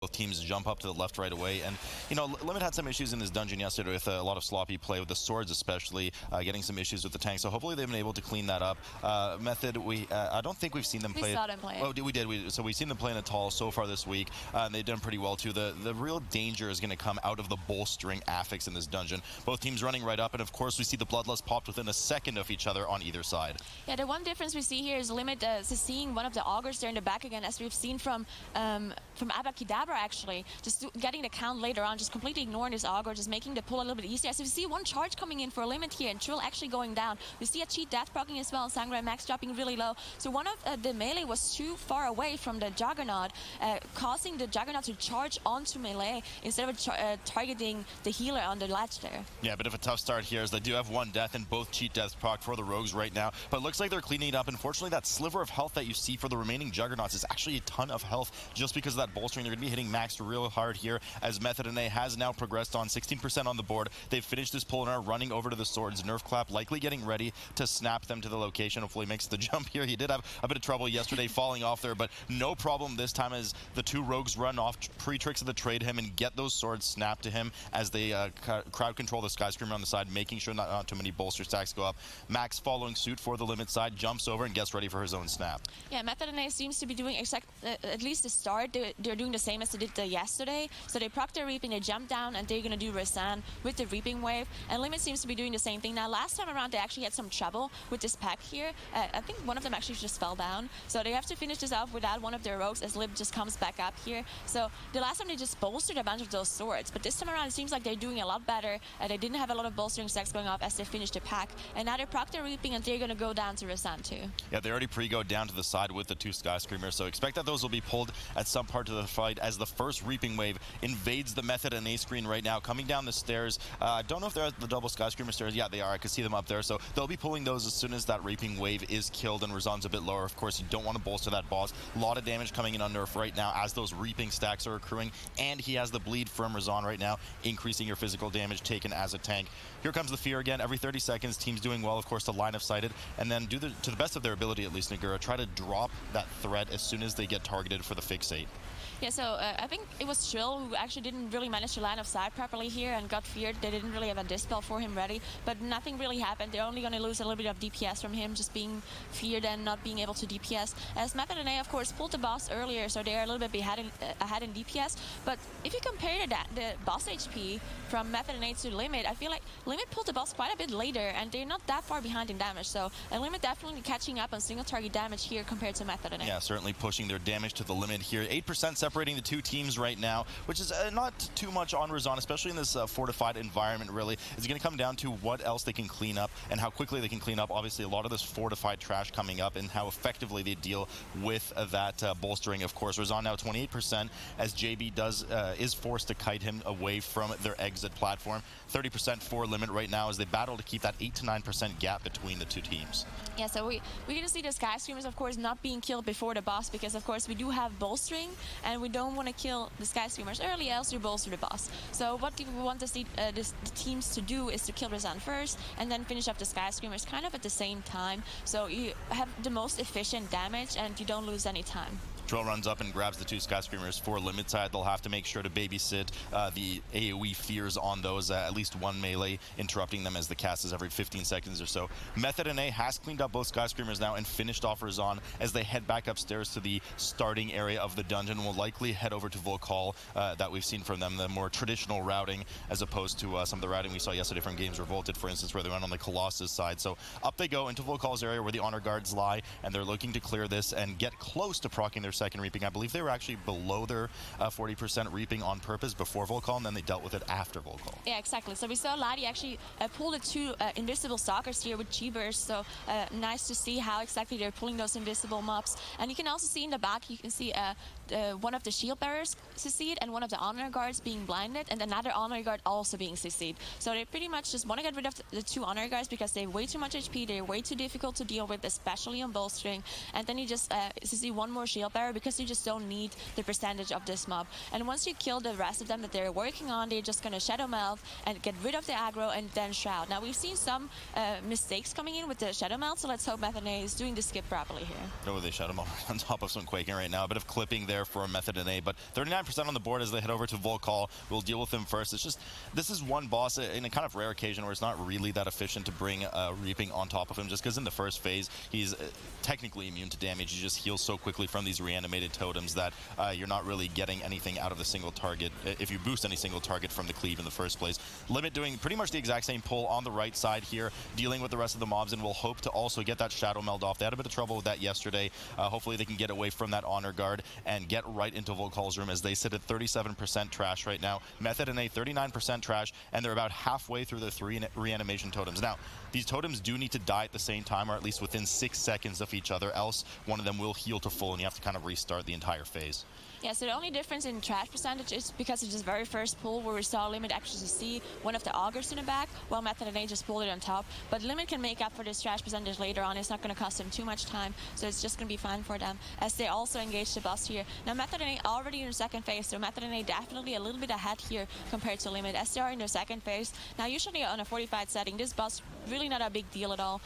Both teams jump up to the left right away, and you know, Limit had some issues in this dungeon yesterday with a lot of sloppy play with the swords, especially getting some issues with the tank. So hopefully they've been able to clean that up. Method, I don't think we've seen them play. We saw them play. Oh, we did. So we've seen them play in Atal so far this week, and they've done pretty well too. The real danger is going to come out of the bolstering affix in this dungeon. Both teams running right up, and of course we see the Bloodlust popped within a second of each other on either side. Yeah, the one difference we see here is Limit seeing one of the augurs there in the back again, as we've seen from Abrakeydabra actually. Just getting the count later on, just completely ignoring this augur, just making the pull a little bit easier. So we see one charge coming in for Limit here, and Trill actually going down. We see a cheat death proccing as well, and Sangre Max dropping really low. So one of the melee was too far away from the Juggernaut, causing the Juggernaut to charge onto melee instead of targeting the healer on the ledge there. Yeah, a bit of a tough start here as they do have one death and both cheat deaths proc for the Rogues right now. But it looks like they're cleaning it up. Unfortunately, that sliver of health that you see for the remaining Juggernauts is actually a ton of health just because of that bolstering. They're going to be hitting max real hard here as Method and A has now progressed on 16% on the board. They've finished this pull and are running over to the swords. Nerf Clap likely getting ready to snap them to the location. Hopefully makes the jump here. He did have a bit of trouble yesterday falling off there, but no problem this time as the two Rogues run off, pre-tricks of the trade him and get those swords snapped to him as they crowd control the Skyscramer on the side, making sure not too many bolster stacks go up. Max following suit for the Limit side, jumps over and gets ready for his own snap. Yeah, Method and A seems to be doing at least the start. They're doing the same as they did yesterday. So they proc their Reaping, they jump down, and they're going to do Rasan with the Reaping Wave. And Limit seems to be doing the same thing. Now, last time around, they actually had some trouble with this pack here. I think one of them actually just fell down. So they have to finish this off without one of their Rogues as Lib just comes back up here. So the last time they just bolstered a bunch of those swords. But this time around, it seems like they're doing a lot better. They didn't have a lot of bolstering stacks going off as they finished the pack. And now they're proc their Reaping, and they're going to go down to Rasan too. Yeah, they already pre-go down to the side with the two Skyscreamers. So expect that those will be pulled at some part of the fight as the first Reaping Wave invades the Method and A screen right now, coming down the stairs. I don't know if they're at the double Skyscramer stairs. Yeah, they are. I can see them up there. So they'll be pulling those as soon as that Reaping Wave is killed and Razan's a bit lower. Of course, you don't want to bolster that boss. A lot of damage coming in on Nerf right now as those Reaping stacks are accruing, and he has the bleed from Razan right now, increasing your physical damage taken as a tank. Here comes the fear again. Every 30 seconds, teams doing well, of course, to line of sighted, and then to the best of their ability, at least, Nagura, try to drop that threat as soon as they get targeted for the fixate. Yeah, so I think it was Trill who actually didn't really manage to line of sight properly here and got feared. They didn't really have a dispel for him ready, but nothing really happened. They're only going to lose a little bit of DPS from him, just being feared and not being able to DPS. As Method and A, of course, pulled the boss earlier, so they're a little bit ahead in DPS. But if you compare the boss HP from Method and A to Limit, I feel like Limit pulled the boss quite a bit later, and they're not that far behind in damage. So Limit definitely catching up on single target damage here compared to Method and A. Yeah, certainly pushing their damage to the limit here. 8% separating the two teams right now, which is not too much on Razan, especially in this fortified environment, really. It's going to come down to what else they can clean up and how quickly they can clean up. Obviously, a lot of this fortified trash coming up and how effectively they deal with that bolstering. Of course, Razan now 28% as JB is forced to kite him away from their exit platform. 30% for Limit right now as they battle to keep that 8 to 9% gap between the two teams. Yeah, so we're going to see the Skyscreamers, of course, not being killed before the boss because, of course, we do have bolstering and we don't want to kill the Skyscreamers early, else you bolster the boss. So what we want to see the teams to do is to kill Razan first and then finish up the Skyscreamers kind of at the same time. So you have the most efficient damage and you don't lose any time. Drill runs up and grabs the two Skyscreamers for Limit side. They'll have to make sure to babysit the AoE fears on those, at least one melee, interrupting them as the cast is every 15 seconds or so. Method and A has cleaned up both Skyscreamers now and finished off Razan as they head back upstairs to the starting area of the dungeon. Will likely head over to Vol'kaal that we've seen from them, the more traditional routing as opposed to some of the routing we saw yesterday from games Revolted, for instance, where they went on the Colossus side. So up they go into Vol'kaal's area where the honor guards lie, and they're looking to clear this and get close to proccing their second Reaping. I believe they were actually below their 40% Reaping on purpose before Vol'kaal, and then they dealt with it after Vol'kaal. Yeah, exactly. So we saw Ladi actually pull the two invisible stalkers here with G-Burst, so nice to see how exactly they're pulling those invisible mobs. And you can also see in the back, you can see one of the shield bearers succeed and one of the honor guards being blinded and another honor guard also being succeed. So they pretty much just want to get rid of the two honor guards because they have way too much HP, they're way too difficult to deal with, especially on bolstering. And then you just see one more shield bearer because you just don't need the percentage of this mob. And once you kill the rest of them that they're working on, they're just going to Shadow Melt and get rid of the aggro and then Shroud. Now we've seen some mistakes coming in with the Shadow Melt, so let's hope Methane is doing the skip properly here. Oh, they Shadow Melt on top of some Quaking right now. A bit of clipping there there for Method and A, but 39% on the board as they head over to Vol'kaal. We'll deal with him first. It's just, this is one boss in a kind of rare occasion where it's not really that efficient to bring Reaping on top of him, just because in the first phase, he's technically immune to damage. He just heals so quickly from these reanimated totems that you're not really getting anything out of the single target, if you boost any single target from the cleave in the first place. Limit doing pretty much the exact same pull on the right side here, dealing with the rest of the mobs, and will hope to also get that Shadow Meld off. They had a bit of trouble with that yesterday. Hopefully they can get away from that Honor Guard and get right into Vol'kaal's room, as they sit at 37% trash right now. Method and A 39% trash, and they're about halfway through their 3 reanimation totems. Now, these totems do need to die at the same time, or at least within 6 seconds of each other, else one of them will heal to full, and you have to kind of restart the entire phase. Yeah, so the only difference in trash percentage is because of this very first pull where we saw Limit actually see one of the augers in the back, while Method and A just pulled it on top. But Limit can make up for this trash percentage later on. It's not going to cost them too much time, so it's just going to be fine for them, as they also engage the boss here. Now, Method and A already in the second phase, so Method and A definitely a little bit ahead here compared to Limit, as they are in their second phase. Now, usually on a fortified setting, this boss really not a big deal at all.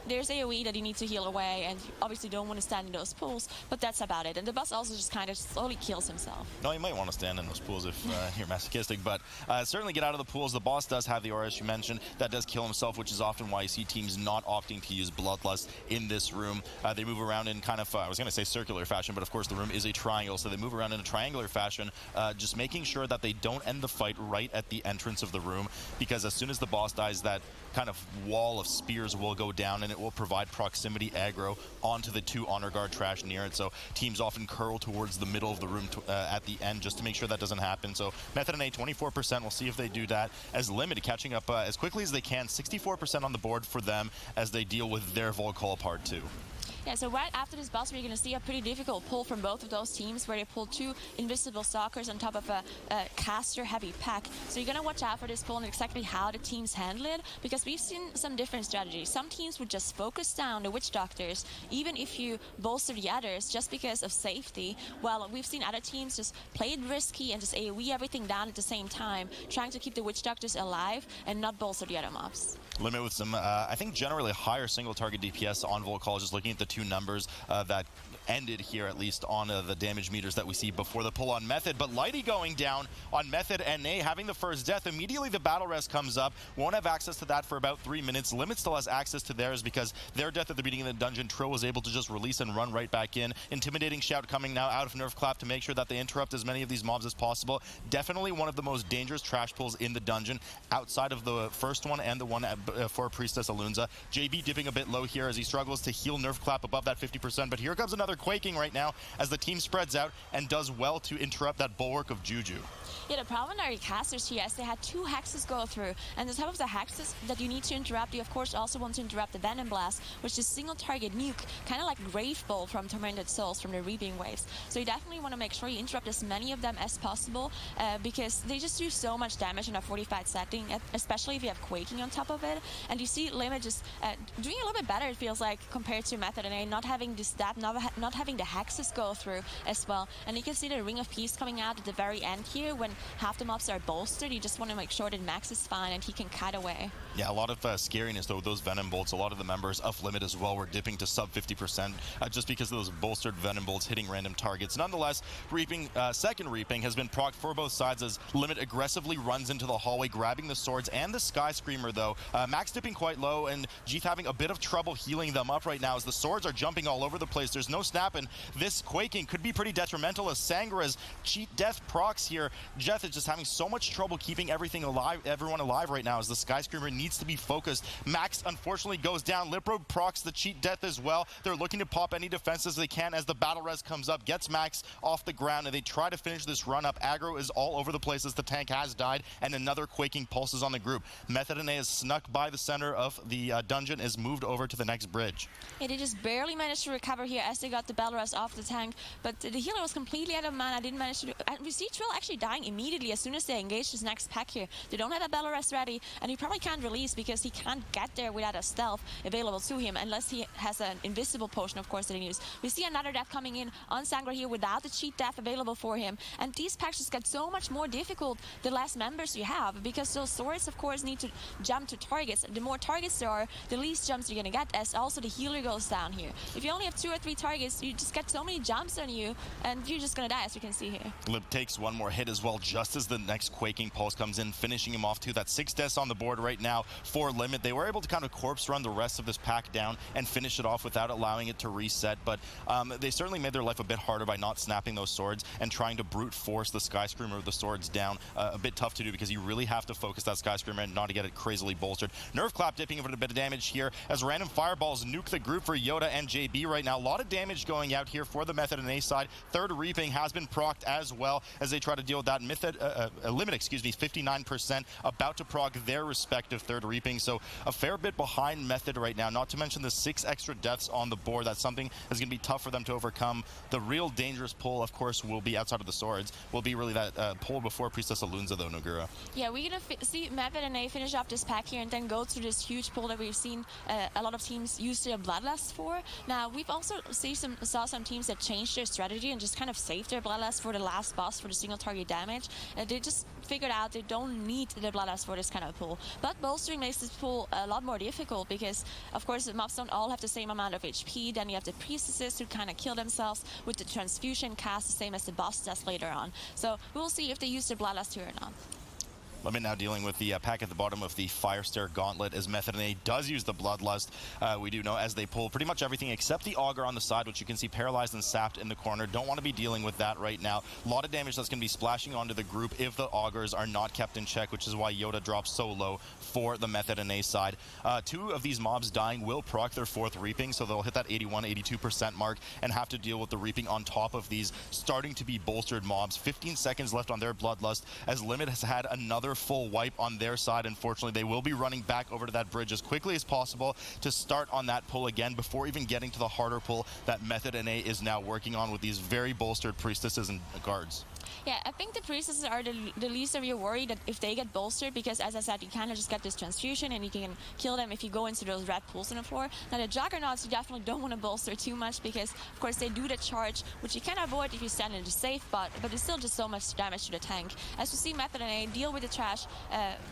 There's AoE that you need to heal away, and you obviously don't want to stand in those pools, but that's about it. And the boss also just kind of slowly kills himself. No, you might want to stand in those pools if you're masochistic, but certainly get out of the pools. The boss does have the aura, as you mentioned, that does kill himself, which is often why you see teams not opting to use Bloodlust in this room. They move around in kind of, I was going to say circular fashion, but of course the room is a triangle, so they move around in a triangular fashion, just making sure that they don't end the fight right at the entrance of the room, because as soon as the boss dies, that kind of wall of spears will go down, and it will provide proximity aggro onto the 2 Honor Guard trash near it. So teams often curl towards the middle of the room at the end, just to make sure that doesn't happen. So Method and A 24%, we'll see if they do that. As Limited catching up as quickly as they can, 64% on the board for them as they deal with their Vol'kaal part 2. Yeah, so right after this boss, we're going to see a pretty difficult pull from both of those teams, where they pull 2 invisible stalkers on top of a caster-heavy pack. So you're going to watch out for this pull and exactly how the teams handle it, because we've seen some different strategies. Some teams would just focus down the Witch Doctors, even if you bolster the others, just because of safety. Well, we've seen other teams just play it risky and just AoE everything down at the same time, trying to keep the Witch Doctors alive and not bolster the other mobs. Limit with some, I think, generally higher single target DPS on Vol'kaal, just looking at the 2 numbers that ended here, at least on the damage meters that we see before the pull on Method. But Lighty going down on Method and A having the first death. Immediately the battle rest comes up. Won't have access to that for about 3 minutes. Limit still has access to theirs because their death at the beginning of the dungeon, Trill was able to just release and run right back in. Intimidating shout coming now out of Nerf Clap to make sure that they interrupt as many of these mobs as possible. Definitely one of the most dangerous trash pulls in the dungeon, outside of the first one and the one for Priestess Alun'za. JB dipping a bit low here as he struggles to heal Nerf Clap above that 50%, but here comes another Quaking right now as the team spreads out and does well to interrupt that bulwark of Juju. Yeah, the problem with our casters here is they had 2 hexes go through, and the type of the hexes that you need to interrupt, you of course also want to interrupt the Venom Blast, which is single target nuke, kind of like Grave Bowl from Tormented Souls from the Reaping Waves. So you definitely want to make sure you interrupt as many of them as possible, because they just do so much damage in a fortified setting, especially if you have Quaking on top of it. And you see Limit just doing a little bit better, it feels like, compared to Method and A, not having this stab, not having the hexes go through as well. And you can see the Ring of Peace coming out at the very end here when half the mobs are bolstered. You just want to make sure that Max is fine and he can cut away. Yeah, a lot of scariness though with those Venom Bolts. A lot of the members of Limit as well were dipping to sub 50% just because of those bolstered Venom Bolts hitting random targets. Nonetheless, Reaping, second Reaping has been procced for both sides as Limit aggressively runs into the hallway, grabbing the swords and the Sky Screamer though. Max dipping quite low, and Jeeth having a bit of trouble healing them up right now as the swords are jumping all over the place. There's no snap, and this Quaking could be pretty detrimental as Sangra's cheat death procs here. Jeeth is just having so much trouble keeping everything alive, everyone alive right now, as the Sky Screamer needs to be focused. Max unfortunately goes down. Lipro procs the cheat death as well. They're looking to pop any defenses they can as the battle res comes up, gets Max off the ground, and they try to finish this run up. Aggro is all over the place as the tank has died, and another Quaking pulses on the group. Method and A is snuck by the center of the dungeon, is moved over to the next bridge. Yeah, they just barely managed to recover here as they got the battle res off the tank, but the healer was completely out of mana. Didn't manage to do. And we see Trill actually dying immediately as soon as they engage this next pack here. They don't have a battle res ready, and he probably can't least, because he can't get there without a stealth available to him unless he has an invisible potion, of course, that he uses. We see another death coming in on Sangre here without the cheat death available for him, and these packs just get so much more difficult the less members you have, because those swords, of course, need to jump to targets. The more targets there are, the least jumps you're gonna get, as also the healer goes down here. If you only have 2 or 3 targets, you just get so many jumps on you, and you're just gonna die, as you can see here. Lib takes one more hit as well, just as the next Quaking Pulse comes in, finishing him off too. That's 6 deaths on the board right now for Limit. They were able to kind of corpse run the rest of this pack down and finish it off without allowing it to reset, but they certainly made their life a bit harder by not snapping those swords and trying to brute force the Sky Screamer with the swords down. A bit tough to do because you really have to focus that Sky Screamer and not to get it crazily bolstered. Nerve Clap dipping over a bit of damage here as random fireballs nuke the group for Yoda and JB right now. A lot of damage going out here for the Method and A side. Third Reaping has been procced as well as they try to deal with that. Limit, excuse me, 59% about to proc their respective Third Reaping, so a fair bit behind Method right now, not to mention the 6 extra deaths on the board. That's something that's going to be tough for them to overcome. The real dangerous pull, of course, will be outside of the swords, will be really that pull before Priestess Alun'za, though, Nogura. Yeah, we're going to see Method and A finish off this pack here and then go through this huge pull that we've seen a lot of teams use their Bloodlust for. Now, we've also saw some teams that changed their strategy and just kind of saved their Bloodlust for the last boss for the single target damage. They just figured out they don't need the Bloodlust for this kind of pull. But bolstering makes this pull a lot more difficult because, of course, the mobs don't all have the same amount of HP. Then you have the priestesses who kind of kill themselves with the transfusion cast, the same as the boss does later on. So we'll see if they use their Bloodlust here or not. Limit now dealing with the pack at the bottom of the Fire Stair Gauntlet as Method and A does use the Bloodlust. We do know as they pull pretty much everything except the Augur on the side, which you can see paralyzed and sapped in the corner. Don't want to be dealing with that right now. A lot of damage that's going to be splashing onto the group if the Augurs are not kept in check, which is why Yoda drops so low for the Method and A side. 2 of these mobs dying will proc their 4th Reaping, so they'll hit that 81-82% mark and have to deal with the Reaping on top of these starting to be bolstered mobs. 15 seconds left on their Bloodlust as Limit has had another full wipe on their side. Unfortunately, they will be running back over to that bridge as quickly as possible to start on that pull again before even getting to the harder pull that Method and A is now working on with these very bolstered priestesses and guards. Yeah, I think the priestesses are the least of your worry that if they get bolstered, because as I said, you kind of just get this transfusion and you can kill them if you go into those red pools on the floor. Now the Juggernauts, you definitely don't want to bolster too much because, of course, they do the charge, which you can avoid if you stand in the safe spot, but it's still just so much damage to the tank. As we see Method and A deal with the trash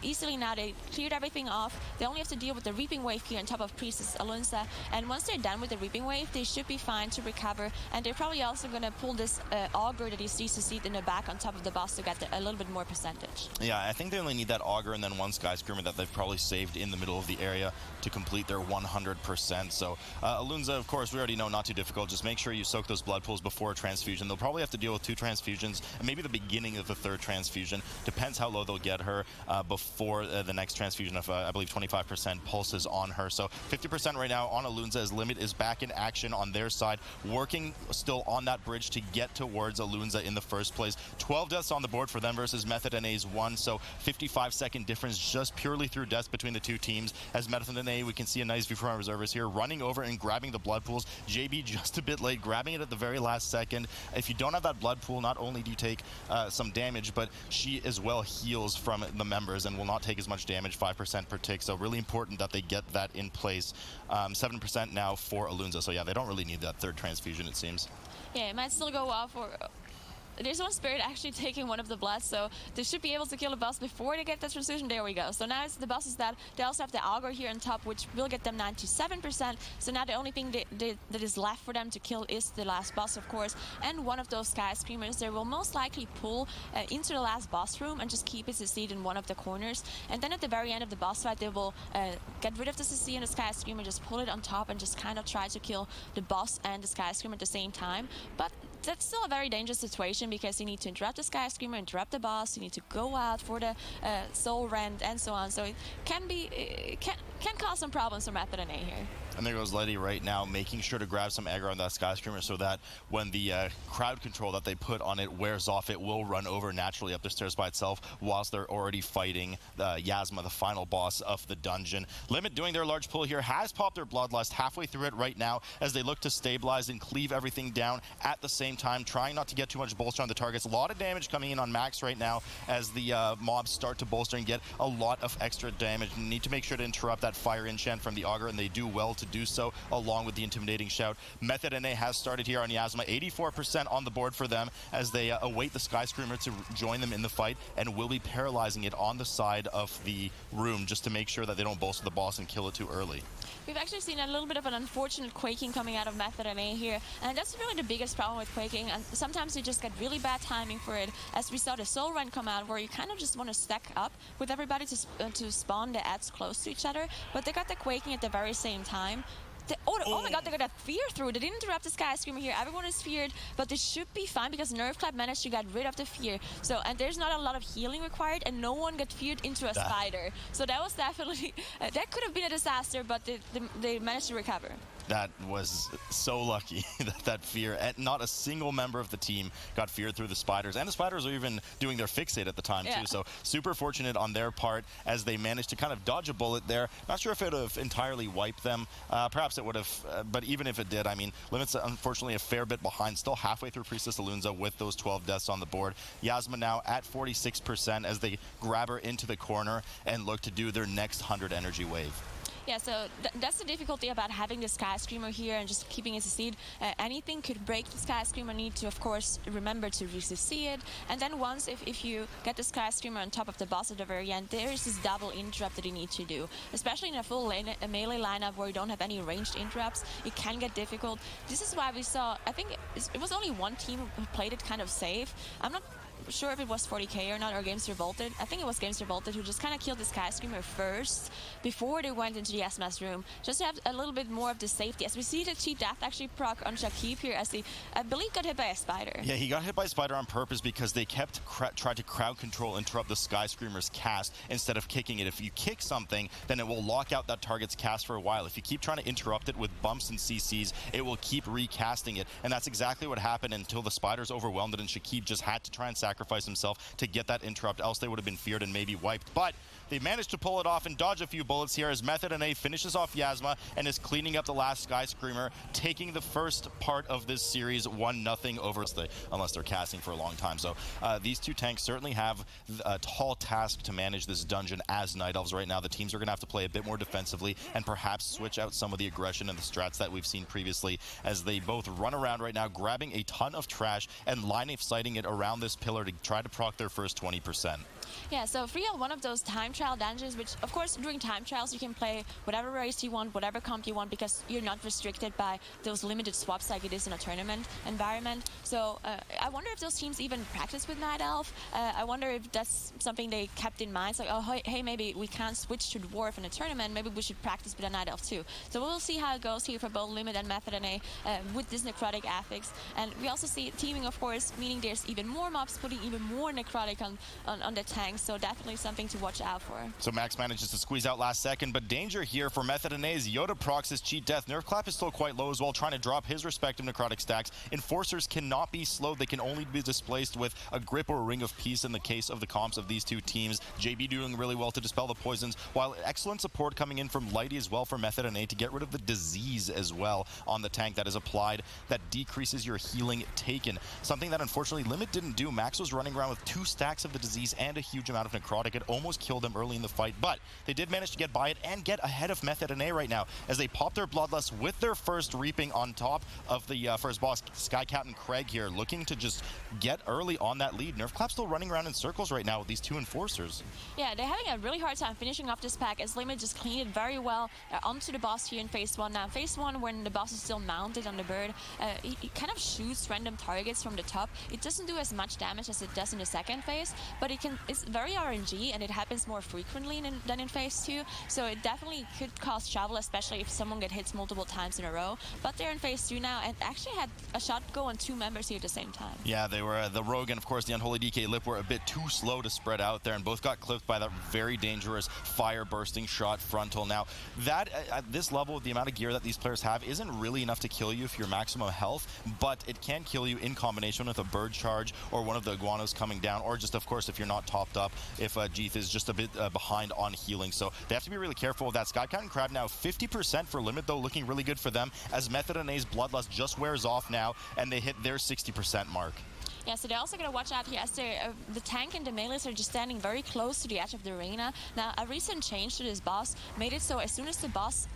easily now. They cleared everything off. They only have to deal with the Reaping Wave here on top of Priestess Alun'za, and once they're done with the Reaping Wave, they should be fine to recover, and they're probably also going to pull this Augur that he sees to see in the back on top of the boss to get a little bit more percentage. Yeah, I think they only need that Augur and then one Sky Screamer that they've probably saved in the middle of the area to complete their 100%. So Alun'za, of course, we already know not too difficult. Just make sure you soak those blood pools before a transfusion. They'll probably have to deal with 2 transfusions and maybe the beginning of the 3rd transfusion. Depends how low they'll get her before the next transfusion of, I believe, 25% pulses on her. So 50% right now on Alun'za as Limit is back in action on their side, working still on that bridge to get towards Alun'za in the first place. 12 deaths on the board for them versus Method and A's 1, so 55-second difference just purely through deaths between the 2 teams. As Method and A, we can see a nice view from our reservists here, running over and grabbing the blood pools. JB just a bit late, grabbing it at the very last second. If you don't have that blood pool, not only do you take some damage, but she as well heals from the members and will not take as much damage, 5% per tick, so really important that they get that in place. 7% now for Alun'za, so yeah, they don't really need that 3rd transfusion, it seems. Yeah, it might still go off for... There's one spirit actually taking one of the blood, so they should be able to kill the boss before they get the transfusion. There we go. So now it's the boss is dead. They also have the Augur here on top, which will get them 97%. So now the only thing that is left for them to kill is the last boss, of course, and one of those Sky Screamers. They will most likely pull into the last boss room and just keep it CC'd in one of the corners. And then at the very end of the boss fight, they will get rid of the CC and the Sky Screamer, just pull it on top and just kind of try to kill the boss and the Sky Screamer at the same time. But that's still a very dangerous situation because you need to interrupt the Sky Screamer, interrupt the boss, you need to go out for the Soul Rend and so on. So it can be, can cause some problems for Method and A here. And there goes Letty right now, making sure to grab some aggro on that Skyscreamer so that when the crowd control that they put on it wears off, it will run over naturally up the stairs by itself whilst they're already fighting Yazma, the final boss of the dungeon. Limit doing their large pull here has popped their Bloodlust halfway through it right now as they look to stabilize and cleave everything down at the same time, trying not to get too much bolster on the targets. A lot of damage coming in on Max right now as the mobs start to bolster and get a lot of extra damage. You need to make sure to interrupt that fire enchant from the Augur, and they do well to do so, along with the intimidating shout. Method NA has started here on Yazma, 84% on the board for them as they await the Skyscreamer to join them in the fight, and will be paralyzing it on the side of the room just to make sure that they don't bolster the boss and kill it too early. We've actually seen a little bit of an unfortunate quaking coming out of Method and A here, and that's really the biggest problem with quaking, and sometimes you just get really bad timing for it, as we saw the Soul Run come out where you kind of just want to stack up with everybody to spawn the ads close to each other, but they got the quaking at the very same time. Oh my god, they got a fear through. They didn't interrupt the Skyscreamer here. Everyone is feared, but they should be fine because Nerve Clap managed to get rid of the fear. So, and there's not a lot of healing required, and no one got feared into a spider. So that was definitely, that could have been a disaster, but they managed to recover. That was so lucky that fear, and not a single member of the team got feared through the spiders, and the spiders were even doing their fixate at the time too, so super fortunate on their part as they managed to kind of dodge a bullet there. Not sure if it would have entirely wiped them, perhaps it would have, but even if it did, I mean, Limit's unfortunately a fair bit behind, still halfway through Priestess Alun'za with those 12 deaths on the board. Yazma now at 46% as they grab her into the corner and look to do their next 100 energy wave. Yeah, so that's the difficulty about having the Skyscreamer here and just keeping it seed. Anything could break the Skyscreamer. Need to, of course, remember to resist it. And then once, if you get the Skyscreamer on top of the boss at the very end, there is this double interrupt that you need to do. Especially in a full melee lineup where you don't have any ranged interrupts, it can get difficult. This is why we saw, I think it was only one team who played it kind of safe. I'm not sure if it was 40k or not, or Games Revolted. I think it was Games Revolted who just kind of killed the Skyscreamer first before they went into the Yazma's room, just to have a little bit more of the safety. As we see the cheat death actually proc on Shakib here, as he, I believe, got hit by a spider. Yeah, he got hit by a spider on purpose because they kept tried to crowd control, interrupt the Skyscreamer's cast instead of kicking it. If you kick something, then it will lock out that target's cast for a while. If you keep trying to interrupt it with bumps and CCs, it will keep recasting it, and that's exactly what happened until the spiders overwhelmed it, and Shakib just had to try and sacrifice himself to get that interrupt, else they would have been feared and maybe wiped. But they managed to pull it off and dodge a few bullets here as Method and A finishes off Yazma and is cleaning up the last Skyscreamer, taking the first part of this series 1-0 over, unless they're casting for a long time. So these two tanks certainly have a tall task to manage this dungeon as Night Elves right now. The teams are going to have to play a bit more defensively and perhaps switch out some of the aggression and the strats that we've seen previously, as they both run around right now grabbing a ton of trash and line of sighting it around this pillar to try to proc their first 20%. Yeah, so Freehold, one of those time trial dungeons, which of course during time trials you can play whatever race you want, whatever comp you want, because you're not restricted by those limited swaps like it is in a tournament environment. So I wonder if those teams even practice with Night Elf. I wonder if that's something they kept in mind. It's like, oh, hey, maybe we can't switch to Dwarf in a tournament, maybe we should practice with a Night Elf too. So we'll see how it goes here for both Limit and Method and A with this necrotic affix. And we also see teaming, of course, meaning there's even more mobs putting even more necrotic on the tanks, so definitely something to watch out for. So Max manages to squeeze out last second, but danger here for Method and A's. Yoda procs his cheat death. Nerve Clap is still quite low as well, trying to drop his respective necrotic stacks. Enforcers cannot be slowed. They can only be displaced with a grip or a ring of peace in the case of the comps of these two teams. JB doing really well to dispel the poisons, while excellent support coming in from Lighty as well for Method and A to get rid of the disease as well on the tank that is applied that decreases your healing taken. Something that unfortunately Limit didn't do. Max was running around with 2 stacks of the disease and a huge amount of necrotic. It almost killed them early in the fight, but they did manage to get by it and get ahead of Method and A right now as they pop their Bloodlust with their first reaping on top of the first boss, Sky Captain Craig here, looking to just get early on that lead. Nerve Clap still running around in circles right now with these 2 Enforcers. Yeah, they're having a really hard time finishing off this pack as Limit just cleaned it very well onto the boss here in phase 1. Now, phase 1, when the boss is still mounted on the bird, he kind of shoots random targets from the top. It doesn't do as much damage as it does in the second phase, but it can it's very RNG, and it happens more frequently than in phase 2. So it definitely could cause trouble, especially if someone gets hit multiple times in a row. But they're in phase 2 now, and actually had a shot go on 2 members here at the same time. Yeah, they were the Rogue and of course the Unholy DK Lip were a bit too slow to spread out there, and both got clipped by that very dangerous fire bursting shot frontal. Now that at this level, the amount of gear that these players have isn't really enough to kill you if you're maximum health, but it can kill you in combination with a bird charge or one of the iguanas coming down, or just of course if you're not topped up, if Jeeth is just a bit behind on healing. So they have to be really careful with that. Sky Captain Crab now 50% for limit though, looking really good for them as Method and A's Bloodlust just wears off now and they hit their 60% mark. Yeah, so they're also going to watch out here as the tank and the melees are just standing very close to the edge of the arena. Now, a recent change to this boss made it so as soon as the boss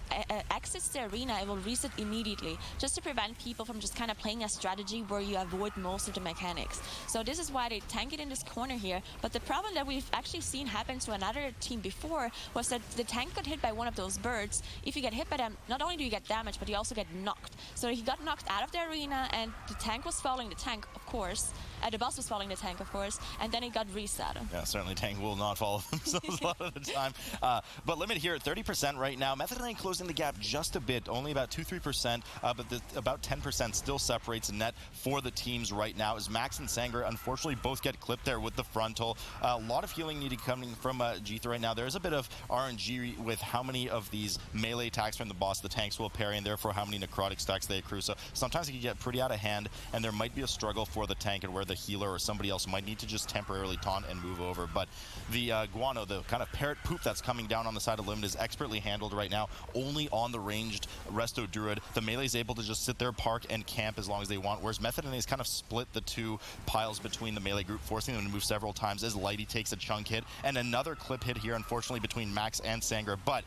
exits the arena, it will reset immediately, just to prevent people from just kind of playing a strategy where you avoid most of the mechanics. So this is why they tank it in this corner here. But the problem that we've actually seen happen to another team before was that the tank got hit by one of those birds. If you get hit by them, not only do you get damage, but you also get knocked. So he got knocked out of the arena, and the tank was following the tank, of course. The boss was following the tank, of course, and then it got reset. Yeah, certainly tank will not follow themselves a lot of the time. But limit here at 30% right now. Method and A closing the gap just a bit, only about 2-3%, but about 10% still separates net for the teams right now, as Max and Sanger unfortunately both get clipped there with the frontal. A lot of healing needed coming from Jeeth right now. There's a bit of RNG with how many of these melee attacks from the boss the tanks will parry, and therefore how many necrotic stacks they accrue. So sometimes it can get pretty out of hand, and there might be a struggle for the tank and where the healer or somebody else might need to just temporarily taunt and move over. But the guano, the kind of parrot poop that's coming down on the side of Limit, is expertly handled right now, only on the ranged Resto Druid. The melee is able to just sit there, park, and camp as long as they want, whereas Method and A's kind of split the two piles between the melee group, forcing them to move several times as Lighty takes a chunk hit, and another clip hit here, unfortunately, between Max and Sanger. But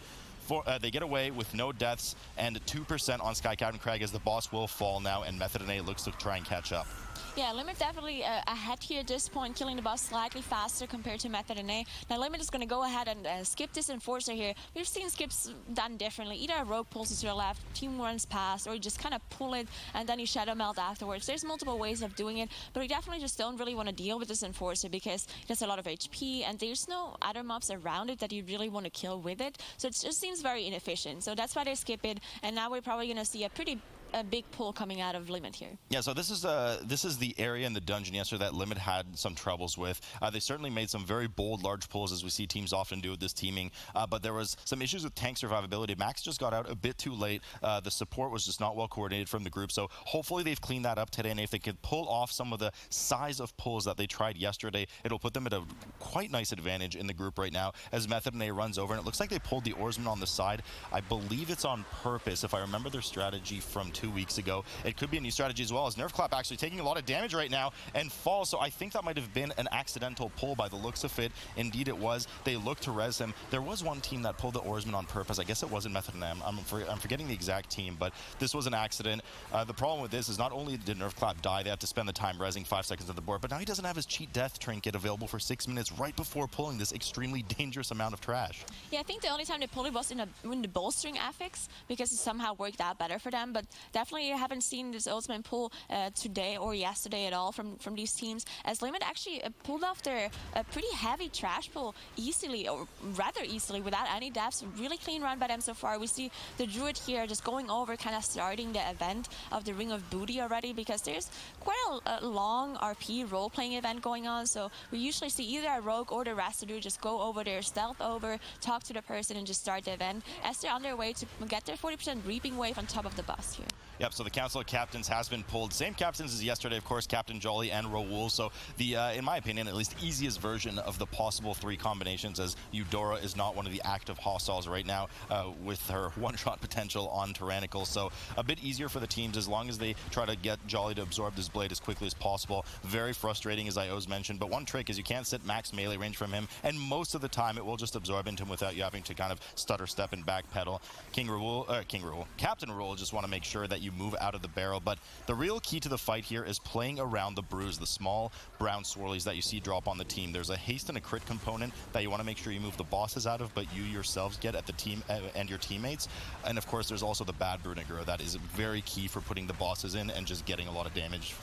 they get away with no deaths and 2% on Sky Captain Crag as the boss will fall now, and Method and A looks to try and catch up. Yeah, Limit definitely ahead here at this point, killing the boss slightly faster compared to Method and A. Now Limit is going to go ahead and skip this Enforcer here. We've seen skips done differently. Either a rogue pulls it to the left, team runs past, or you just kind of pull it and then you shadow melt afterwards. There's multiple ways of doing it, but we definitely just don't really want to deal with this Enforcer because it has a lot of HP and there's no other mobs around it that you really want to kill with it. So it just seems very inefficient. So that's why they skip it, and now we're probably going to see a big pull coming out of Limit here. Yeah, so this is the area in the dungeon yesterday that Limit had some troubles with. They certainly made some very bold, large pulls, as we see teams often do with this teaming, but there was some issues with tank survivability. Max just got out a bit too late. The support was just not well coordinated from the group, so hopefully they've cleaned that up today, and if they could pull off some of the size of pulls that they tried yesterday, it'll put them at a quite nice advantage in the group right now as Method and A runs over, and it looks like they pulled the Oarsman on the side. I believe it's on purpose, if I remember their strategy from 2 weeks ago. It could be a new strategy as well, as Nerf Clap actually taking a lot of damage right now and falls, so I think that might have been an accidental pull by the looks of it. Indeed it was. They looked to res him. There was one team that pulled the Oarsman on purpose. I guess it wasn't Method and A. I'm forgetting the exact team, but this was an accident. The problem with this is not only did Nerf Clap die, they had to spend the time resing 5 seconds on the board, but now he doesn't have his cheat death trinket available for 6 minutes right before pulling this extremely dangerous amount of trash. Yeah, I think the only time they pulled it was in the bolstering affix because it somehow worked out better for them, but definitely I haven't seen this Ultimate pull today or yesterday at all from these teams, as Limit actually pulled off their pretty heavy trash pull easily, or rather easily, without any deaths. Really clean run by them so far. We see the Druid here just going over, kind of starting the event of the Ring of Booty already, because there's quite a long RP role-playing event going on, so we usually see either a rogue or the Residue just go over there, stealth over, talk to the person, and just start the event as they're on their way to get their 40% Reaping Wave on top of the bus here. Yep, so the Council of Captains has been pulled. Same captains as yesterday, of course, Captain Jolly and Raul. So the, in my opinion, at least easiest version of the possible 3 combinations, as Eudora is not one of the active hostiles right now with her one-shot potential on Tyrannical. So a bit easier for the teams as long as they try to get Jolly to absorb this blade as quickly as possible. Very frustrating, as Io's mentioned, but one trick is you can't sit max melee range from him, and most of the time it will just absorb into him without you having to kind of stutter step and backpedal. Captain Raul just want to make sure that you move out of the barrel, but the real key to the fight here is playing around the bruise, the small brown swirlies that you see drop on the team. There's a haste and a crit component that you want to make sure you move the bosses out of, but you yourselves get at the team and your teammates. And of course there's also the bad Brunegura that is very key for putting the bosses in and just getting a lot of damage.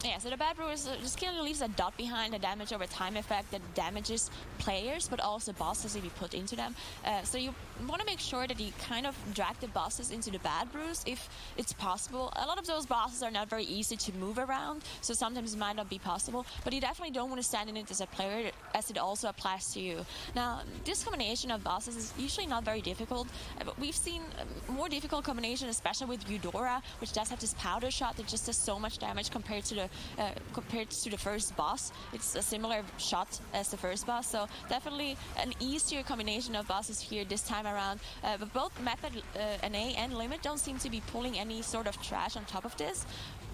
Yeah, so the Bad Brew is just kind of leaves a dot behind, a damage over time effect that damages players, but also bosses if you put into them. So you want to make sure that you kind of drag the bosses into the Bad Brews if it's possible. A lot of those bosses are not very easy to move around, so sometimes it might not be possible, but you definitely don't want to stand in it as a player, as it also applies to you. Now, this combination of bosses is usually not very difficult, but we've seen more difficult combination, especially with Eudora, which does have this powder shot that just does so much damage compared to the first boss. It's a similar shot as the first boss, so definitely an easier combination of bosses here this time around. But both Method NA and Limit don't seem to be pulling any sort of trash on top of this.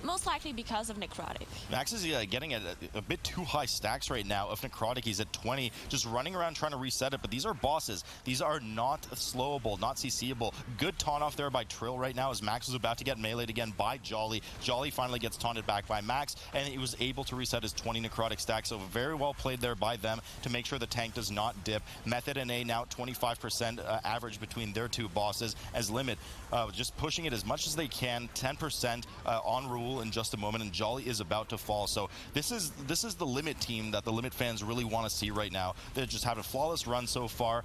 Most likely because of Necrotic. Max is getting a bit too high stacks right now of Necrotic. He's at 20, just running around trying to reset it, but these are bosses. These are not slowable, not CCable. Good taunt off there by Trill right now as Max was about to get meleeed again by Jolly. Jolly finally gets taunted back by Max, and he was able to reset his 20 Necrotic stack, so very well played there by them to make sure the tank does not dip. Method and A now 25% average between their two bosses as Limit just pushing it as much as they can, 10% on Rule in just a moment, and Jolly is about to fall. So this is the Limit team that the Limit fans really want to see right now. They just have a flawless run so far.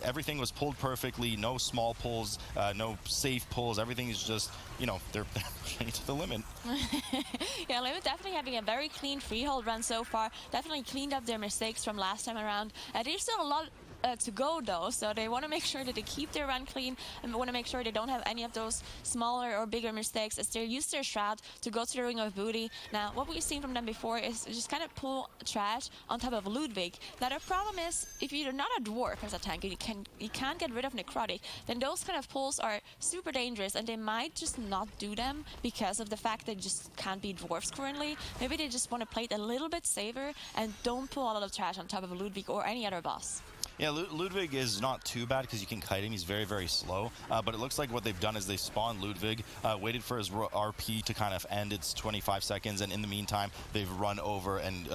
Everything was pulled perfectly, no small pulls, no safe pulls. Everything is just, you know, they're pushing it to the limit. Yeah, Limit definitely having a very clean Freehold run so far. Definitely cleaned up their mistakes from last time around. There's still a lot to go though, so they want to make sure that they keep their run clean and want to make sure they don't have any of those smaller or bigger mistakes as they use their Shroud to go to the Ring of Booty. Now, what we've seen from them before is just kind of pull trash on top of Ludvig. Now, the problem is if you're not a dwarf as a tank, you can't get rid of Necrotic, then those kind of pulls are super dangerous and they might just not do them because of the fact they just can't be dwarfs currently. Maybe they just want to play it a little bit safer and don't pull a lot of trash on top of Ludvig or any other boss. Yeah, Ludvig is not too bad because you can kite him. He's very, very slow. But it looks like what they've done is they spawned Ludvig, waited for his RP to kind of end its 25 seconds, and in the meantime, they've run over and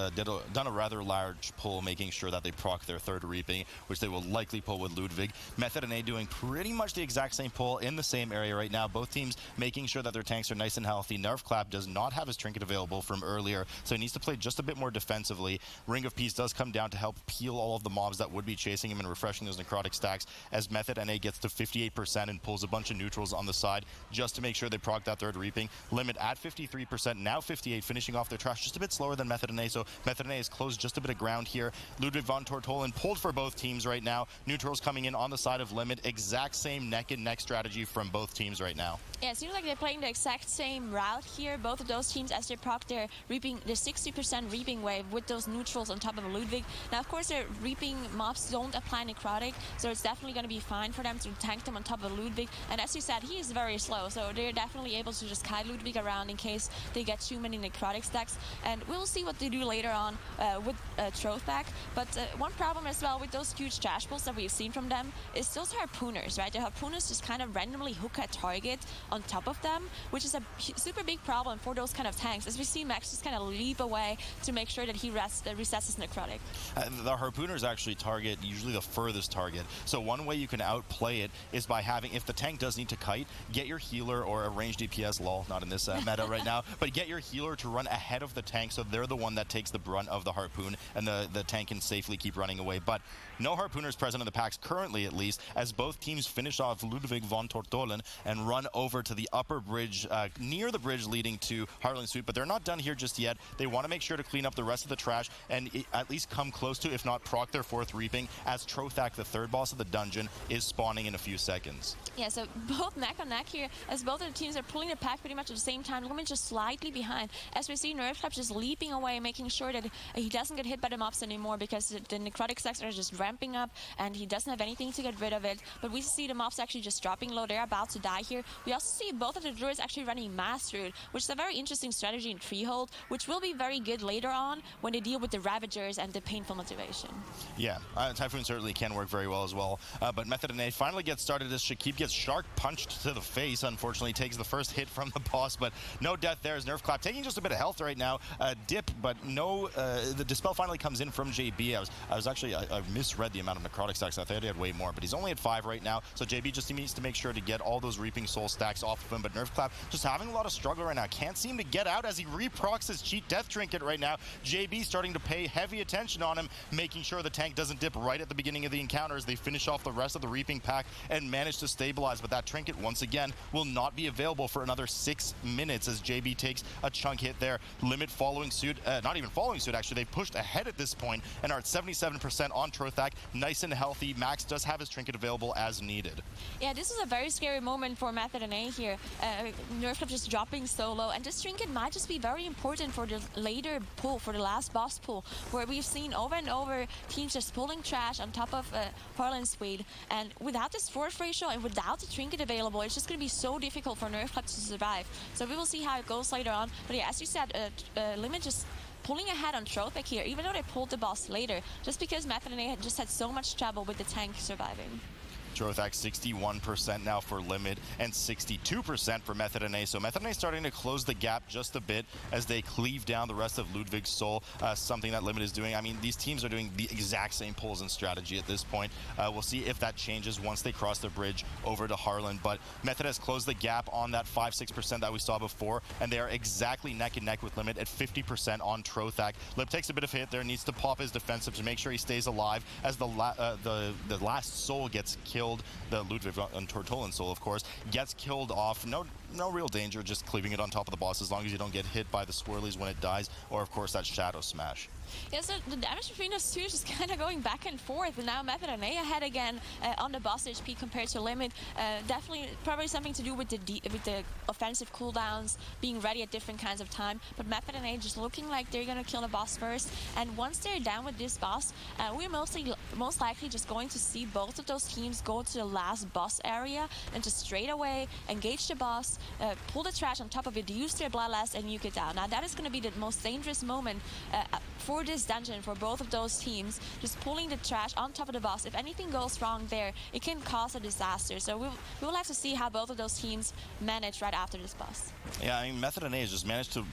done a rather large pull, making sure that they proc their third reaping, which they will likely pull with Ludvig. Method and A doing pretty much the exact same pull in the same area right now. Both teams making sure that their tanks are nice and healthy. Nerfclap does not have his trinket available from earlier, so he needs to play just a bit more defensively. Ring of Peace does come down to help peel all of the mobs that would be chasing him and refreshing those Necrotic stacks as Method NA gets to 58% and pulls a bunch of neutrals on the side just to make sure they proc that third reaping. Limit at 53%, now 58, finishing off their trash just a bit slower than Method NA, so Method NA has closed just a bit of ground here. Ludwig von Tortolen pulled for both teams right now. Neutrals coming in on the side of Limit. Exact same neck and neck strategy from both teams right now. Yeah, it seems like they're playing the exact same route here. Both of those teams, as they proc their reaping, the 60% reaping wave with those neutrals on top of Ludwig. Now, of course, their reaping mobs don't apply Necrotic, so it's definitely going to be fine for them to tank them on top of Ludwig. And as you said, he is very slow, so they're definitely able to just kite Ludwig around in case they get too many Necrotic stacks. And we'll see what they do later on with Trothak. But one problem as well with those huge trash pulls that we've seen from them is those harpooners, right? The harpooners just kind of randomly hook a target on top of them, which is a super big problem for those kind of tanks. As we see Max just kind of leap away to make sure that he resets his Necrotic. The harpooners actually target usually the furthest target. So one way you can outplay it is by having, if the tank does need to kite, get your healer or a ranged DPS, lol, not in this meta right now, but get your healer to run ahead of the tank so they're the one that takes the brunt of the harpoon and the tank can safely keep running away. But no harpooners present in the packs currently, at least, as both teams finish off Ludvig von Tortolen and run over to the upper bridge, near the bridge leading to Harlan Sweete, but they're not done here just yet. They want to make sure to clean up the rest of the trash and at least come close to, if not proc their fourth reaping, as Trothak, the third boss of the dungeon, is spawning in a few seconds. Yeah, so both neck on neck here, as both of the teams are pulling the pack pretty much at the same time. Lumen just slightly behind, as we see Nerfclap just leaping away, making sure that he doesn't get hit by the mobs anymore because the Necrotic stacks are just ramping up and he doesn't have anything to get rid of it. But we see the mobs actually just dropping low. They're about to die here. We also see both of the druids actually running Mass Root, which is a very interesting strategy in Freehold, which will be very good later on when they deal with the Ravagers and the painful motivation. Yeah, Typhoon certainly can work very well as well. But Method and A finally gets started as Shakib gets shark punched to the face. Unfortunately, takes the first hit from the boss, but no death there as Nerf Clap taking just a bit of health right now. Dip, but no. The Dispel finally comes in from JB. I misread the amount of necrotic stacks. I thought he had way more, but he's only at 5 right now. So JB just needs to make sure to get all those Reaping Soul stacks off of him. But Nerf Clap just having a lot of struggle right now. Can't seem to get out as he reprocs his cheat death trinket right now. JB starting to pay heavy attention on him, making sure the tank doesn't dip right at the beginning of the encounter as they finish off the rest of the Reaping pack and manage to stabilize. But that trinket, once again, will not be available for another 6 minutes as JB takes a chunk hit there. Limit following suit, not even following suit actually, they've pushed ahead at this point and are at 77% on Trothak. Nice and healthy. Max does have his trinket available as needed. Yeah, this is a very scary moment for Method and A here. Nerf Club just dropping so low, and this trinket might just be very important for the later pull, for the last boss pull, where we've seen over and over teams just pulling trash on top of Harlan Sweete, and without this force ratio and without the trinket available, it's just going to be so difficult for Nerf Club to survive. So we will see how it goes later on. But yeah, as you said, Limit just pulling ahead on Trothak here, even though they pulled the boss later, just because Method and A had just had so much trouble with the tank surviving. Trothak 61% now for Limit and 62% for Method and A. So Method and A starting to close the gap just a bit as they cleave down the rest of Ludvig's soul, something that Limit is doing. I mean, these teams are doing the exact same pulls and strategy at this point. We'll see if that changes once they cross the bridge over to Harlan, but Method has closed the gap on that 5-6% that we saw before, and they are exactly neck and neck with Limit at 50% on Trothak. Lip takes a bit of hit there, needs to pop his defensive to make sure he stays alive as the last soul gets killed. The Ludvig and Trothak soul, of course, gets killed off. No real danger, just cleaving it on top of the boss as long as you don't get hit by the swirlies when it dies, or of course that shadow smash. Yeah, so the damage between those two is just kind of going back and forth, and now Method and A ahead again on the boss HP compared to Limit. Definitely, probably something to do with the offensive cooldowns, being ready at different kinds of time, but Method and A just looking like they're gonna kill the boss first, and once they're down with this boss, we're most likely just going to see both of those teams go to the last boss area and just straight away engage the boss, pull the trash on top of it, use their bloodlust, and nuke it down. Now that is going to be the most dangerous moment for this dungeon for both of those teams, just pulling the trash on top of the boss. If anything goes wrong there, it can cause a disaster. So we will have to see how both of those teams manage right after this boss. Yeah, I mean, Method and A has just managed to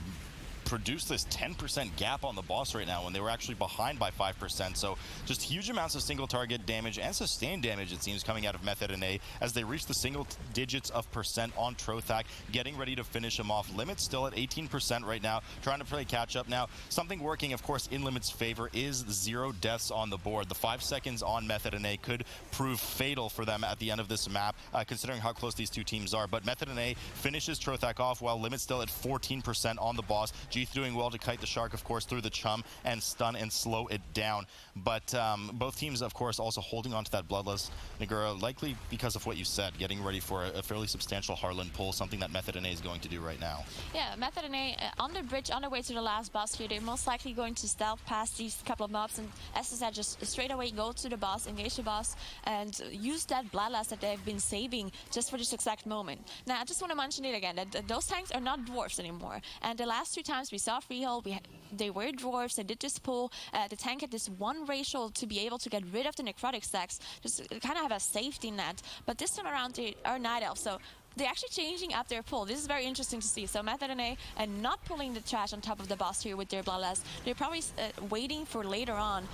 produce this 10% gap on the boss right now when they were actually behind by 5%. So just huge amounts of single target damage and sustained damage, it seems, coming out of Method and A as they reach the single digits of percent on Trothak, getting ready to finish him off. Limit still at 18% right now, trying to play catch up. Now, something working, of course, in Limit's favor is 0 deaths on the board. The 5 seconds on Method and A could prove fatal for them at the end of this map, considering how close these two teams are. But Method and A finishes Trothak off while Limit still at 14% on the boss. G doing well to kite the shark, of course, through the chum and stun and slow it down. But both teams, of course, also holding on to that bloodlust Nagura, likely because of what you said, getting ready for a fairly substantial Harlan pull, something that Method and A is going to do right now. Yeah, Method and A on the bridge, on their way to the last boss here. They're most likely going to stealth past these couple of mobs, and as I said, just straight away go to the boss, engage the boss, and use that bloodlust that they've been saving just for this exact moment. Now, I just want to mention it again, that those tanks are not dwarfs anymore, and the last 2 times we saw Freehold, they were dwarves, they did this pull. The tank had this 1 ratio to be able to get rid of the necrotic stacks, just kind of have a safety net. But this time around, they are night elves, so they're actually changing up their pull. This is very interesting to see. So Method and A, and not pulling the trash on top of the boss here with their bloodlust. They're probably waiting for later on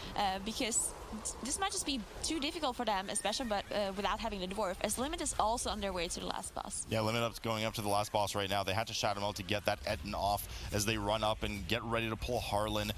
because this might just be too difficult for them, especially without having the dwarf, as Limit is also on their way to the last boss. Yeah, Limit up's going up to the last boss right now. They had to shout him out to get that Etten off as they run up and get ready to pull Harlan.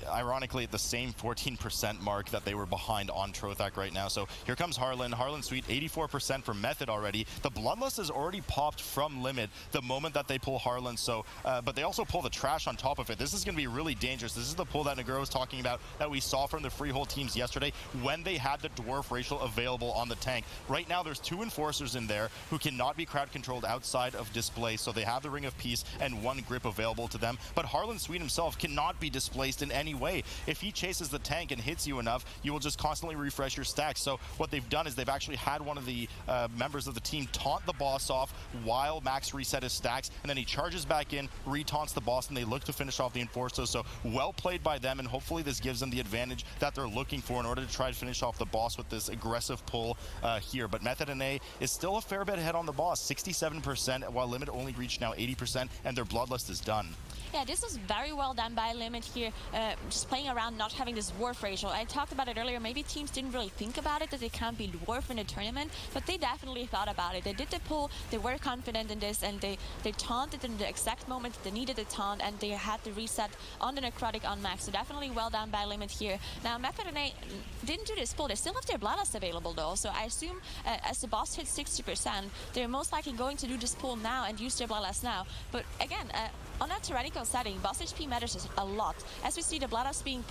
Ironically, at the same 14% mark that they were behind on Trothak right now. So here comes Harlan. Harlan Sweete, 84% for Method already. The bloodlust is already popped from Limit the moment that they pull Harlan. So, but they also pull the trash on top of it. This is going to be really dangerous. This is the pull that Nagura was talking about that we saw from the Freehold teams yesterday when they had the dwarf racial available on the tank. Right now, there's 2 enforcers in there who cannot be crowd controlled outside of display. So they have the Ring of Peace and 1 grip available to them. But Harlan Sweete himself cannot be displaced in any way. If he chases the tank and hits you enough, you will just constantly refresh your stacks. So what they've done is they've actually had one of the members of the team taunt the boss off while Max reset his stacks, and then he charges back in, re-taunts the boss, and they look to finish off the enforcer. So well played by them, and hopefully this gives them the advantage that they're looking for for in order to try to finish off the boss with this aggressive pull here. But Method and A is still a fair bit ahead on the boss, 67%, while Limit only reached now 80%, and their Bloodlust is done. Yeah, this was very well done by Limit here, just playing around not having this dwarf ratio. I talked about it earlier, maybe teams didn't really think about it, that they can't be dwarf in a tournament, but they definitely thought about it. They did the pull, they were confident in this, and they taunted in the exact moment they needed a taunt, and they had the reset on the Necrotic on max, so definitely well done by Limit here. Now, Method and A didn't do this pull, they still have their Bloodlust available though, so I assume as the boss hits 60%, they're most likely going to do this pull now and use their Bloodlust now. But again, on a tyrannical setting, boss HP matters a lot. As we see the Bloodlust being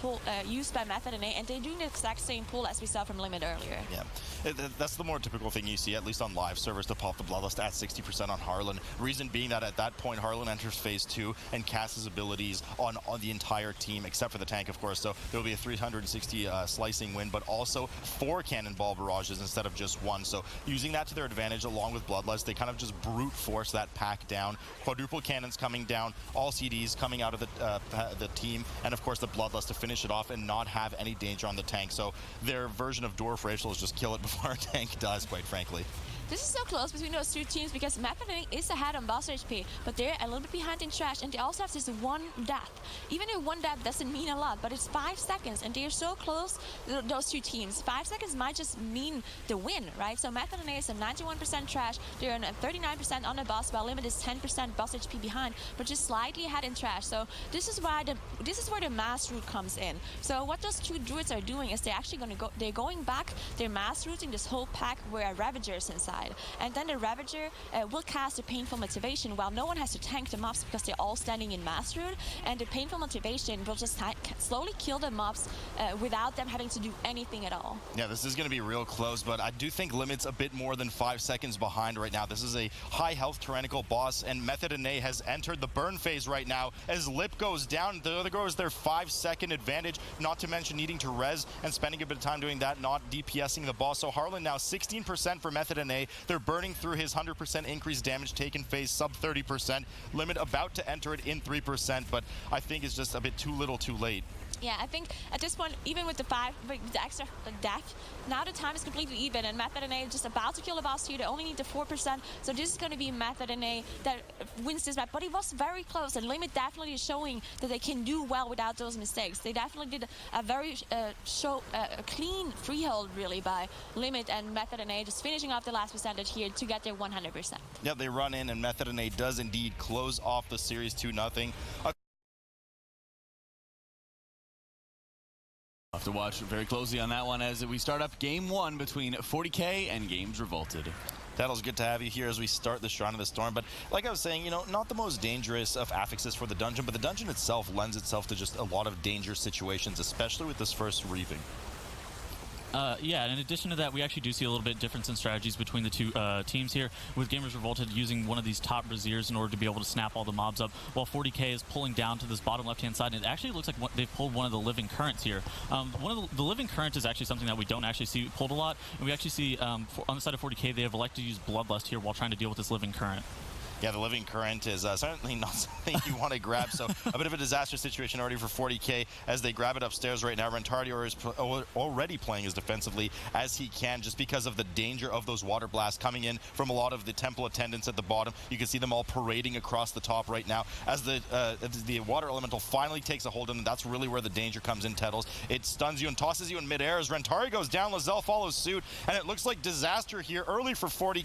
used by Method and A, and they're doing the exact same pull as we saw from Limit earlier. Yeah, that's the more typical thing you see, at least on live servers, to pop the Bloodlust at 60% on Harlan. Reason being that at that point, Harlan enters phase 2 and casts his abilities on the entire team, except for the tank, of course. So there'll be a 360 slicing win, but also 4 cannonball barrages instead of just 1. So using that to their advantage along with Bloodlust, they kind of just brute force that pack down. Quadruple cannons coming down, all CDs coming out of the team, and of course the Bloodlust to finish it off and not have any danger on the tank. So their version of Dwarf Racial is just kill it before our tank does, quite frankly. This is so close between those two teams because Method is ahead on boss HP, but they're a little bit behind in trash, and they also have this one death. Even if one death doesn't mean a lot, but it's 5 seconds, and they're so close, those two teams. 5 seconds might just mean the win, right? So Method is a 91% trash, they're on 39% on the boss, while Limit is 10% boss HP behind, but just slightly ahead in trash. So this is where the mass route comes in. So what those two druids are doing is they're going back, they're mass routing this whole pack where a Ravager is inside. And then the Ravager will cast a Painful Motivation while no one has to tank the mobs because they're all standing in mass route, and the Painful Motivation will just slowly kill the mobs without them having to do anything at all. Yeah, this is going to be real close, but I do think Limit's a bit more than 5 seconds behind right now. This is a high health tyrannical boss, and Method and A has entered the burn phase right now. As Lip goes down, the other goes their 5-second advantage, not to mention needing to res and spending a bit of time doing that, not DPSing the boss. So Harlan now 16% for Method and A. They're burning through his 100% increased damage taken phase, sub 30%. Limit about to enter it in 3%, but I think it's just a bit too little too late. Yeah, I think at this point, even with the extra death, now the time is completely even, and Method and A is just about to kill the boss here. They only need the 4%, so this is going to be Method and A that wins this map. But it was very close, and Limit definitely is showing that they can do well without those mistakes. They definitely did a very clean freehold, really, by Limit, and Method and A just finishing off the last percentage here to get their 100%. Yeah, they run in, and Method and A does indeed close off the series 2-0. We'll have to watch very closely on that one as we start up game 1 between Fourty and Games Revolted. Tattle's good to have you here as we start the Shrine of the Storm, but like I was saying, you know, not the most dangerous of affixes for the dungeon, but the dungeon itself lends itself to just a lot of dangerous situations, especially with this first reaving. Yeah, and in addition to that, we actually do see a little bit difference in strategies between the two teams here, with Gamers Revolted using one of these top braziers in order to be able to snap all the mobs up, while Fourty is pulling down to this bottom left-hand side, and it actually looks like they've pulled one of the Living Currents here. One of the Living Current is actually something that we don't actually see pulled a lot, and we actually see, on the side of Fourty they have elected to use Bloodlust here while trying to deal with this Living Current. Yeah, the Living Current is certainly not something you want to grab, so a bit of a disaster situation already for Fourty as they grab it upstairs right now. Atal'Dazar is already playing as defensively as he can just because of the danger of those water blasts coming in from a lot of the temple attendants at the bottom. You can see them all parading across the top right now as the water elemental finally takes a hold of them. That's really where the danger comes in, Tettles. It stuns you and tosses you in midair as Rentari goes down, Lizelle follows suit, and it looks like disaster here early for Fourty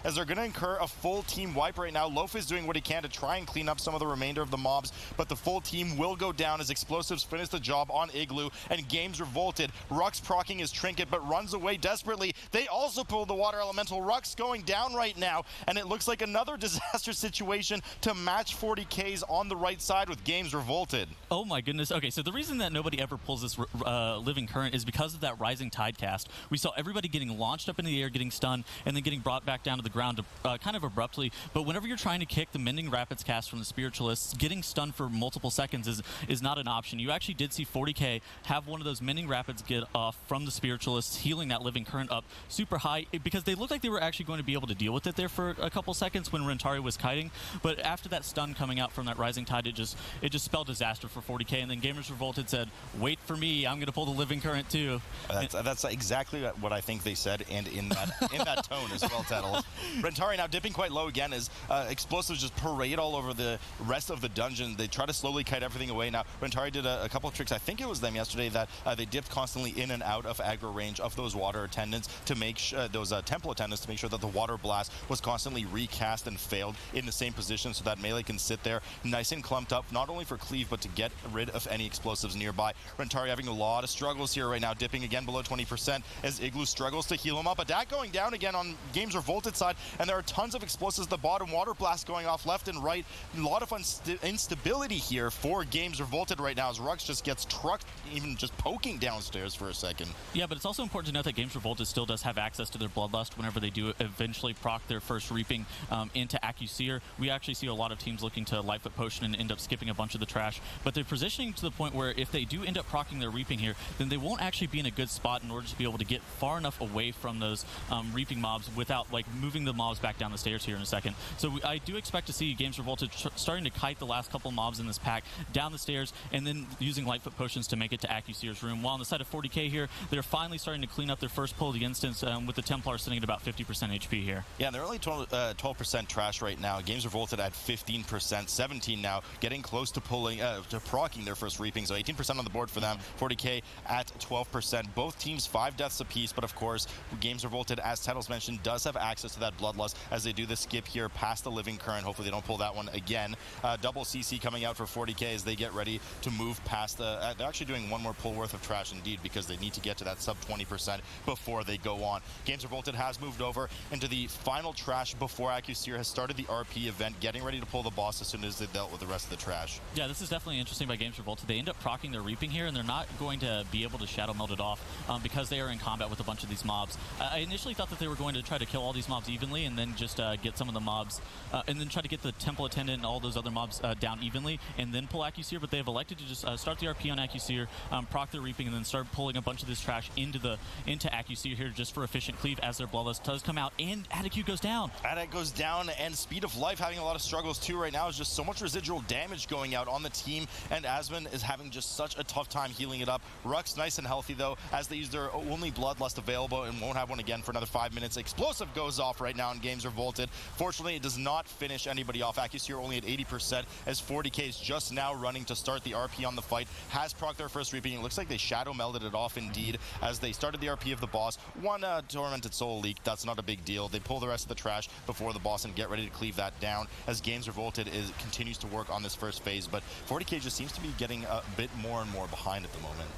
as they're going to incur a full team wipe right now. Loaf is doing what he can to try and clean up some of the remainder of the mobs, but the full team will go down as explosives finish the job on Igloo, and Games Revolted. Rux proccing his trinket, but runs away desperately. They also pull the water elemental. Rux going down right now, and it looks like another disaster situation to match Fourty's on the right side with Games Revolted. Oh my goodness. Okay, so the reason that nobody ever pulls this Living Current is because of that Rising Tide cast. We saw everybody getting launched up into the air, getting stunned, and then getting brought back down to the ground kind of abruptly. But whenever you're trying to kick the Mending Rapids cast from the Spiritualists, getting stunned for multiple seconds is not an option. You actually did see Fourty have one of those Mending Rapids get off from the Spiritualists, healing that Living Current up super high, because they looked like they were actually going to be able to deal with it there for a couple seconds when Rentari was kiting. But after that stun coming out from that Rising Tide, it just spelled disaster for Fourty, and then Gamers Revolted said, wait for me. I'm going to pull the Living Current too. That's exactly what I think they said, and in that tone as well, Tettles. Rentari now dipping quite low again as explosives just parade all over the rest of the dungeon. They try to slowly kite everything away. Now, Rentari did a couple of tricks. I think it was them yesterday that they dipped constantly in and out of aggro range of those water attendants to make those temple attendants to make sure that the water blast was constantly recast and failed in the same position so that melee can sit there nice and clumped up, not only for cleave, but to get rid of any explosives nearby. Rentari having a lot of struggles here right now, dipping again below 20% as Igloo struggles to heal him up. Attack going down again on Games Revolted side, and there are tons of explosives at the bottom. Water blast going off left and right. A lot of instability here for Games Revolted right now as Rux just gets trucked, even just poking downstairs for a second. Yeah, but it's also important to note that Games Revolted still does have access to their Bloodlust whenever they do eventually proc their first Reaping into Aqueeseer. We actually see a lot of teams looking to Lightfoot Potion and end up skipping a bunch of the trash, but they're positioning to the point where if they do end up proccing their Reaping here, then they won't actually be in a good spot in order to be able to get far enough away from those Reaping mobs without like moving the mobs back down the stairs here in a second. So I do expect to see Games Revolted starting to kite the last couple mobs in this pack down the stairs and then using Lightfoot Potions to make it to Aqueeseer's room. While on the side of Fourty here, they're finally starting to clean up their first pull of the instance with the Templar sitting at about 50% HP here. Yeah, and they're only 12% trash right now. Games Revolted at 15%, 17 now, getting close to pulling, to proccing their first Reaping. So 18% on the board for them, Fourty at 12%. Both teams 5 deaths apiece, but of course, Games Revolted, as Tettles mentioned, does have access to that Bloodlust as they do the skip here past the Living Current. Hopefully they don't pull that one again. Double CC coming out for Fourty as they get ready to move past the... they're actually doing one more pull worth of trash indeed because they need to get to that sub 20% before they go on. Games Revolted has moved over into the final trash before Aqueeseer has started the RP event, getting ready to pull the boss as soon as they dealt with the rest of the trash. Yeah, this is definitely interesting by Games Revolted. They end up proccing their Reaping here, and they're not going to be able to Shadow Meld it off because they are in combat with a bunch of these mobs. I initially thought that they were going to try to kill all these mobs evenly and then just get some of the mobs, and then try to get the Temple Attendant and all those other mobs down evenly, and then pull Aqueeseer, but they have elected to just start the RP on Aqueeseer, proc their Reaping, and then start pulling a bunch of this trash into Aqueeseer here just for efficient cleave as their Bloodlust does come out, and Attitude goes down. Attitude goes down, and Speed of Life having a lot of struggles too right now. Is just so much residual damage going out on the team, and Asmon is having just such a tough time healing it up. Rux nice and healthy though, as they use their only Bloodlust available and won't have one again for another 5 minutes. Explosive goes off right now in Games Revolted. Fortunately, it does not finish anybody off. Aqueeseer only at 80% as Fourty is just now running to start the RP on the fight. Has proc their first Reaping. It looks like they Shadow Melded it off indeed as they started the RP of the boss. One Tormented Soul leak, that's not a big deal. They pull the rest of the trash before the boss and get ready to cleave that down as Games Revolted continues to work on this first phase, but Fourty just seems to be getting a bit more and more behind at the moment.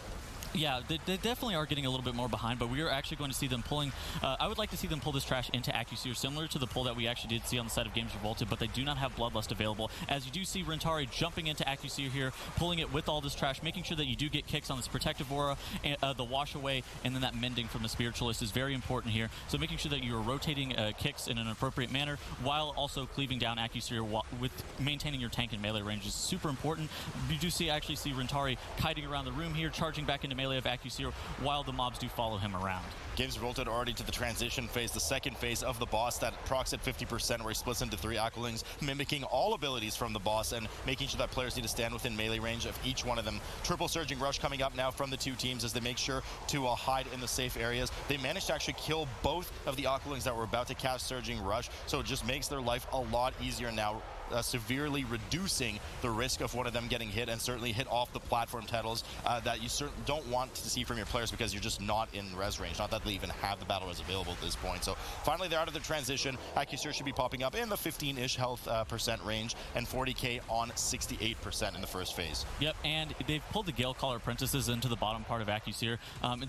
Yeah, they definitely are getting a little bit more behind, but we are actually going to see them pulling... I would like to see them pull this trash into Aqueeseer, similar to the pull that we actually did see on the side of Games Revolted, but they do not have Bloodlust available. As you do see Rentari jumping into Aqueeseer here, pulling it with all this trash, making sure that you do get kicks on this Protective Aura, the Wash Away, and then that Mending from the Spiritualist is very important here. So making sure that you are rotating kicks in an appropriate manner, while also cleaving down Aqueeseer with maintaining your tank and melee range is super important. You do actually see Rentari kiting around the room here, charging back into melee of Aqueeseer while the mobs do follow him around. Games Revolted already to the transition phase, the second phase of the boss that procs at 50% where he splits into 3 Aqualings, mimicking all abilities from the boss and making sure that players need to stand within melee range of each one of them. Triple Surging Rush coming up now from the two teams as they make sure to hide in the safe areas. They managed to actually kill both of the Aqualings that were about to cast Surging Rush, so it just makes their life a lot easier now. Severely reducing the risk of one of them getting hit and certainly hit off the platform titles that you certainly don't want to see from your players because you're just not in res range. Not that they even have the battle res available at this point. So finally they're out of the transition. Aqueeseer should be popping up in the 15-ish health percent range and Fourty on 68% in the first phase. Yep, and they've pulled the Gale Caller Apprentices into the bottom part of Aqueeseer.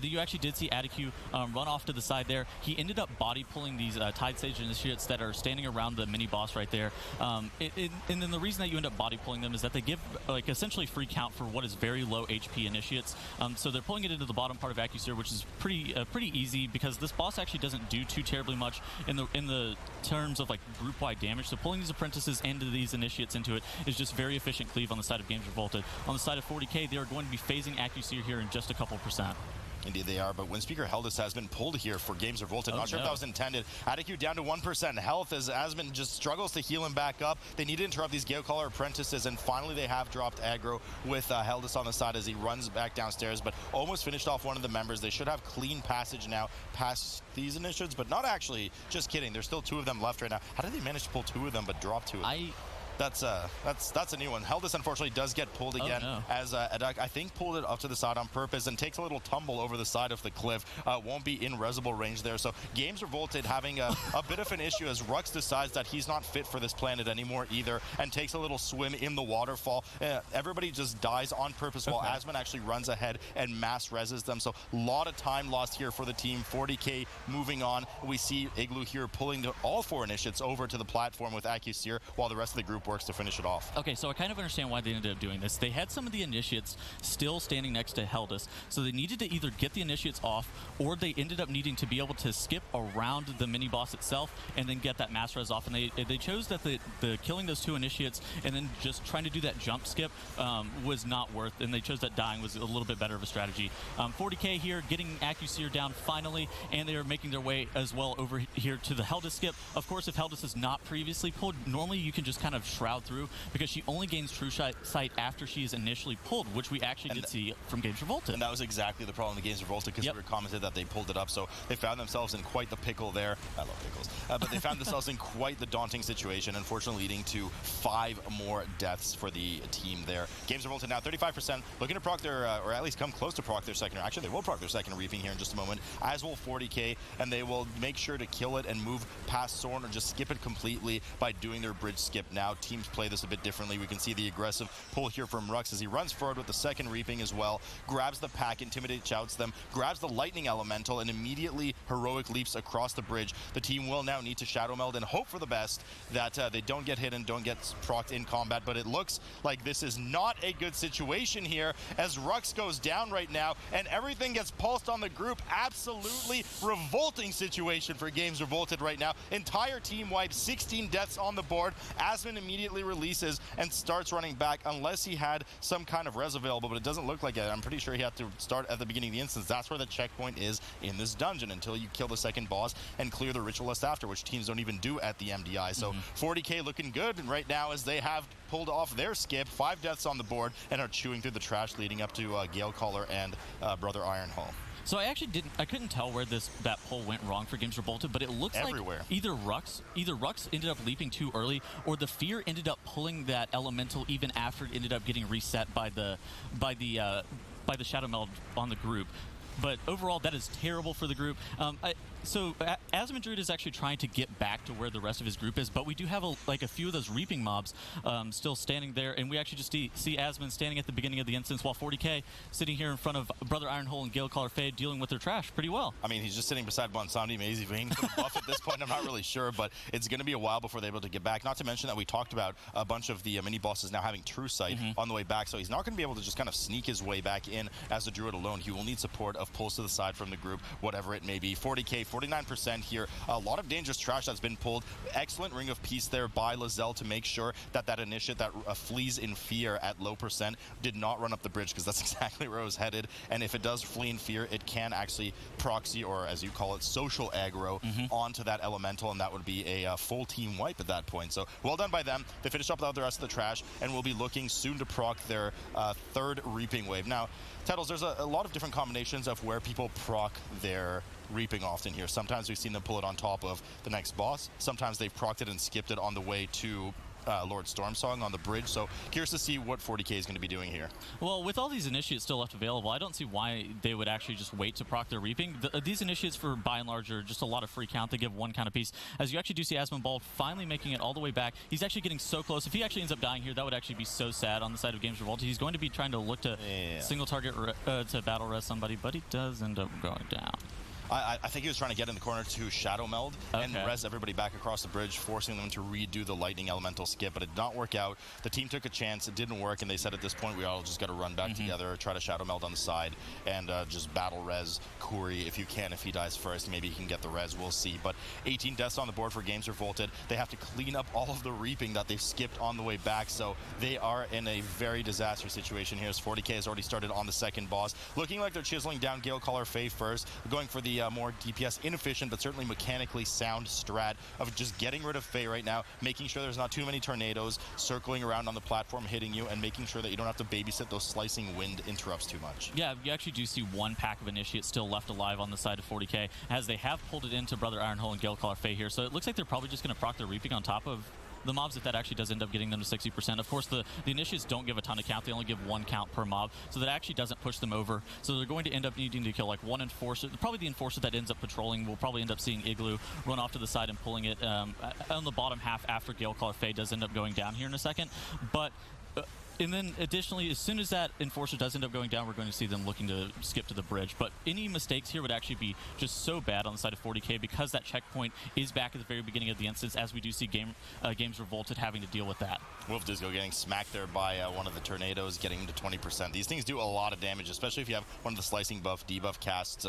You actually did see Attitude run off to the side there. He ended up body pulling these Tide Sage Initiates that are standing around the mini boss right there. And then the reason that you end up body pulling them is that they give like essentially free count for what is very low HP initiates. So they're pulling it into the bottom part of Aqueeseer, which is pretty easy because this boss actually doesn't do too terribly much in the terms of like group-wide damage. So pulling these apprentices into these initiates into it is just very efficient cleave on the side of Games Revolted. On the side of Fourty, they are going to be phasing Aqueeseer here in just a couple percent. Indeed they are, but Windspeaker Heldis has been pulled here for Games Revolted. Not sure if no. that was intended. Adeq down to 1% health as Asmund just struggles to heal him back up. They need to interrupt these Galecaller apprentices, and finally they have dropped aggro with Heldis on the side as he runs back downstairs, but almost finished off one of the members. They should have clean passage now past these initiates, but not actually. Just kidding. There's still 2 of them left right now. How did they manage to pull 2 of them but drop 2 of them? That's a new one. Heldis unfortunately does get pulled again as Adeq, I think, pulled it up to the side on purpose and takes a little tumble over the side of the cliff. Won't be in resable range there. So Games Revolted having a bit of an issue as Rux decides that he's not fit for this planet anymore either and takes a little swim in the waterfall. Everybody just dies on purpose while Asmund actually runs ahead and mass reses them. So a lot of time lost here for the team. 40k moving on. We see Igloo here pulling all 4 initiates over to the platform with Aqueeseer while the rest of the group works to finish it off. Okay, so I kind of understand why they ended up doing this. They had some of the initiates still standing next to Heldis, so they needed to either get the initiates off, or they ended up needing to be able to skip around the mini-boss itself and then get that mass res off. And they chose that the killing those 2 initiates and then just trying to do that jump skip was not worth, and they chose that dying was a little bit better of a strategy. 40k here getting Aqueeseer down finally, and they are making their way as well over here to the Heldis skip. Of course, if Heldis is not previously pulled, normally you can just kind of shroud through because she only gains true sight after she is initially pulled, which we actually did see from Games Revolted. And that was exactly the problem in Games Revolted, because they were commented that they pulled it up, so they found themselves in quite the pickle there. I love pickles. But they found themselves in quite the daunting situation, unfortunately leading to 5 more deaths for the team there. Games Revolted now 35%, looking to proc their, or at least come close to proc their second, or actually they will proc their second reaping here in just a moment, as will 40k, and they will make sure to kill it and move past Sorn or just skip it completely by doing their bridge skip now. Teams play this a bit differently. We can see the aggressive pull here from Rux as he runs forward with the second reaping as well, grabs the pack, intimidates, shouts them, grabs the lightning elemental, and immediately heroic leaps across the bridge. The team will now need to shadow meld and hope for the best that they don't get hit and don't get procced in combat, but it looks like this is not a good situation here as Rux goes down right now and everything gets pulsed on the group. Absolutely revolting situation for Games Revolted right now. Entire team wipes, 16 deaths on the board. Asmund immediately releases and starts running back unless he had some kind of res available, but it doesn't look like it. I'm pretty sure he had to start at the beginning of the instance. That's where the checkpoint is in this dungeon until you kill the second boss and clear the ritualist after, which teams don't even do at the MDI. So 40k looking good right now as they have pulled off their skip, 5 deaths on the board, and are chewing through the trash leading up to Galecaller and Brother Ironhall. So I couldn't tell where that pull went wrong for Games Revolted, but it looks everywhere. Like either Rux ended up leaping too early, or the fear ended up pulling that elemental even after it ended up getting reset by the shadow meld on the group. But overall, that is terrible for the group. So Asmund is actually trying to get back to where the rest of his group is, but we do have a few of those reaping mobs still standing there, and we actually just see Asmund standing at the beginning of the instance while 40k sitting here in front of Brother Ironhole and Galecaller Fade dealing with their trash pretty well. I mean, he's just sitting beside Bonsandi Mazy Vane for the buff at this point. I'm not really sure, but it's going to be a while before they're able to get back. Not to mention that we talked about a bunch of the mini bosses now having true sight on the way back, so he's not going to be able to just kind of sneak his way back in as a druid alone. He will need support of pulls to the side from the group, whatever it may be. 40k, 49% here. A lot of dangerous trash that's been pulled. Excellent Ring of Peace there by Lizelle to make sure that that initiate that flees in fear at low percent did not run up the bridge, because that's exactly where it was headed. And if it does flee in fear, it can actually proxy, or as you call it, social aggro onto that elemental, and that would be a full team wipe at that point. So well done by them. They finished up the rest of the trash and will be looking soon to proc their third reaping wave. Now, Tettles, there's a lot of different combinations of where people proc their reaping often here. Sometimes we've seen them pull it on top of the next boss. Sometimes they've procced it and skipped it on the way to Lord Stormsong on the bridge. So curious to see what 40k is going to be doing here. Well, with all these initiates still left available, I don't see why they would actually just wait to proc their reaping. These initiates, for by and large, are just a lot of free count. They give one kind of piece. As you actually do see Asmund Bald finally making it all the way back. He's actually getting so close. If he actually ends up dying here, that would actually be so sad on the side of Games Revolted. He's going to be trying to look to single target to battle res somebody, but he does end up going down. I think he was trying to get in the corner to Shadow Meld and res everybody back across the bridge, forcing them to redo the Lightning Elemental skip, but it did not work out. The team took a chance, it didn't work, and they said at this point we all just got to run back together, try to Shadow Meld on the side, and just battle res Corey if you can. If he dies first, maybe he can get the res, we'll see. But 18 deaths on the board for Games Revolted. They have to clean up all of the reaping that they've skipped on the way back, so they are in a very disastrous situation here as Fourty has already started on the second boss. Looking like they're chiseling down Galecaller Faye first, going for the more DPS inefficient but certainly mechanically sound strat of just getting rid of Faye right now, making sure there's not too many tornadoes circling around on the platform hitting you, and making sure that you don't have to babysit those slicing wind interrupts too much. Yeah, you actually do see one pack of Initiates still left alive on the side of 40k, as they have pulled it into Brother Ironhole and Galecaller Faye here, so it looks like they're probably just going to proc their reaping on top of the mobs if that actually does end up getting them to 60%. Of course, the Initiates don't give a ton of count. They only give 1 count per mob, so that actually doesn't push them over. So they're going to end up needing to kill like 1 Enforcer. Probably the Enforcer that ends up patrolling will probably end up seeing Igloo run off to the side and pulling it on the bottom half after Galecaller Faye does end up going down here in a second. But and then additionally, as soon as that Enforcer does end up going down, we're going to see them looking to skip to the bridge. But any mistakes here would actually be just so bad on the side of 40k because that checkpoint is back at the very beginning of the instance, as we do see Games Revolted having to deal with that. Wolf Disco getting smacked there by one of the tornadoes, getting him to 20%. These things do a lot of damage, especially if you have one of the slicing buff, debuff casts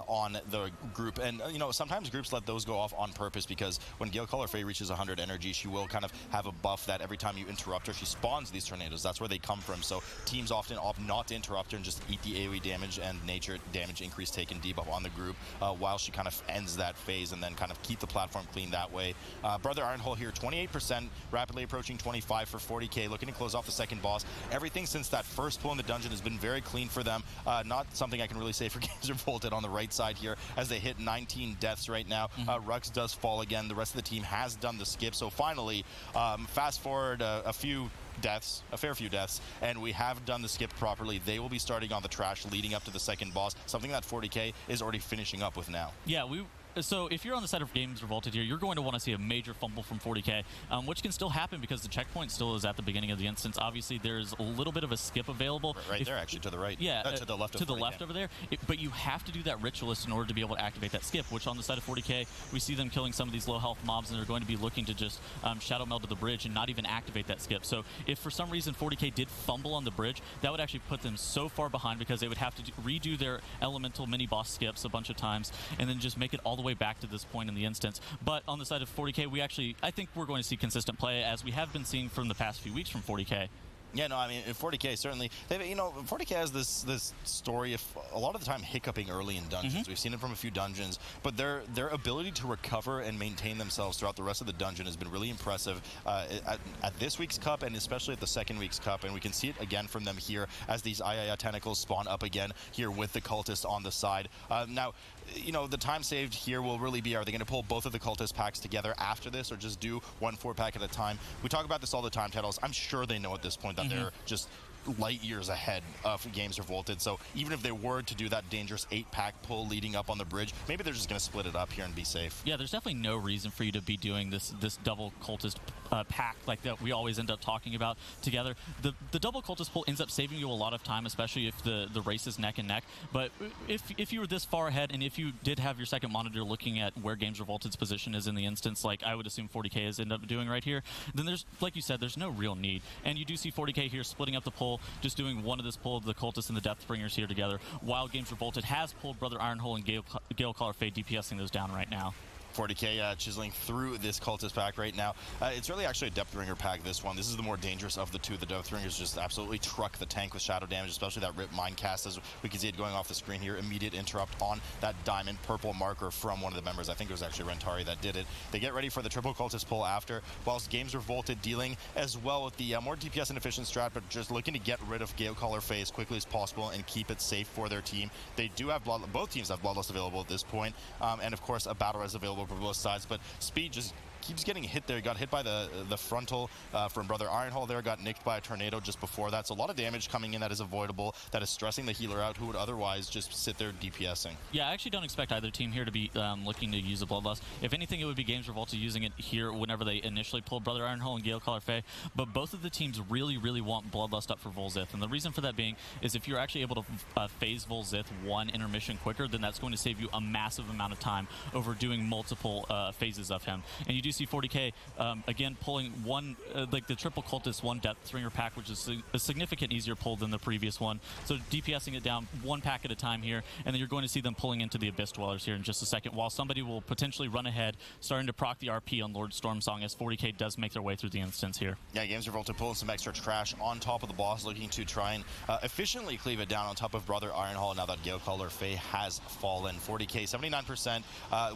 on the group. And, you know, sometimes groups let those go off on purpose because when Galecaller Faye reaches 100 energy, she will kind of have a buff that every time you interrupt her, she spawns these tornadoes. That's where they come from. So teams often opt not to interrupt her and just eat the AoE damage and nature damage increase taken debuff on the group while she kind of ends that phase and then kind of keep the platform clean that way. Brother Ironhole here, 28%, rapidly approaching 25 for 40k, looking to close off the second boss. Everything since that first pull in the dungeon has been very clean for them. Not something I can really say for Games Revolted on the right side here as they hit 19 deaths right now. Rux does fall again. The rest of the team has done the skip. So finally, fast forward a fair few deaths, and we have done the skip properly. They will be starting on the trash leading up to the second boss, something that 40k is already finishing up with now. Yeah, so if you're on the side of Games Revolted here, you're going to want to see a major fumble from 40k, which can still happen because the checkpoint still is at the beginning of the instance. Obviously, there's a little bit of a skip available. Right there, actually, to the right. Yeah, to the left. To the left over there. But you have to do that Ritualist in order to be able to activate that skip, which on the side of 40k, we see them killing some of these low health mobs, and they're going to be looking to just Shadow Meld to the bridge and not even activate that skip. So if for some reason 40k did fumble on the bridge, that would actually put them so far behind because they would have to redo their elemental mini-boss skips a bunch of times and then just make it all the way back to this point in the instance. But on the side of 40k, I think we're going to see consistent play as we have been seeing from the past few weeks from 40k. Yeah, no, I mean, 40k certainly, 40k has this story of a lot of the time hiccuping early in dungeons. We've seen it from a few dungeons, but their ability to recover and maintain themselves throughout the rest of the dungeon has been really impressive at this week's cup and especially at the second week's cup. And we can see it again from them here as these Ayaya tentacles spawn up again here with the cultist on the side. Now, the time saved here will really be, are they going to pull both of the cultist packs together after this or just do 1 4-pack at a time? We talk about this all the time, Titles. I'm sure they know at this point that they're just light years ahead of Games Revolted. So even if they were to do that dangerous 8-pack pull leading up on the bridge, maybe they're just going to split it up here and be safe. Yeah, there's definitely no reason for you to be doing this double cultist pack like that we always end up talking about together. The double cultist pull ends up saving you a lot of time, especially if the race is neck and neck. But if you were this far ahead and if you did have your second monitor looking at where Games Revolted's position is in the instance, like I would assume 40k is end up doing right here, then there's, like you said, there's no real need. And you do see 40k here splitting up the pull, just doing one of this pull of the cultists and the Deathbringers here together, while Games Revolted has pulled Brother Ironhole and Galecaller Faye DPSing those down right now. 40k chiseling through this cultist pack right now. It's really actually a Deathbringer pack, this one. This is the more dangerous of the two. The Deathbringers just absolutely truck the tank with shadow damage, especially that Rip Mind cast, as we can see it going off the screen here. Immediate interrupt on that diamond purple marker from one of the members. I think it was actually Rentari that did it. They get ready for the triple cultist pull after, whilst Games Revolted dealing as well with the more DPS and efficient strat, but just looking to get rid of Galecaller Faye as quickly as possible and keep it safe for their team. They do have both teams have Bloodlust available at this point, and of course a Battle Res available for both sides, but Speed just keeps getting hit there. He got hit by the frontal from Brother Ironhall there, got nicked by a tornado just before that. So a lot of damage coming in that is avoidable, that is stressing the healer out, who would otherwise just sit there DPSing. Yeah, I actually don't expect either team here to be looking to use a Bloodlust. If anything, it would be Games Revolted using it here whenever they initially pulled Brother Ironhall and Gale Caller Fae. But both of the teams really want Bloodlust up for Vol'zith. And the reason for that being is if you're actually able to phase Vol'zith one intermission quicker, then that's going to save you a massive amount of time over doing multiple phases of him. And you do see Fourty again pulling one, like the triple cultist, one Deathbringer pack, which is a significant easier pull than the previous one. So DPSing it down one pack at a time here, and then you're going to see them pulling into the Abyss Dwellers here in just a second, while somebody will potentially run ahead, starting to proc the RP on Lord Stormsong as Fourty does make their way through the instance here. Yeah, Games Revolted pulling some extra trash on top of the boss, looking to try and efficiently cleave it down on top of Brother Ironhall now that Gale Caller Fae has fallen. 79%,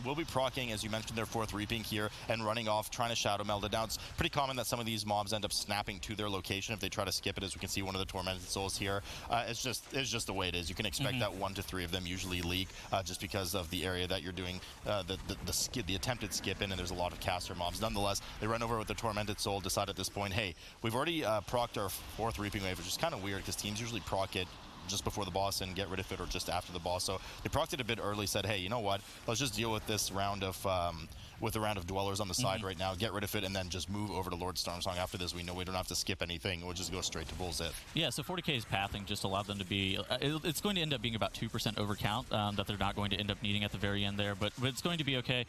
will be proccing, as you mentioned, their 4th Reaping here and running off, trying to Shadow Meld it down. It's pretty common that some of these mobs end up snapping to their location if they try to skip it, as we can see one of the Tormented Souls here. It's just the way it is. You can expect that 1 to 3 of them usually leak just because of the area that you're doing the attempted skip in, and there's a lot of caster mobs. Nonetheless, they run over with the Tormented Soul, decide at this point, hey, we've already procced our 4th Reaping Wave, which is kind of weird because teams usually proc it just before the boss and get rid of it, or just after the boss. So they procced it a bit early, said, hey, you know what, let's just deal with this round of with a round of Dwellers on the side right now, get rid of it, and then just move over to Lord Stormsong after this. We know we don't have to skip anything. We'll just go straight to Vol'zith. Yeah, so 40K's pathing just allowed them to be, it's going to end up being about 2% overcount that they're not going to end up needing at the very end there, but it's going to be okay.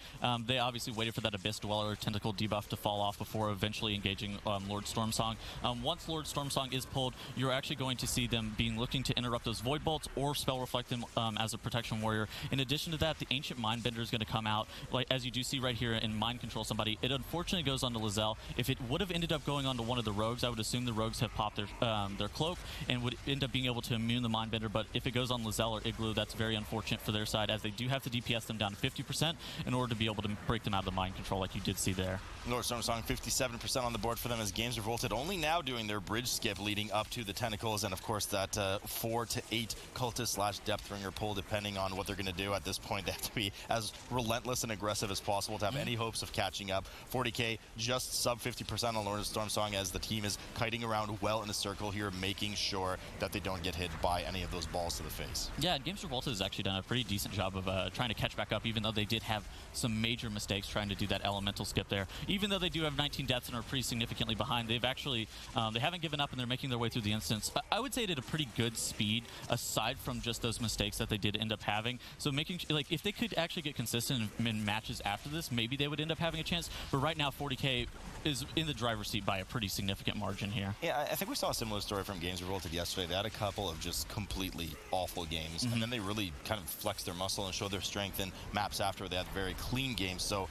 They obviously waited for that Abyss Dweller Tentacle debuff to fall off before eventually engaging Lord Stormsong. Once Lord Stormsong is pulled, you're actually going to see them being looking to interrupt those Void Bolts or Spell Reflect them as a protection warrior. In addition to that, the Ancient Mindbender is going to come out, like as you do see right here in Mind Control somebody. It unfortunately goes onto Lae'zel. If it would have ended up going onto one of the rogues, I would assume the rogues have popped their cloak and would end up being able to immune the Mindbender, but if it goes on Lae'zel or Igloo, that's very unfortunate for their side, as they do have to DPS them down to 50% in order to be able to break them out of the Mind Control like you did see there. Lord Stormsong, 57% on the board for them, as Games Revolted only now doing their bridge skip leading up to the Tentacles, and of course that 4 to 8 cultist / Depthbringer pull, depending on what they're going to do at this point. They have to be as relentless and aggressive as possible to have any hopes of catching up. 40K just sub 50% on Lord Stormsong, as the team is kiting around well in a circle here, making sure that they don't get hit by any of those balls to the face. Yeah, Games Revolted has actually done a pretty decent job of trying to catch back up, even though they did have some major mistakes trying to do that elemental skip there. Even though they do have 19 deaths and are pretty significantly behind, they've actually, they haven't given up and they're making their way through the instance. I would say it at a pretty good speed, aside from just those mistakes that they did end up having. So making, like, if they could actually get consistent in matches after this, maybe they would end up having a chance. But right now, 40K is in the driver's seat by a pretty significant margin here. Yeah, I think we saw a similar story from Games Revolted yesterday. They had a couple of just completely awful games, and then they really kind of flexed their muscle and showed their strength in maps after. They had very clean games. So,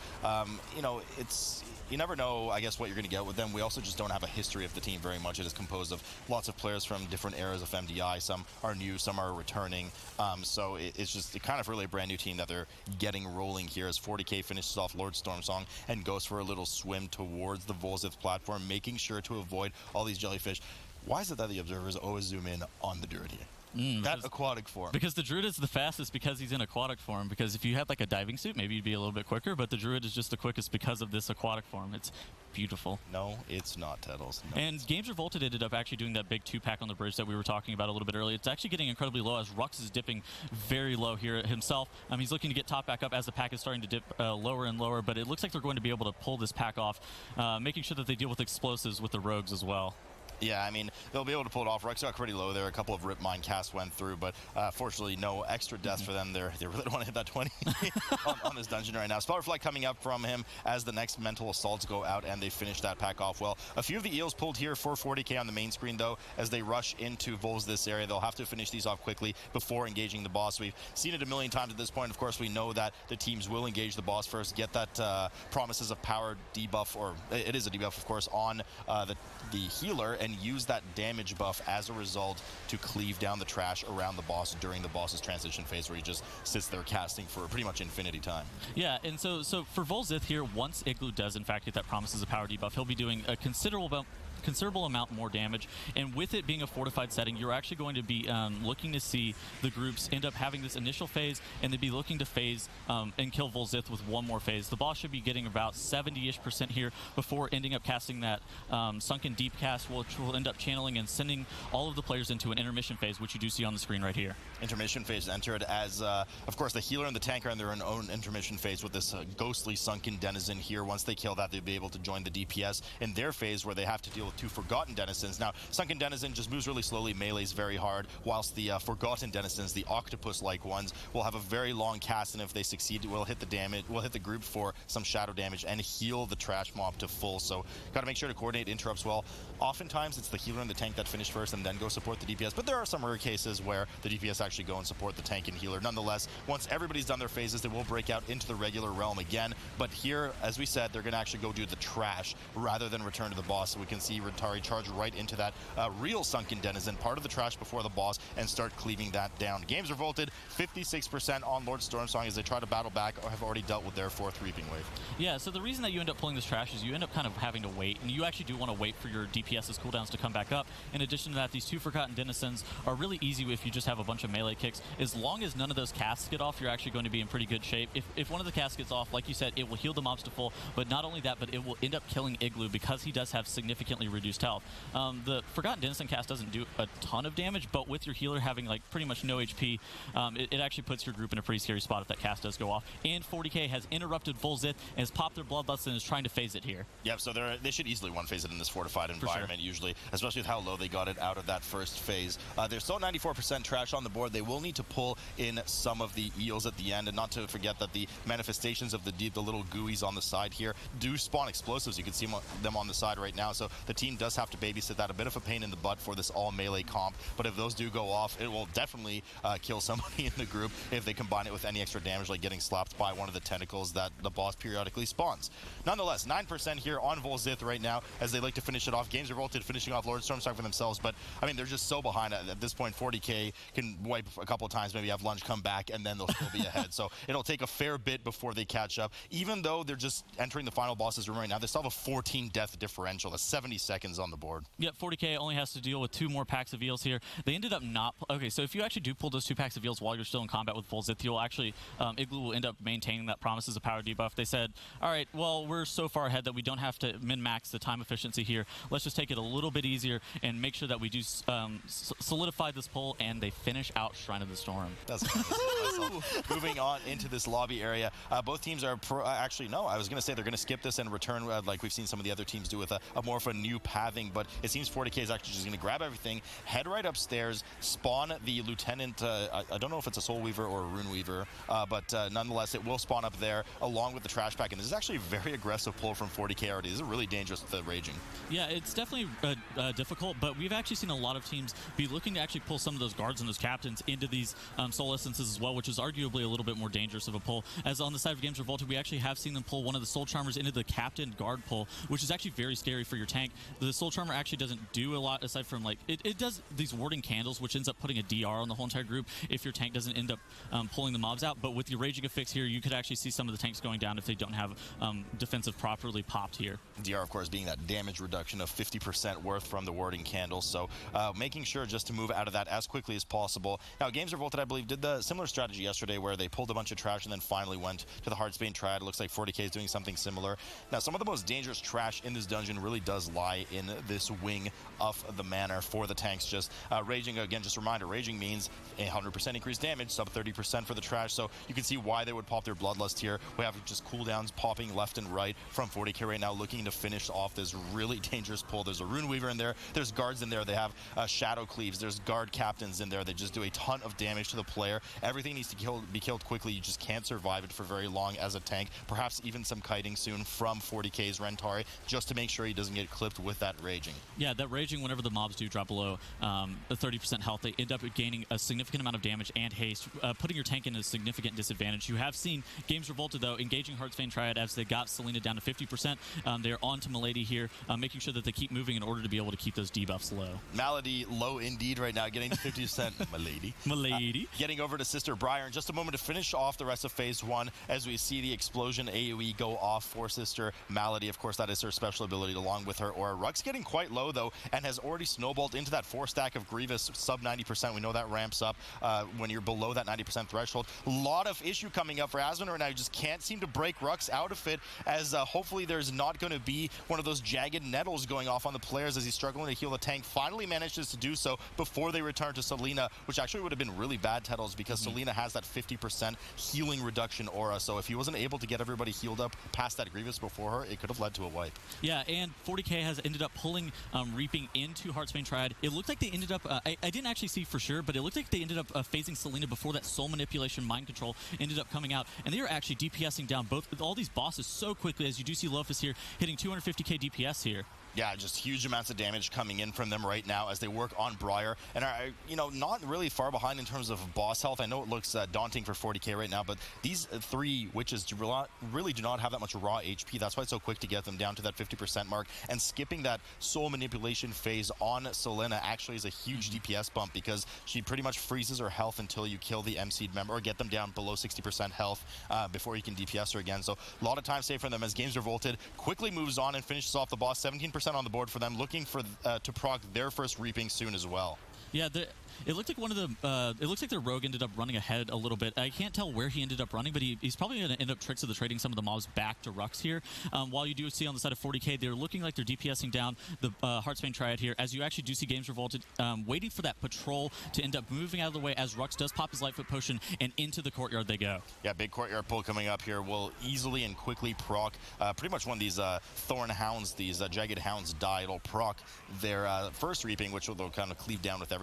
you know, you never know, I guess, what you're going to get with them. We also just don't have a history of the team very much. It is composed of lots of players from different eras of MDI. Some are new, some are returning. So it's kind of really a brand new team that they're getting rolling here, as 40K finishes off Lord Stormsong and goes for a little swim towards the Vol'zith platform, making sure to avoid all these jellyfish. Why is it that the observers always zoom in on the Druid here? That aquatic form. Because the Druid is the fastest because he's in aquatic form. Because if you had like a diving suit, maybe you'd be a little bit quicker, but the Druid is just the quickest because of this aquatic form. It's beautiful. No, it's not, Tettles. No. And Games Revolted ended up actually doing that big 2-pack on the bridge that we were talking about a little bit earlier. It's actually getting incredibly low, as Rux is dipping very low here himself. He's looking to get top back up as the pack is starting to dip lower and lower, but it looks like they're going to be able to pull this pack off, making sure that they deal with explosives with the rogues as well. Yeah, I mean, they'll be able to pull it off. Rex got pretty low there. A couple of Rip Mine casts went through, but fortunately, no extra deaths for them. They really don't want to hit that 20 on this dungeon right now. Spell Reflect coming up from him as the next mental assaults go out, and they finish that pack off well. A few of the eels pulled here for 40K on the main screen, though, as they rush into this area. They'll have to finish these off quickly before engaging the boss. We've seen it a million times at this point. Of course, we know that the teams will engage the boss first, get that Promises of Power debuff, or it is a debuff, of course, on the healer, and use that damage buff as a result to cleave down the trash around the boss during the boss's transition phase, where he just sits there casting for pretty much infinity time. Yeah, and so for Vol'zith here, once Igloo does in fact get that Promises of Power debuff, he'll be doing a considerable considerable amount more damage. And with it being a fortified setting, you're actually going to be looking to see the groups end up having this initial phase, and they'd be looking to phase and kill Vol'zith with one more phase. The boss should be getting about 70-ish% here before ending up casting that Sunken Deep cast, which will end up channeling and sending all of the players into an intermission phase, which you do see on the screen right here. Intermission phase entered as, of course, the healer and the tank are in their own intermission phase with this ghostly Sunken Denizen here. Once they kill that, they'll be able to join the DPS in their phase where they have to deal with 2 Forgotten Denizens. Now, Sunken Denizen just moves really slowly, melees very hard, whilst the Forgotten Denizens, the octopus-like ones, will have a very long cast, and if they succeed, will hit the damage, will hit the group for some shadow damage and heal the trash mob to full. So, got to make sure to coordinate interrupts well. Oftentimes, it's the healer and the tank that finish first and then go support the DPS, but there are some rare cases where the DPS actually go and support the tank and healer. Nonetheless, once everybody's done their phases, they will break out into the regular realm again, but here, as we said, they're going to actually go do the trash rather than return to the boss. So we can see Rentari charge right into that real Sunken Denizen, part of the trash before the boss, and start cleaving that down. Games Revolted, 56% on Lord Stormsong as they try to battle back or have already dealt with their 4th Reaping Wave. Yeah, so the reason that you end up pulling this trash is you end up kind of having to wait, and you actually do want to wait for your DPS's cooldowns to come back up. In addition to that, these 2 Forgotten Denizens are really easy if you just have a bunch of melee kicks. As long as none of those casts get off, you're actually going to be in pretty good shape. If one of the casts gets off, like you said, it will heal the mobs to full, but not only that, but it will end up killing Igloo because he does have significantly reduced health. The Forgotten Denizen cast doesn't do a ton of damage, but with your healer having like pretty much no HP, it actually puts your group in a pretty scary spot if that cast does go off. And 40k has interrupted Vol'zith and has popped their bloodlust and is trying to phase it here. Yep, so they should easily one-phase it in this fortified environment usually, especially with how low they got it out of that first phase. There's still 94% trash on the board. They will need to pull in some of the eels at the end, and not to forget that the manifestations of the little gooeys on the side here do spawn explosives. You can see them on the side right now, so the team does have to babysit that. A bit of a pain in the butt for this all-melee comp, but if those do go off, it will definitely kill somebody in the group if they combine it with any extra damage, like getting slapped by one of the tentacles that the boss periodically spawns. Nonetheless, 9% here on Vol'zith right now as they like to finish it off. Games Revolted finishing off Lord Stormsong for themselves, but I mean, they're just so behind at this point. 40k can wipe a couple of times, maybe have lunch, come back, and then they'll still be ahead. So it'll take a fair bit before they catch up. Even though they're just entering the final boss's room right now, they still have a 14 death differential. That's 70 seconds on the board. Yep, 40k only has to deal with 2 more packs of eels here. They ended up not... Okay, so if you actually do pull those 2 packs of eels while you're still in combat with Vol'zith, you'll actually... Igloo will end up maintaining that promise as a power debuff. They said, all right, well, we're so far ahead that we don't have to min-max the time efficiency here. Let's just take it a little bit easier and make sure that we do solidify this pull, and they finish out Shrine of the Storm. That's moving on into this lobby area. Both teams are actually, no, I was going to say they're going to skip this and return like we've seen some of the other teams do with a more of a new pathing, but it seems 40k is actually just going to grab everything, head right upstairs, spawn the Lieutenant, I don't know if it's a Soul Weaver or a Rune Weaver, but nonetheless, it will spawn up there along with the trash pack, and this is actually a very aggressive pull from 40k already. This is really dangerous with the Raging. Yeah, it's definitely difficult, but we've actually seen a lot of teams be looking to actually pull some of those guards and those captains into these Soul Essences as well, which is arguably a little bit more dangerous of a pull. As on the side of Games Revolted, we actually have seen them pull one of the Soul Charmers into the captain guard pull, which is actually very scary for your tank. The Soul Charmer actually doesn't do a lot aside from, like, it does these warding candles, which ends up putting a DR on the whole entire group if your tank doesn't end up pulling the mobs out. But with your Raging Affix here, you could actually see some of the tanks going down if they don't have defensive properly popped here. DR, of course, being that damage reduction of 50% worth from the warding candles, so making sure just to move out of that as quickly as possible. Now, Games Revolted, I believe, did the similar strategy yesterday where they pulled a bunch of trash and then finally went to the Heartsbane Triad. It looks like 40k is doing something similar. Now, some of the most dangerous trash in this dungeon really does lie in this wing of the manor for the tanks. Just Raging, again, just a reminder, Raging means 100% increased damage, sub 30% for the trash, so you can see why they would pop their Bloodlust here. We have just cooldowns popping left and right from 40k right now, looking to finish off this really dangerous pull. There's a Rune Weaver in there, there's guards in there, they have Shadow Cleaves, there's guard captains in there. They just do a ton of damage to the player. Everything needs to be killed quickly. You just can't survive it for very long as a tank. Perhaps even some kiting soon from 40k's Rentari, just to make sure he doesn't get clipped with that Raging. Yeah, that Raging, whenever the mobs do drop below the 30% health, they end up gaining a significant amount of damage and haste, putting your tank in a significant disadvantage. You have seen Games Revolted, though, engaging Heartsbane Triad as they got Selena down to 50%. They're on to Milady here, making sure that they keep moving in order to be able to keep those debuffs low. Malady low indeed right now, getting to 50%. Milady. Getting over to Sister Briar in just a moment to finish off the rest of Phase 1 as we see the explosion AoE go off for Sister Malady. Of course, that is her special ability along with her aura are. Ruck's getting quite low, though, and has already snowballed into that 4-stack of Grievous, sub 90%. We know that ramps up when you're below that 90% threshold. A lot of issue coming up for Asmon right now. You just can't seem to break Ruck's out of it, as hopefully there's not going to be one of those jagged nettles going off on the players as he's struggling to heal the tank. Finally manages to do so before they return to Selena, which actually would have been really bad, Tettles, because Selena has that 50% healing reduction aura. So if he wasn't able to get everybody healed up past that Grievous before her, it could have led to a wipe. Yeah, and 40K has ended up pulling Reaping into Heartsbane Triad. It looked like they ended up, I didn't actually see for sure, but it looked like they ended up phasing Selena before that soul manipulation mind control ended up coming out. And they are actually DPSing down all these bosses so quickly, as you do see Lofus here hitting 250k DPS here. Yeah, just huge amounts of damage coming in from them right now as they work on Briar, and are, you know, not really far behind in terms of boss health. I know it looks daunting for 40k right now, but these 3 witches really do not have that much raw HP. That's why it's so quick to get them down to that 50% mark, and skipping that soul manipulation phase on Selena actually is a huge DPS bump, because she pretty much freezes her health until you kill the MC'd member or get them down below 60% health before you can DPS her again. So a lot of time saved for them as Games Revolted quickly moves on and finishes off the boss. 17% on the board for them, looking for to proc their first Reaping soon as well. Yeah, it looked like one of the. It looks like their rogue ended up running ahead a little bit. I can't tell where he ended up running, but he's probably going to end up tricks of the trading some of the mobs back to Rux here. While you do see on the side of 40k, they're looking like they're DPSing down the Heartsbane Triad here, as you actually do see Games Revolted waiting for that patrol to end up moving out of the way as Rux does pop his Lightfoot Potion, and into the Courtyard they go. Yeah, big Courtyard pull coming up here will easily and quickly proc pretty much when these Thorn Hounds, these Jagged Hounds die, it'll proc their first Reaping, which will kind of cleave down with everything.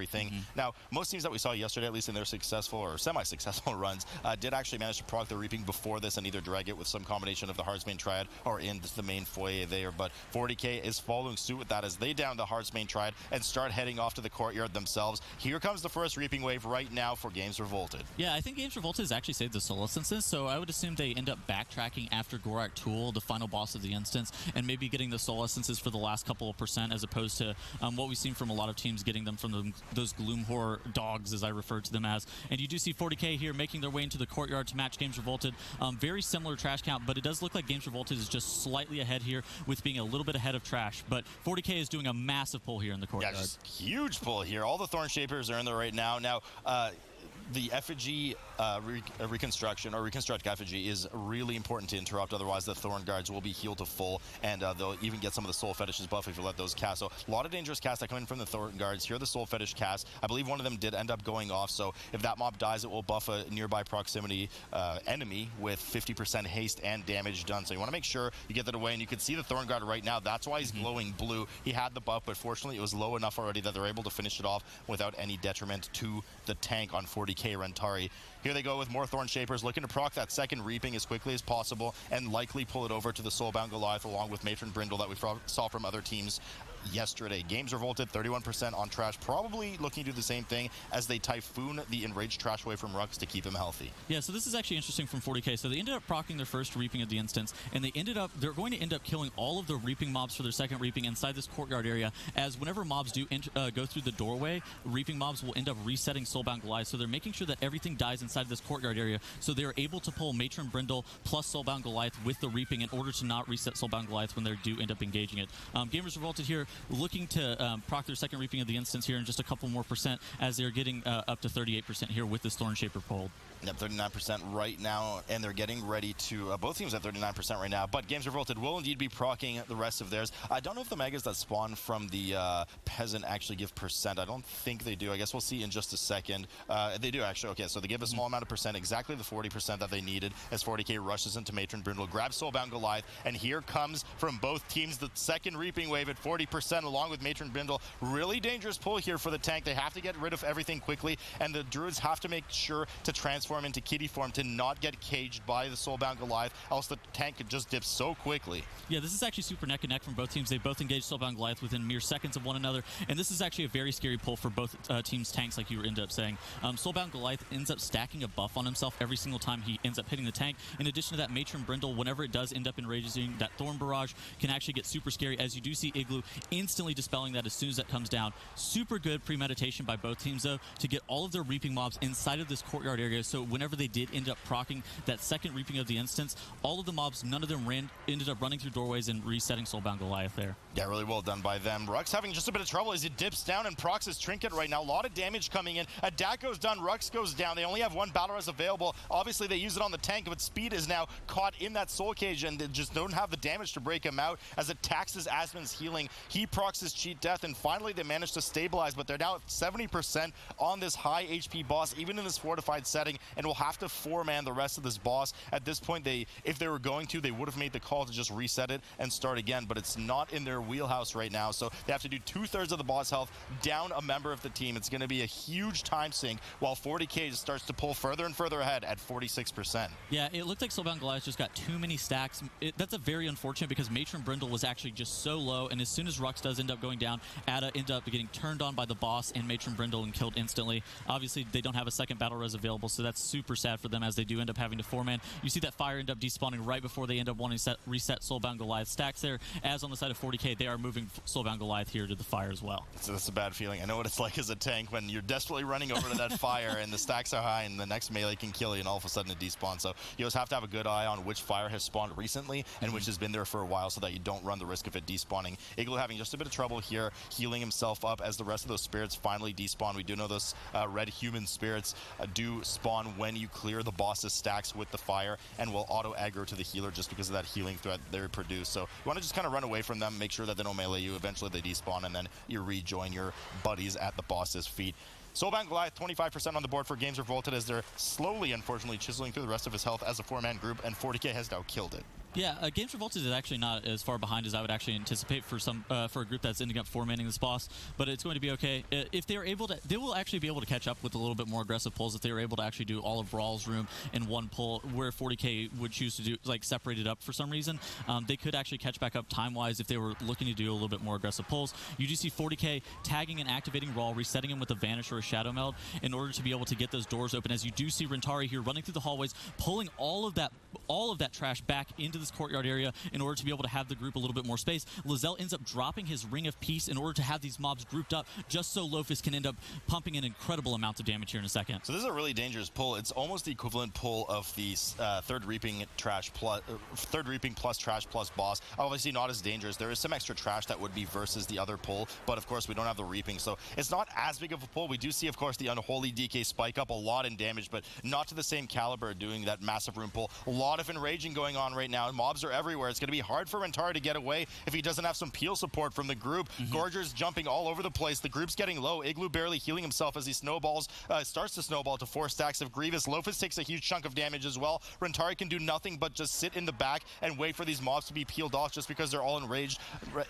Now, most teams that we saw yesterday, at least in their successful or semi-successful runs, did actually manage to proc the Reaping before this and either drag it with some combination of the Heartsbane Triad or in the main foyer there. But 40k is following suit with that as they down the Heartsbane Triad and start heading off to the Courtyard themselves. Here comes the first Reaping wave right now for Games Revolted. Yeah, I think Games Revolted has actually saved the Soul Essences, so I would assume they end up backtracking after Gorak Tul, the final boss of the instance, and maybe getting the Soul Essences for the last couple of percent, as opposed to what we've seen from a lot of teams getting them from those Gloom Horror dogs, as I refer to them as. And you do see 40k here making their way into the Courtyard to match Games Revolted. Very similar trash count, but it does look like Games Revolted is just slightly ahead here, with being a little bit ahead of trash. But 40k is doing a massive pull here in the Courtyard. Yeah, just huge pull here. All the Thorn Shapers are in there right now. Now, the effigy reconstruction or reconstruct effigy is really important to interrupt, otherwise the Thorn Guards will be healed to full, and they'll even get some of the Soul Fetishes buff if you let those cast. So a lot of dangerous casts that come in from the Thorn Guards. Here are the Soul Fetish casts. I believe one of them did end up going off, so if that mob dies, it will buff a nearby proximity enemy with 50% haste and damage done. So you want to make sure you get that away, and you can see the Thorn Guard right now. That's why he's glowing blue. He had the buff, but fortunately it was low enough already that they're able to finish it off without any detriment to the tank on 40k Rentari. Here they go with more Thorn Shapers, looking to proc that second Reaping as quickly as possible and likely pull it over to the Soulbound Goliath along with Matron Brindle that we saw from other teams yesterday. Games Revolted 31% on trash, probably looking to do the same thing as they typhoon the enraged trash away from Rux to keep him healthy. Yeah, so this is actually interesting from 40k. So they ended up proccing their first Reaping of the instance, and they're going to end up killing all of the Reaping mobs for their second Reaping inside this Courtyard area, as whenever mobs do go through the doorway, Reaping mobs will end up resetting Soulbound Goliath. So they're making sure that everything dies inside of this Courtyard area, so they're able to pull Matron Brindle plus Soulbound Goliath with the Reaping in order to not reset Soulbound Goliath when they do end up engaging it. Gamers Revolted here looking to proc their second Reaping of the instance here in just a couple more percent, as they're getting up to 38% here with this Thorn Shaper pulled. Yep, 39% right now, and they're getting ready to, both teams at 39% right now, but Games Revolted will indeed be proccing the rest of theirs. I don't know if the megas that spawn from the Peasant actually give percent. I don't think they do. I guess we'll see in just a second. They do actually. Okay, so they give a small amount of percent, exactly the 40% that they needed, as 40k rushes into Matron Brindle, grabs Soulbound Goliath, and here comes from both teams the second Reaping wave at 40% along with Matron Brindle. Really dangerous pull here for the tank. They have to get rid of everything quickly, and the Druids have to make sure to transform into kitty form to not get caged by the Soulbound Goliath, else the tank could just dip so quickly. Yeah, this is actually super neck and neck from both teams. They both engaged Soulbound Goliath within mere seconds of one another, and this is actually a very scary pull for both teams' tanks, like you ended up saying. Soulbound Goliath ends up stacking a buff on himself every single time he ends up hitting the tank. In addition to that, Matron Brindle, whenever it does end up enraging, that Thorn Barrage can actually get super scary, as you do see Igloo instantly dispelling that as soon as that comes down. Super good premeditation by both teams, though, to get all of their reaping mobs inside of this courtyard area, so whenever they did end up proccing that second reaping of the instance, all of the mobs, none of them ended up running through doorways and resetting Soulbound Goliath there. Yeah, really well done by them. Rux having just a bit of trouble as it dips down and procs his trinket right now. A lot of damage coming in. A Dat goes done, Rux goes down. They only have one battle res available. Obviously, they use it on the tank, but Speed is now caught in that soul cage, and they just don't have the damage to break him out as it taxes Asmon's healing. He procs his cheat death, and finally they manage to stabilize, but they're now at 70% on this high HP boss, even in this fortified setting, and will have to 4-man the rest of this boss. At this point, if they were going to, they would have made the call to just reset it and start again, but it's not in their wheelhouse right now, so they have to do 2/3 of the boss health down a member of the team. It's going to be a huge time sink, while Forty starts to pull further and further ahead at 46%. Yeah, it looked like Soulbound Goliath just got too many stacks. That's a very unfortunate because Matron Brindle was actually just so low, and as soon as Rux does end up going down, Ada ended up getting turned on by the boss and Matron Brindle and killed instantly. Obviously, they don't have a second battle res available, so that's super sad for them as they do end up having to 4-man. You see that fire end up despawning right before they end up wanting to reset Soulbound Goliath stacks there. As on the side of 40k, they are moving Soulbound Goliath here to the fire as well. So that's a bad feeling. I know what it's like as a tank when you're desperately running over to that fire and the stacks are high and the next melee can kill you and all of a sudden it despawns. So you just have to have a good eye on which fire has spawned recently and which has been there for a while so that you don't run the risk of it despawning. Igloo having just a bit of trouble here, healing himself up as the rest of those spirits finally despawn. We do know those red human spirits do spawn when you clear the boss's stacks with the fire and will auto aggro to the healer just because of that healing threat they produce. So you want to just kind of run away from them, make sure that they don't melee you. Eventually they despawn and then you rejoin your buddies at the boss's feet. Soulbound Goliath, 25% on the board for Games Revolted as they're slowly, unfortunately, chiseling through the rest of his health as a 4-man group, and 40k has now killed it. Yeah, Games Revolted is actually not as far behind as I would actually anticipate for a group that's ending up 4-manning this boss, but it's going to be okay. If they are able to, they will actually be able to catch up with a little bit more aggressive pulls if they were able to actually do all of Raal's room in one pull, where 40k would choose to do, like, separate it up for some reason. They could actually catch back up time-wise if they were looking to do a little bit more aggressive pulls. You do see 40k tagging and activating Raal, resetting him with a Vanish or a Shadow Meld in order to be able to get those doors open, as you do see Rentari here running through the hallways, pulling all of that trash back into this courtyard area in order to be able to have the group a little bit more space. Lizelle ends up dropping his Ring of Peace in order to have these mobs grouped up, just so Lofus can end up pumping an incredible amount of damage here in a second. So this is a really dangerous pull. It's almost the equivalent pull of the third reaping plus trash plus boss. Obviously not as dangerous. There is some extra trash that would be versus the other pull, but of course we don't have the reaping, so it's not as big of a pull. We do see, of course, the Unholy DK spike up a lot in damage, but not to the same caliber doing that massive room pull. A lot of enraging going on right now. Mobs are everywhere. It's going to be hard for Rentari to get away if he doesn't have some peel support from the group. Gorger's jumping all over the place. The group's getting low. Igloo barely healing himself as he starts to snowball to 4 stacks of Grievous. Lofus takes a huge chunk of damage as well. Rentari can do nothing but just sit in the back and wait for these mobs to be peeled off just because they're all enraged.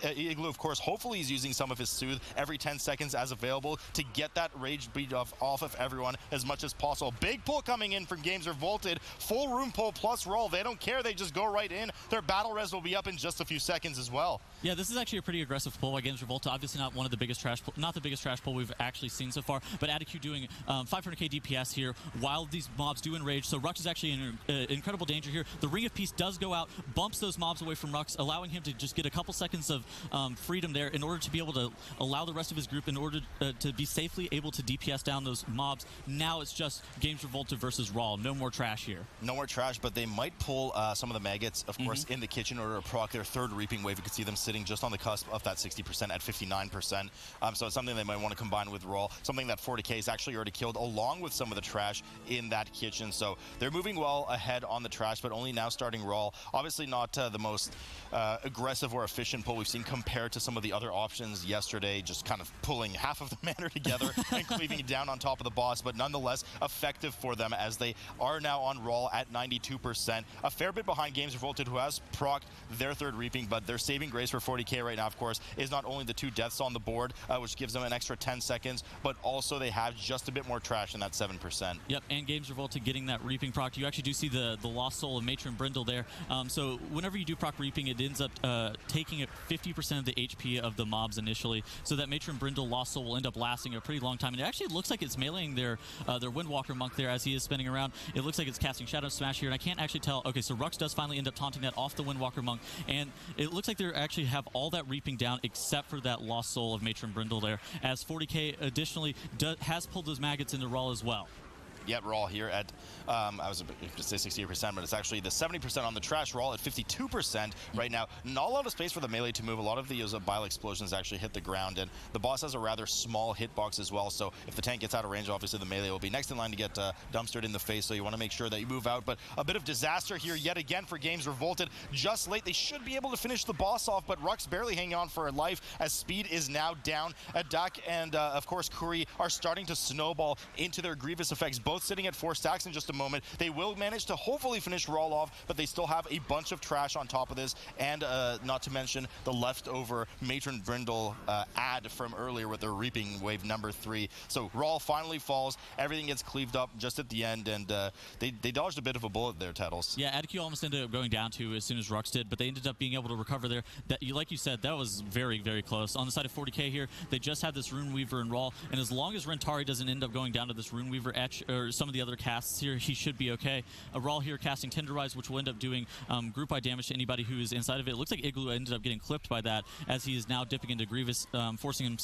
Igloo, of course, hopefully he's using some of his Soothe every 10 seconds as available to get that rage beat off of everyone as much as possible. Big pull coming in from Games Revolted. Full room pull plus Raal. They don't care. They just go right in. Their battle res will be up in just a few seconds as well. Yeah, this is actually a pretty aggressive pull by Games Revolted. Obviously not one of the biggest trash not the biggest trash pull we've actually seen so far, but ADQ doing 500k DPS here while these mobs do enrage. So Rux is actually in incredible danger here. The Ring of Peace does go out, bumps those mobs away from Rux, allowing him to just get a couple seconds of freedom there in order to be able to allow the rest of his group in order to be safely able to DPS down those mobs. Now it's just Games Revolted versus Raal. No more trash here. No more trash, but they might pull some of the maggots, of course, in the kitchen in order to proc their third reaping wave. You can see them sitting just on the cusp of that 60% at 59%. So it's something they might want to combine with Raal, something that 40k has actually already killed along with some of the trash in that kitchen. So they're moving well ahead on the trash, but only now starting Raal. Obviously not the most aggressive or efficient pull we've seen compared to some of the other options yesterday, just kind of pulling half of the manor together and cleaving it down on top of the boss, but nonetheless effective for them as they are now on Raal at 92%. A fair bit behind Games Revolted, who has procced their third reaping, but their saving grace for 40k right now, of course, is not only the 2 deaths on the board, which gives them an extra 10 seconds, but also they have just a bit more trash in that 7%. Yep, and Games Revolted getting that reaping proc. You actually do see the lost soul of Matron Brindle there. So whenever you do proc reaping, it ends up taking 50% of the HP of the mobs initially, so that Matron Brindle lost soul will end up lasting a pretty long time. And it actually looks like it's meleeing their Windwalker monk there as he is spinning around. It looks like it's casting Shadow Smash here, and I can't actually tell. Okay, so Rux does finally end up taunting that off the Windwalker Monk, and it looks like they actually have all that reaping down except for that lost soul of Matron Brindle there, as 40K additionally has pulled those maggots into Raal as well. Yep, Raal here at, I was going to say 68%, but it's actually the 70% on the trash. Raal at 52% right now. Not a lot of space for the melee to move. A lot of those bile explosions actually hit the ground, and the boss has a rather small hitbox as well, so if the tank gets out of range, obviously the melee will be next in line to get dumpstered in the face, so you want to make sure that you move out. But a bit of disaster here yet again for Games Revolted. Just late, they should be able to finish the boss off, but Ruck's barely hanging on for her life as speed is now down. Adak and, of course, Kuri are starting to snowball into their Grievous effects, both sitting at 4 stacks in just a moment. They will manage to hopefully finish Raal off, but they still have a bunch of trash on top of this, and not to mention the leftover Matron Brindle ad from earlier with their Reaping Wave number 3. So Raal finally falls, everything gets cleaved up just at the end, and they dodged a bit of a bullet there, Tettles. Yeah, AdQ almost ended up going down to as soon as Rux did, but they ended up being able to recover there. Like you said, that was very, very close. On the side of 40K here, they just had this Rune Weaver and Raal, and as long as Rentari doesn't end up going down to this Rune Weaver etch, or some of the other casts here, he should be okay. Raal here casting Tenderize, which will end up doing group-wide damage to anybody who is inside of it. It looks like Igloo ended up getting clipped by that, as he is now dipping into Grievous, forcing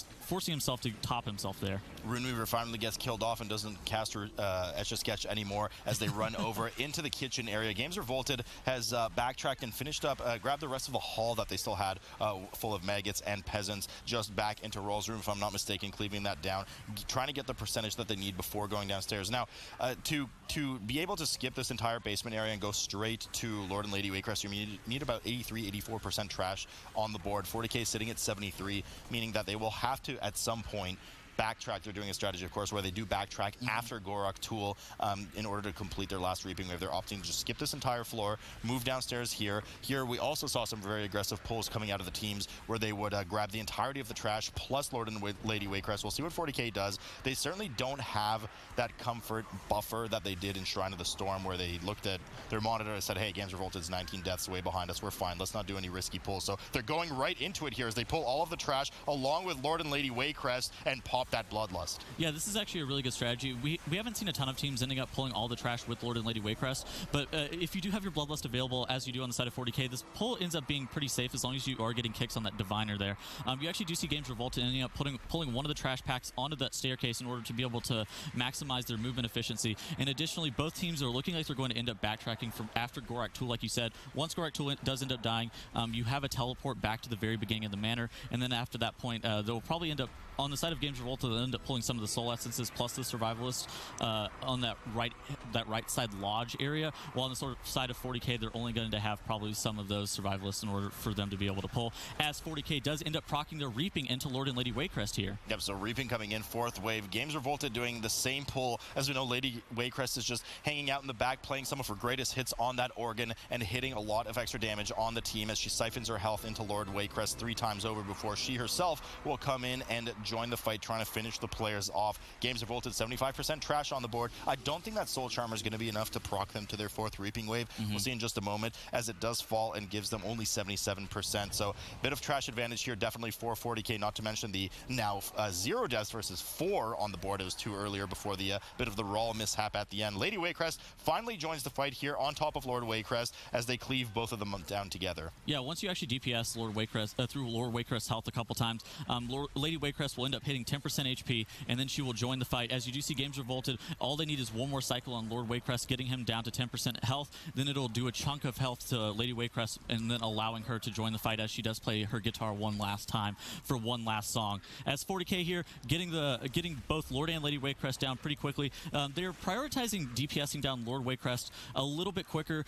himself to top himself there. Rune Weaver finally gets killed off and doesn't cast Etch-a-Sketch anymore as they run over into the kitchen area. Games Revolted has backtracked and finished up, grabbed the rest of the hall that they still had full of maggots and peasants just back into Raal's room, if I'm not mistaken, cleaving that down, trying to get the percentage that they need before going downstairs. Now, to be able to skip this entire basement area and go straight to Lord and Lady Waycrest, you need about 83-84% trash on the board. 40K sitting at 73, meaning that they will have to, at some point, backtrack. They're doing a strategy, of course, where they do backtrack after Gorak Tul in order to complete their last Reaping Wave. They're opting to just skip this entire floor, move downstairs here. Here, we also saw some very aggressive pulls coming out of the teams where they would grab the entirety of the trash plus Lord and Lady Waycrest. We'll see what 40K does. They certainly don't have that comfort buffer that they did in Shrine of the Storm, where they looked at their monitor and said, hey, Games Revolted's 19 deaths way behind us. We're fine. Let's not do any risky pulls. So they're going right into it here as they pull all of the trash along with Lord and Lady Waycrest and pop that Bloodlust. Yeah, this is actually a really good strategy. We haven't seen a ton of teams ending up pulling all the trash with Lord and Lady Waycrest, but if you do have your Bloodlust available, as you do on the side of 40K, this pull ends up being pretty safe as long as you are getting kicks on that Diviner there. You actually do see Games Revolted ending up pulling one of the trash packs onto that staircase in order to be able to maximize their movement efficiency. And additionally, both teams are looking like they're going to end up backtracking from after Gorak Tul, like you said. Once Gorak Tul does end up dying, you have a teleport back to the very beginning of the manor, and then after that point, they'll probably end up on the side of Games Revolted, they'll end up pulling some of the soul essences plus the survivalist on that right side lodge area. While on the sort of side of 40K, they're only going to have probably some of those survivalists in order for them to be able to pull. As 40K does end up proccing their Reaping into Lord and Lady Waycrest here. Yep, so Reaping coming in, 4th wave. Games Revolted doing the same pull. As we know, Lady Waycrest is just hanging out in the back, playing some of her greatest hits on that organ and hitting a lot of extra damage on the team as she siphons her health into Lord Waycrest 3 times over before she herself will come in and join the fight, trying to finish the players off. Games Revolted, 75% trash on the board. I don't think that Soul Charmer is going to be enough to proc them to their 4th Reaping Wave. We'll see in just a moment as it does fall and gives them only 77%. So a bit of trash advantage here, definitely for 40K, not to mention the now 0 deaths versus 4 on the board. It was 2 earlier before the bit of the Raal mishap at the end. Lady Waycrest finally joins the fight here on top of Lord Waycrest as they cleave both of them down together. Yeah, once you actually DPS Lord Waycrest through Lord Waycrest's health a couple times, Lady Waycrest will end up hitting 10% HP, and then she will join the fight. As you do see Games Revolted, all they need is one more cycle on Lord Waycrest, getting him down to 10% health. Then it'll do a chunk of health to Lady Waycrest, and then allowing her to join the fight as she does play her guitar one last time for one last song. As 40K here, getting both Lord and Lady Waycrest down pretty quickly. They're prioritizing DPSing down Lord Waycrest a little bit quicker.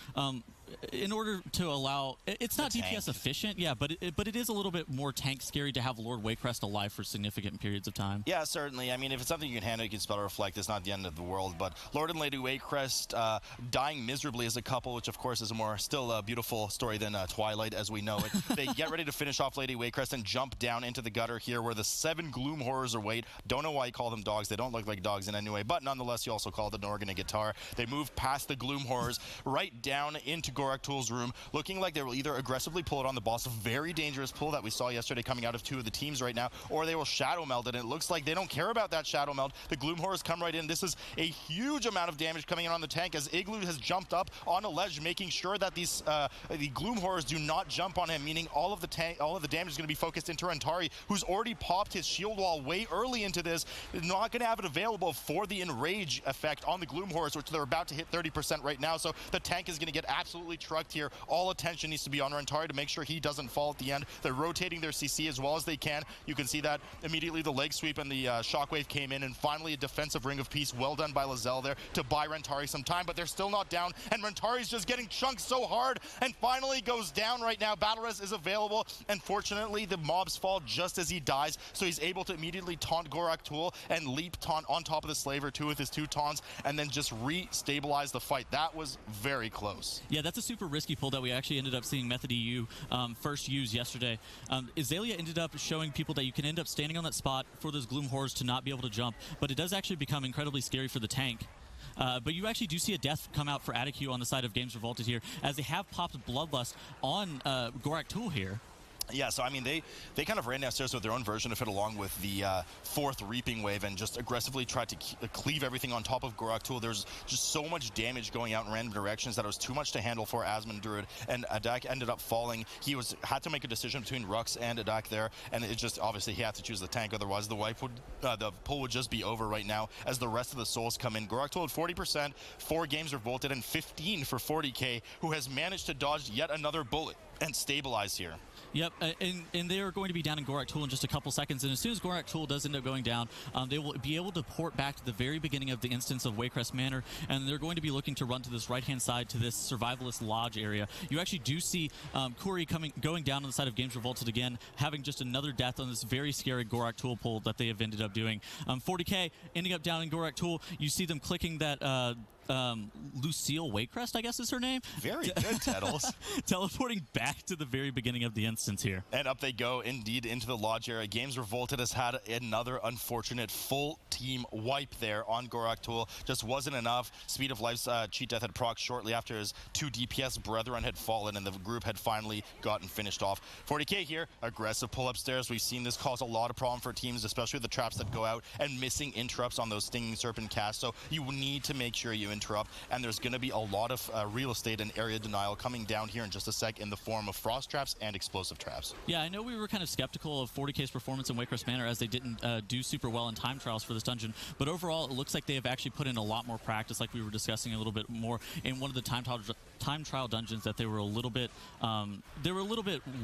In order to allow, it's not DPS efficient, yeah, but it is a little bit more tank scary to have Lord Waycrest alive for significant periods of time. Yeah, certainly. I mean, if it's something you can handle, you can Spell Reflect. It's not the end of the world. But Lord and Lady Waycrest dying miserably as a couple, which of course is a more still beautiful story than Twilight as we know it. They get ready to finish off Lady Waycrest and jump down into the gutter here where the 7 Gloom Horrors await. Don't know why you call them dogs. They don't look like dogs in any way, but nonetheless, you also call it an organ and guitar. They move past the Gloom Horrors right down into Gorak Tul's room, looking like they will either aggressively pull it on the boss, a very dangerous pull that we saw yesterday coming out of two of the teams right now, or they will shadow meld it, and it looks like they don't care about that shadow meld. The Gloom Horrors come right in. This is a huge amount of damage coming in on the tank as Igloo has jumped up on a ledge, making sure that these the Gloom Horrors do not jump on him, meaning all of the damage is going to be focused into Rantari, who's already popped his shield wall way early into this. Not going to have it available for the Enrage effect on the Gloom Horrors, which they're about to hit 30% right now, so the tank is going to get absolutely trucked here. All attention needs to be on Rantari to make sure he doesn't fall at the end. They're rotating their CC as well as they can. You can see that immediately the leg sweep and the shockwave came in, and finally a defensive ring of peace well done by Lae'zel there to buy Rantari some time, but they're still not down, and Rantari's just getting chunked so hard and finally goes down right now. Battle Res is available, and fortunately the mobs fall just as he dies, so he's able to immediately taunt Gorak Tul and leap taunt on top of the Slaver too with his two taunts, and then just re-stabilize the fight. That was very close. Yeah, that's a super risky pull that we actually ended up seeing Method EU first use yesterday. Azalea ended up showing people that you can end up standing on that spot for those Gloom Horrors to not be able to jump, but it does actually become incredibly scary for the tank. But you actually do see a death come out for Atakyu on the side of Games Revolted here, as they have popped Bloodlust on Gorak Tul here. Yeah, so I mean, they kind of ran downstairs with their own version of it along with the fourth Reaping Wave and just aggressively tried to cleave everything on top of Gorak Tul. There's just so much damage going out in random directions that it was too much to handle for Asmon Druid, and Adak ended up falling. He had to make a decision between Rux and Adak there, and it just, obviously, he had to choose the tank, otherwise the pull would just be over right now as the rest of the souls come in. Gorak Tul at 40%, 4 Games Revolted, and 15 for Fourty, who has managed to dodge yet another bullet and stabilize here. Yep, and they are going to be down in Gorak Tul in just a couple seconds, and as soon as Gorak Tul does end up going down, they will be able to port back to the very beginning of the instance of Waycrest Manor, and they're going to be looking to run to this right-hand side to this Survivalist Lodge area. You actually do see Kuri going down on the side of Games Revolted again, having just another death on this very scary Gorak Tul pull that they have ended up doing. 40K ending up down in Gorak Tul. You see them clicking that Lucille Waycrest, I guess is her name. Very good, Tettles. Teleporting back to the very beginning of the instance here. And up they go, indeed, into the Lodge area. Games Revolted has had another unfortunate full team wipe there on Gorak Tul. Just wasn't enough. Speed of Life's cheat death had procced shortly after his 2 DPS brethren had fallen, and the group had finally gotten finished off. 40K here, aggressive pull upstairs. We've seen this cause a lot of problem for teams, especially the traps that go out and missing interrupts on those Stinging Serpent casts. So you need to make sure you interrupt, and there's going to be a lot of real estate and area denial coming down here in just a sec in the form of frost traps and explosive traps. Yeah, I know we were kind of skeptical of 40K's performance in Waycrest Manor as they didn't do super well in time trials for this dungeon, but overall it looks like they have actually put in a lot more practice, like we were discussing a little bit more in one of the time trial dungeons that they were a little bit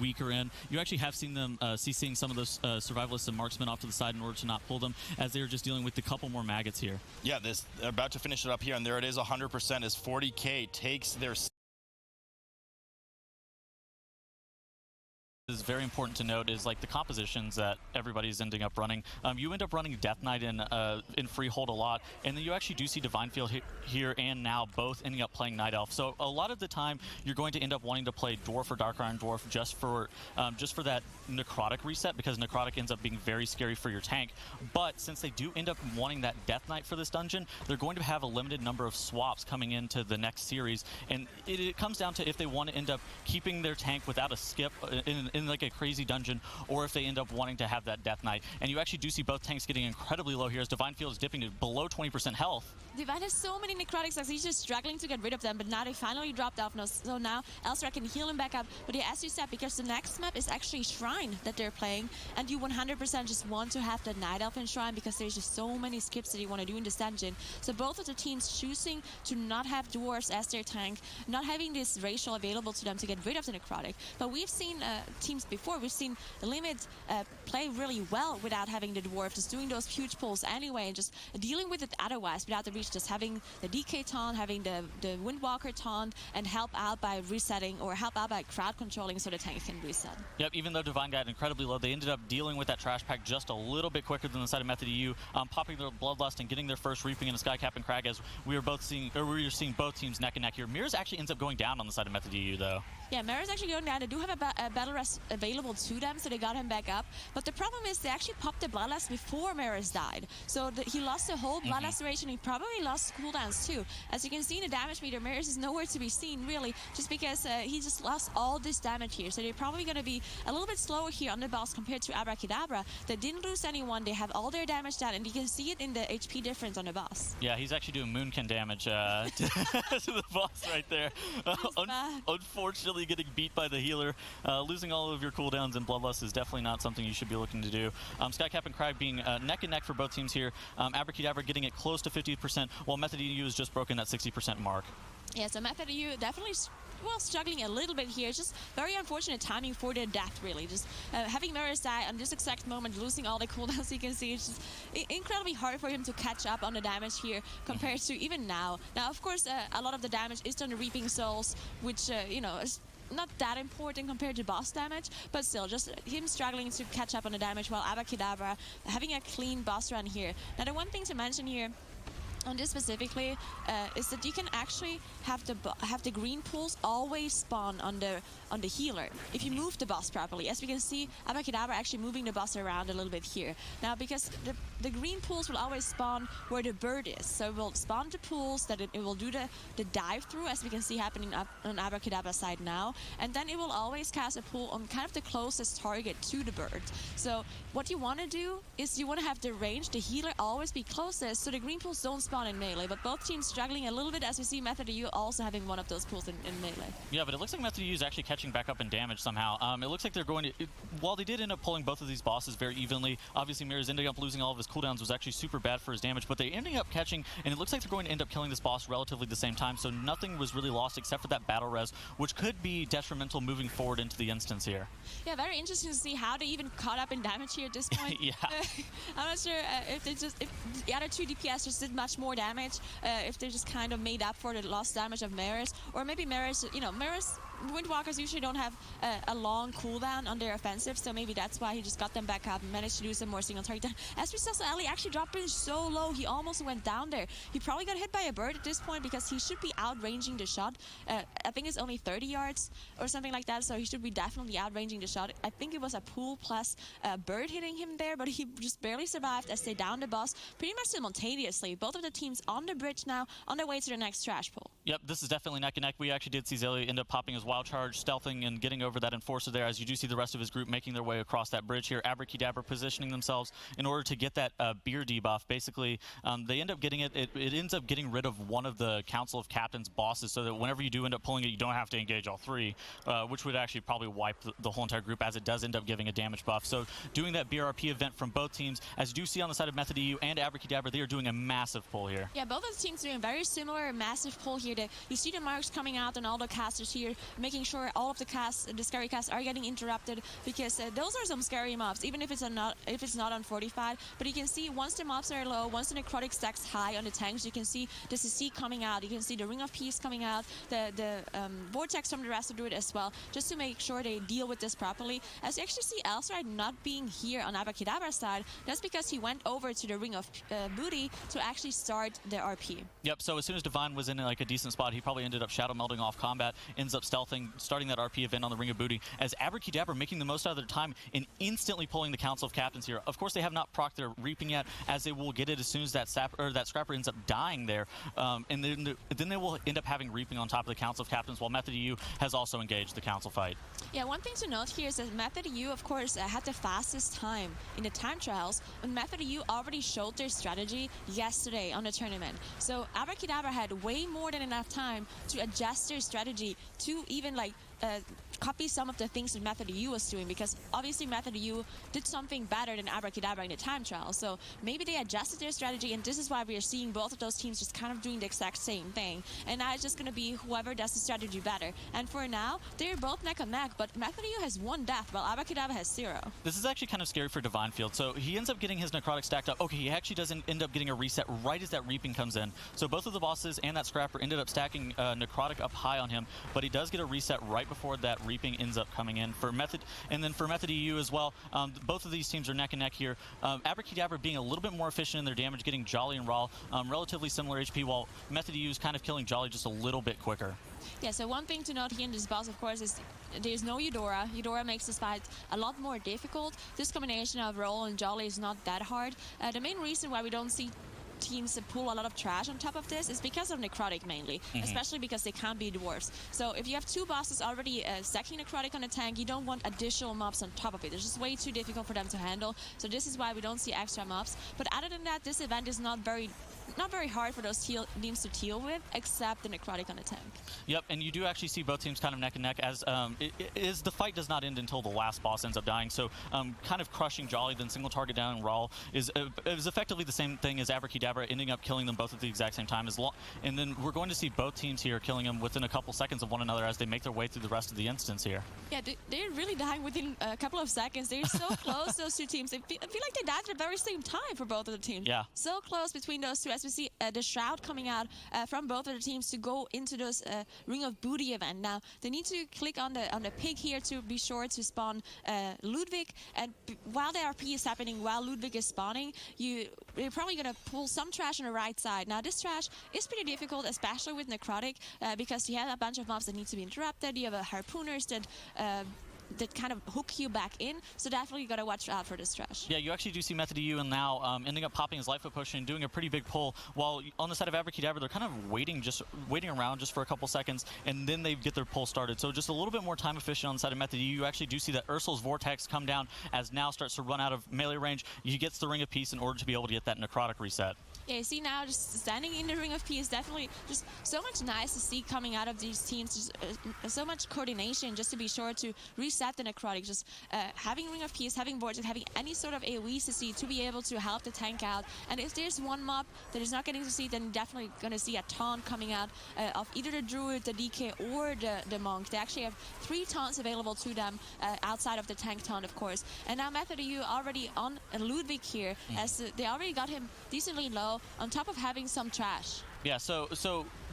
weaker in. You actually have seen them CCing some of those survivalists and marksmen off to the side in order to not pull them, as they are just dealing with a couple more maggots here. Yeah, they're about to finish it up here, and there it is 100% as 40K takes their... Is very important to note is like the compositions that everybody's ending up running. You end up running Death Knight in Freehold a lot, and then you actually do see Divine Field here and now both ending up playing Night Elf. So a lot of the time you're going to end up wanting to play Dwarf or Dark Iron Dwarf just for that Necrotic reset, because Necrotic ends up being very scary for your tank. But since they do end up wanting that Death Knight for this dungeon, they're going to have a limited number of swaps coming into the next series, and it comes down to if they want to end up keeping their tank without a skip in like a crazy dungeon, or if they end up wanting to have that Death Knight. And you actually do see both tanks getting incredibly low here as Divine Field is dipping to below 20% health. Divine has so many necrotics that he's just struggling to get rid of them, but now they finally dropped off. So now Elsra can heal him back up. But yeah, as you said, because the next map is actually Shrine that they're playing, and you 100% just want to have the Night Elf in Shrine because there's just so many skips that you want to do in this dungeon. So both of the teams choosing to not have Dwarves as their tank, not having this racial available to them to get rid of the necrotic. But we've seen teams before. We've seen Limit play really well without having the Dwarf, just doing those huge pulls anyway, and just dealing with it otherwise without the reach, just having the DK taunt, having the Windwalker taunt, and help out by resetting or help out by crowd controlling so the tank can reset. Yep, even though Divine got incredibly low, they ended up dealing with that trash pack just a little bit quicker than the side of Method EU, popping their Bloodlust and getting their first Reaping in a Skycap and Crag, as we were seeing both teams neck and neck here. Mirrors actually ends up going down on the side of Method EU though. Yeah, Mara's actually going down. They do have a battle rest available to them, so they got him back up. But the problem is they actually popped the bloodlust before Mara's died. So he lost the whole blood laceration. He probably lost cooldowns too. As you can see in the damage meter, Maris is nowhere to be seen, really, just because he just lost all this damage here. So they're probably going to be a little bit slower here on the boss compared to Abrakeydabra. They didn't lose anyone. They have all their damage down, and you can see it in the HP difference on the boss. Yeah, he's actually doing moonkin damage to the boss right there. Unfortunately, getting beat by the healer, losing all of your cooldowns and bloodlust is definitely not something you should be looking to do. Skycap and Cry being neck and neck for both teams here. Abrakeydabra getting it close to 50%, while Method EU has just broken that 60% mark. Yeah, so Method EU definitely struggling a little bit here. It's just very unfortunate timing for their death, really. Just having Maris die on this exact moment, losing all the cooldowns, you can see it's just incredibly hard for him to catch up on the damage here compared to even now. Now, of course, a lot of the damage is done to Reaping Souls, which, you know, is not that important compared to boss damage, but still, just him struggling to catch up on the damage, while Abrakeydabra having a clean boss run here. Now, the one thing to mention here on this specifically is that you can actually have the green pools always spawn on the healer if you move the boss properly. As we can see, Abrakeydabra actually moving the boss around a little bit here. Now, because the green pools will always spawn where the bird is, so it will spawn the pools that it will do the dive through, as we can see happening up on Abrakeedabra's side now, and then it will always cast a pool on kind of the closest target to the bird. So what you want to do is you want to have the range, the healer always be closest, so the green pools don't spawn in melee, but both teams struggling a little bit, as we see Method EU also having one of those pools in melee. Yeah, but it looks like Method EU is actually catching back up in damage somehow. It looks like they're going to, while they did end up pulling both of these bosses very evenly, obviously Mirror's ending up losing all of his cooldowns was actually super bad for his damage, but they ending up catching, and it looks like they're going to end up killing this boss relatively the same time, so nothing was really lost except for that battle res, which could be detrimental moving forward into the instance here. Yeah, very interesting to see how they even caught up in damage here at this point. Yeah. I'm not sure if the other two DPS just did much more damage, if they just kind of made up for the lost damage of Maris, or maybe Maris, you know, Maris Windwalkers usually don't have a long cooldown on their offensive, so maybe that's why he just got them back up and managed to do some more single target. As we saw, Ali actually dropped in so low, he almost went down there. He probably got hit by a bird at this point because he should be outranging the shot. I think it's only 30 yards or something like that, so he should be definitely outranging the shot. I think it was a pool plus a bird hitting him there, but he just barely survived as they downed the boss pretty much simultaneously. Both of the teams on the bridge now, on their way to the next trash pool. Yep, this is definitely neck and neck. We actually did see Zelly end up popping his wild charge, stealthing, and getting over that enforcer there, as you do see the rest of his group making their way across that bridge here. Abrakeydabra positioning themselves in order to get that beer debuff. Basically, they end up getting it. It ends up getting rid of one of the Council of Captains bosses, so that whenever you do end up pulling it, you don't have to engage all three, which would actually probably wipe the whole entire group, as it does end up giving a damage buff. So doing that BRP event from both teams, as you do see on the side of Method EU and Abrakeydabra, they are doing a massive pull here. Yeah, both of the teams doing a very similar massive pull here. You see the marks coming out on all the casters here, making sure all of the scary casts are getting interrupted, because those are some scary mobs, even if it's not on fortified. But you can see once the mobs are low, once the necrotic stacks high on the tanks, you can see the CC coming out. You can see the Ring of Peace coming out, the vortex from the rest of the druid as well, just to make sure they deal with this properly. As you actually see Elsride not being here on Abrakeedabra's side, that's because he went over to the Ring of Booty to actually start the RP. Yep, so as soon as Divine was in like a decent spot, he probably ended up shadow melding off combat, ends up stealthing, starting that RP event on the Ring of Booty, as Abrakeydabra making the most out of their time and instantly pulling the Council of Captains here. Of course, they have not procced their Reaping yet, as they will get it as soon as that Scrapper ends up dying there, and then they will end up having Reaping on top of the Council of Captains, while Method EU has also engaged the Council fight. Yeah, one thing to note here is that Method EU, of course, had the fastest time in the time trials, when Method EU already showed their strategy yesterday on the tournament. So Abrakeydabra had way more than enough time to adjust their strategy to even like copy some of the things that Method EU was doing, because obviously Method EU did something better than Abrakeydabra in the time trial. So maybe they adjusted their strategy, and this is why we are seeing both of those teams just kind of doing the exact same thing. And now it's just going to be whoever does the strategy better. And for now, they're both neck and neck, but Method EU has 1 death, while Abrakeydabra has 0. This is actually kind of scary for Divine Field. So he ends up getting his necrotic stacked up. Okay, he actually doesn't end up getting a reset right as that Reaping comes in. So both of the bosses and that Scrapper ended up stacking necrotic up high on him, but he does get a reset right right before that reaping ends up coming in for Method, and then for Method EU as well. Both of these teams are neck and neck here. Abrakeydabra being a little bit more efficient in their damage, getting Jolly and Raal relatively similar HP, while Method EU is kind of killing Jolly just a little bit quicker. Yeah, so one thing to note here in this boss, of course, is there's no Eudora. Eudora makes this fight a lot more difficult. This combination of Raal and Jolly is not that hard. The main reason why we don't see teams that pull a lot of trash on top of this is because of Necrotic mainly, especially because they can't be dwarves. So if you have two bosses already stacking Necrotic on a tank, you don't want additional mobs on top of it. It's just way too difficult for them to handle. So this is why we don't see extra mobs. But other than that, this event is not very hard for those teams to deal with, except the Necrotic on the tank. Yep, and you do actually see both teams kind of neck and neck as the fight does not end until the last boss ends up dying. So kind of crushing Jolly, then single target down Raal is effectively the same thing as Abrakeydabra, ending up killing them both at the exact same time. And then we're going to see both teams here killing them within a couple seconds of one another as they make their way through the rest of the instance here. Yeah, they're really dying within a couple of seconds. They're so close, those two teams. I feel like they died at the very same time for both of the teams. Yeah. So close between those two, as we see the Shroud coming out from both of the teams to go into those Ring of Booty event. Now, they need to click on the pig here to be sure to spawn Ludvig, and while the RP is happening, while Ludvig is spawning, you're probably going to pull some trash on the right side. Now, this trash is pretty difficult, especially with Necrotic, because you have a bunch of mobs that need to be interrupted. You have harpooners that kind of hook you back in, so definitely got to watch out for this trash. Yeah, you actually do see Method EU and now ending up popping his Lightfoot Potion and doing a pretty big pull, while on the side of Abrakeydabra, they're kind of waiting around just for a couple seconds, and then they get their pull started. So just a little bit more time efficient on the side of Method EU. You actually do see that Ursul's Vortex come down as now starts to run out of melee range. He gets the Ring of Peace in order to be able to get that Necrotic reset. Yeah, you see now just standing in the Ring of Peace, definitely just so much nice to see coming out of these teams, just so much coordination just to be sure to reset the Necrotic, just having Ring of Peace, having Vortex, having any sort of AoEs to see to be able to help the tank out. And if there's one mob that is not getting to see, then definitely going to see a taunt coming out of either the Druid, the DK, or the Monk. They actually have 3 taunts available to them outside of the tank taunt, of course. And now Method EU already on Ludvig here, as they already got him decently low, on top of having some trash. Yeah, so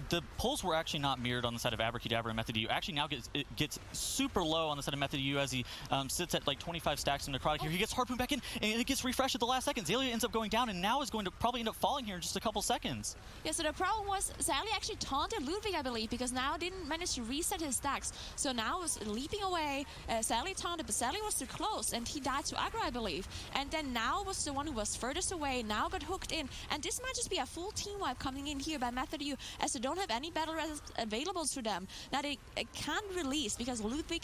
the pulls were actually not mirrored on the side of Abrakeydabra and Method EU. Actually now gets super low on the side of Method EU as he sits at like 25 stacks in Necrotic here. He gets Harpoon back in, and it gets refreshed at the last second. Zalia ends up going down, and now is going to probably end up falling here in just a couple seconds. Yeah, so the problem was Zalia actually taunted Ludvig, I believe, because now didn't manage to reset his stacks. So now was leaping away. Zalia taunted, but Zalia was too close, and he died to aggro, I believe. And then now was the one who was furthest away, now got hooked in. And this might just be a full team wipe coming in here by Method EU, as they don't have any battle res available to them. Now they can't release because Ludvig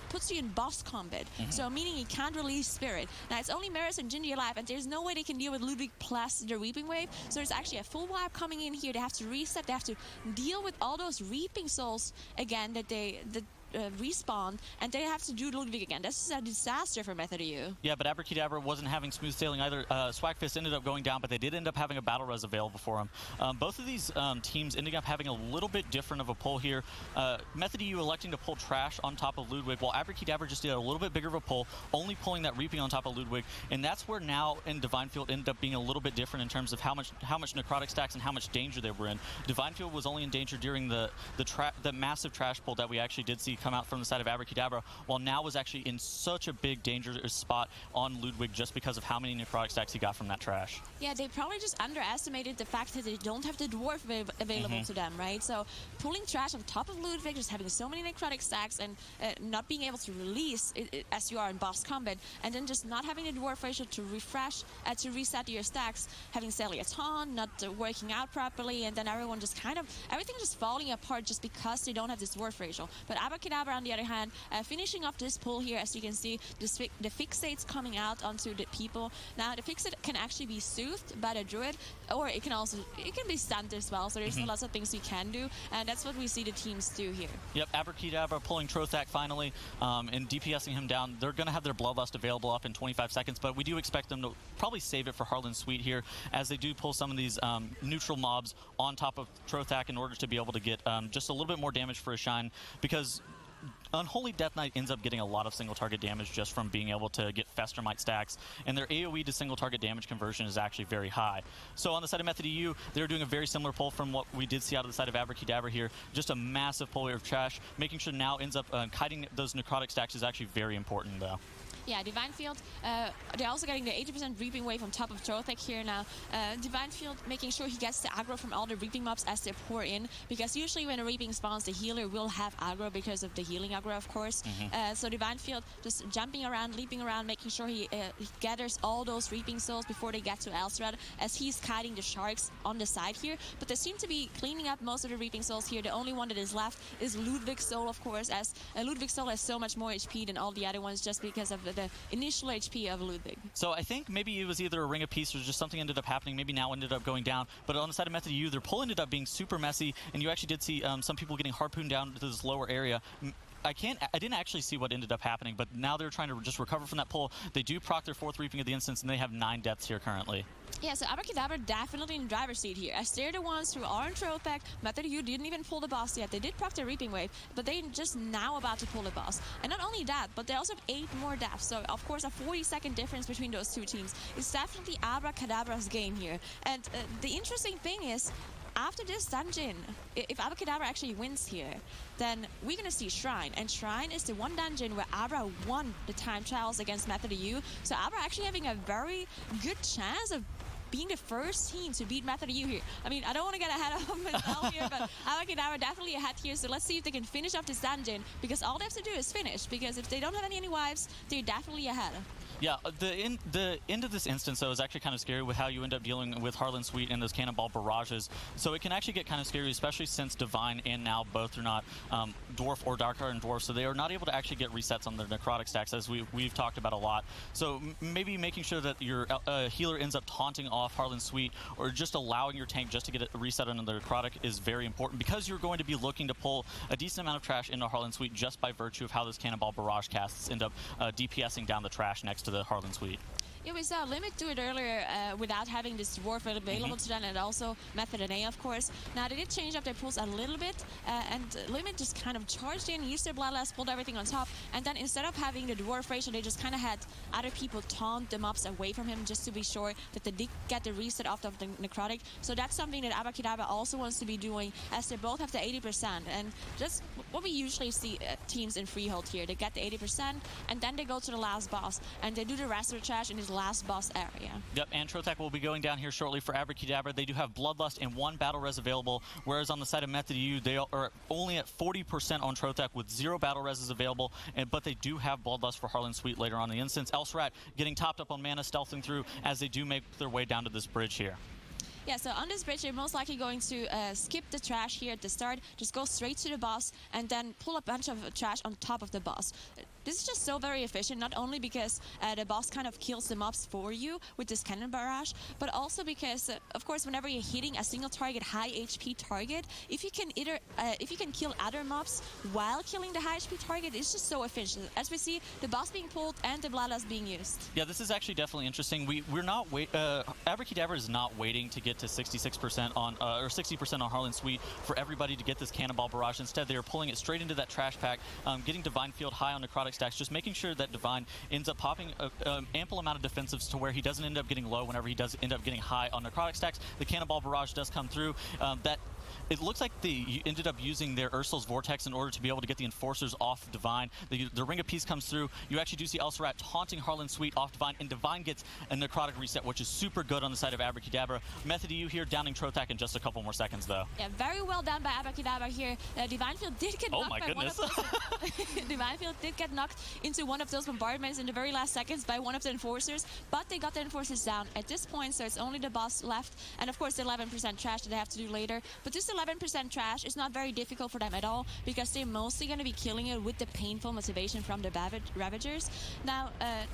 puts you in boss combat, so meaning he can't release Spirit. Now it's only Maris and Gingy alive, and there's no way they can deal with Ludvig plus the Reaping Wave, so there's actually a full wipe coming in here. They have to reset, they have to deal with all those Reaping Souls again that respawn, and they have to do Ludvig again. This is a disaster for Method EU. Yeah, but Abrakeydabra wasn't having smooth sailing either. Swagfist ended up going down, but they did end up having a battle res available for him. Both of these teams ending up having a little bit different of a pull here. Method EU electing to pull trash on top of Ludvig, while Abrakeydabra just did a little bit bigger of a pull, only pulling that Reaping on top of Ludvig, and that's where now in Divine Field ended up being a little bit different in terms of how much Necrotic stacks and how much danger they were in. Divine Field was only in danger during the massive trash pull that we actually did see come out from the side of Abrakeydabra, while now was actually in such a big dangerous spot on Ludvig just because of how many Necrotic stacks he got from that trash. Yeah, they probably just underestimated the fact that they don't have the Dwarf available to them, right? So pulling trash on top of Ludvig, just having so many Necrotic stacks and not being able to release as you are in boss combat, and then just not having the Dwarf ratio to refresh, to reset your stacks, having Zalia taunt, not working out properly, and then everyone just everything just falling apart just because they don't have this Dwarf ratio. But Abrakeydabra, on the other hand, finishing off this pull here, as you can see, the fixate's coming out onto the people. Now, the fixate can actually be soothed by the Druid, or it can be stunned as well, so there's lots of things you can do, and that's what we see the teams do here. Yep, Abrakeydabra pulling Trothak finally, and DPSing him down. They're going to have their Bloodlust available up in 25 seconds, but we do expect them to probably save it for Harlan Sweete here, as they do pull some of these neutral mobs on top of Trothak in order to be able to get just a little bit more damage for a shine, because Unholy Death Knight ends up getting a lot of single target damage just from being able to get Festermite stacks, and their AoE to single target damage conversion is actually very high. So on the side of Method EU, they're doing a very similar pull from what we did see out of the side of Abrakeydabra here. Just a massive pull of trash, making sure now ends up kiting those necrotic stacks is actually very important though. Yeah, Divine Field, they're also getting the 80% Reaping Wave on top of Trothak here now. Divine Field making sure he gets the aggro from all the Reaping mobs as they pour in, because usually when a Reaping spawns, the healer will have aggro because of the healing aggro, of course. So Divine Field just jumping around, leaping around, making sure he gathers all those Reaping souls before they get to Atal'Dazar, as he's kiting the sharks on the side here. But they seem to be cleaning up most of the Reaping souls here. The only one that is left is Ludvig's soul, of course, as Ludvig's soul has so much more HP than all the other ones just because of the initial HP of Ludvig. So I think maybe it was either a Ring of Peace or just something ended up happening, maybe now ended up going down, but on the side of Method U, their pull ended up being super messy, and you actually did see some people getting harpooned down to this lower area. I didn't actually see what ended up happening, but now they're trying to just recover from that pull. They do proc their 4th Reaping of the instance, and they have 9 deaths here currently. Yeah, so Abrakeydabra definitely in the driver's seat here, as they're the ones who are in Trothak. Method U didn't even pull the boss yet. They did proc the Reaping Wave, but they're just now about to pull the boss. And not only that, but they also have 8 more deaths. So, of course, a 40-second difference between those two teams. It's definitely Abrakedabra's game here. And the interesting thing is, after this dungeon, if Abrakeydabra actually wins here, then we're gonna see Shrine. And Shrine is the one dungeon where Abra won the time trials against Method EU. So Abra actually having a very good chance of being the first team to beat Method EU here. I mean, I don't want to get ahead of myself here, but Abrakeydabra definitely ahead here. So let's see if they can finish off this dungeon, because all they have to do is finish. Because if they don't have any wives, they're definitely ahead. Yeah, the end of this instance, though, is actually kind of scary with how you end up dealing with Harlan Sweete and those cannonball barrages. So it can actually get kind of scary, especially since Divine and now both are not Dwarf or Dark Hardened Dwarf, so they are not able to actually get resets on their necrotic stacks, as we've talked about a lot. So maybe making sure that your healer ends up taunting off Harlan Sweete, or just allowing your tank just to get a reset on the necrotic is very important, because you're going to be looking to pull a decent amount of trash into Harlan Sweete just by virtue of how those cannonball barrage casts end up DPSing down the trash next to the Harlan Sweete. Yeah, we saw Limit do it earlier without having this Dwarf available to them, and also Method NA, of course. Now, they did change up their pulls a little bit, and Limit just kind of charged in, used their Bloodlust, pulled everything on top, and then instead of having the Dwarf ratio, they just kind of had other people taunt the mobs away from him just to be sure that they did get the reset off of the necrotic. So that's something that Abrakeydabra also wants to be doing, as they both have the 80%, and just what we usually see teams in Freehold here. They get the 80%, and then they go to the last boss, and they do the rest of the trash in this last boss area. Yep, and Trothak will be going down here shortly for Abrakeydabra. They do have Bloodlust and 1 Battle Res available, whereas on the side of Method EU, they are only at 40% on Trothak with 0 Battle Reses available, but they do have Bloodlust for Harlan Sweete later on in the instance. Elsrat getting topped up on mana, stealthing through as they do make their way down to this bridge here. Yeah, so on this bridge, you're most likely going to skip the trash here at the start, just go straight to the boss, and then pull a bunch of trash on top of the boss. This is just so very efficient, not only because the boss kind of kills the mobs for you with this cannon barrage, but also because, of course, whenever you're hitting a single target, high HP target, if you can kill other mobs while killing the high HP target, it's just so efficient. As we see, the boss being pulled and the Bloodlust being used. Yeah, this is actually definitely interesting. We're not Abrakeydabra is not waiting to get to 66% on or 60% on Harlan Sweete for everybody to get this cannonball barrage. Instead, they are pulling it straight into that trash pack, getting Divine Field high on necrotic stacks, just making sure that Divine ends up popping an ample amount of defensives to where he doesn't end up getting low whenever he does end up getting high on necrotic stacks. The cannonball barrage does come through. It looks like they ended up using their Ursul's Vortex in order to be able to get the Enforcers off Divine. The Ring of Peace comes through. You actually do see Elsrat taunting Harlan Sweete off Divine, and Divine gets a necrotic reset, which is super good on the side of Abrakeydabra. Method EU here, downing Trothak in just a couple more seconds, though. Yeah, very well done by Abrakeydabra here. Divine Field did get knocked by one of those. Divine Field did get knocked into one of those bombardments in the very last seconds by one of the Enforcers, but they got the Enforcers down at this point, so it's only the boss left, and of course the 11% trash that they have to do later. But this 11% trash is not very difficult for them at all, because they're mostly going to be killing it with the painful motivation from the Ravagers. Now,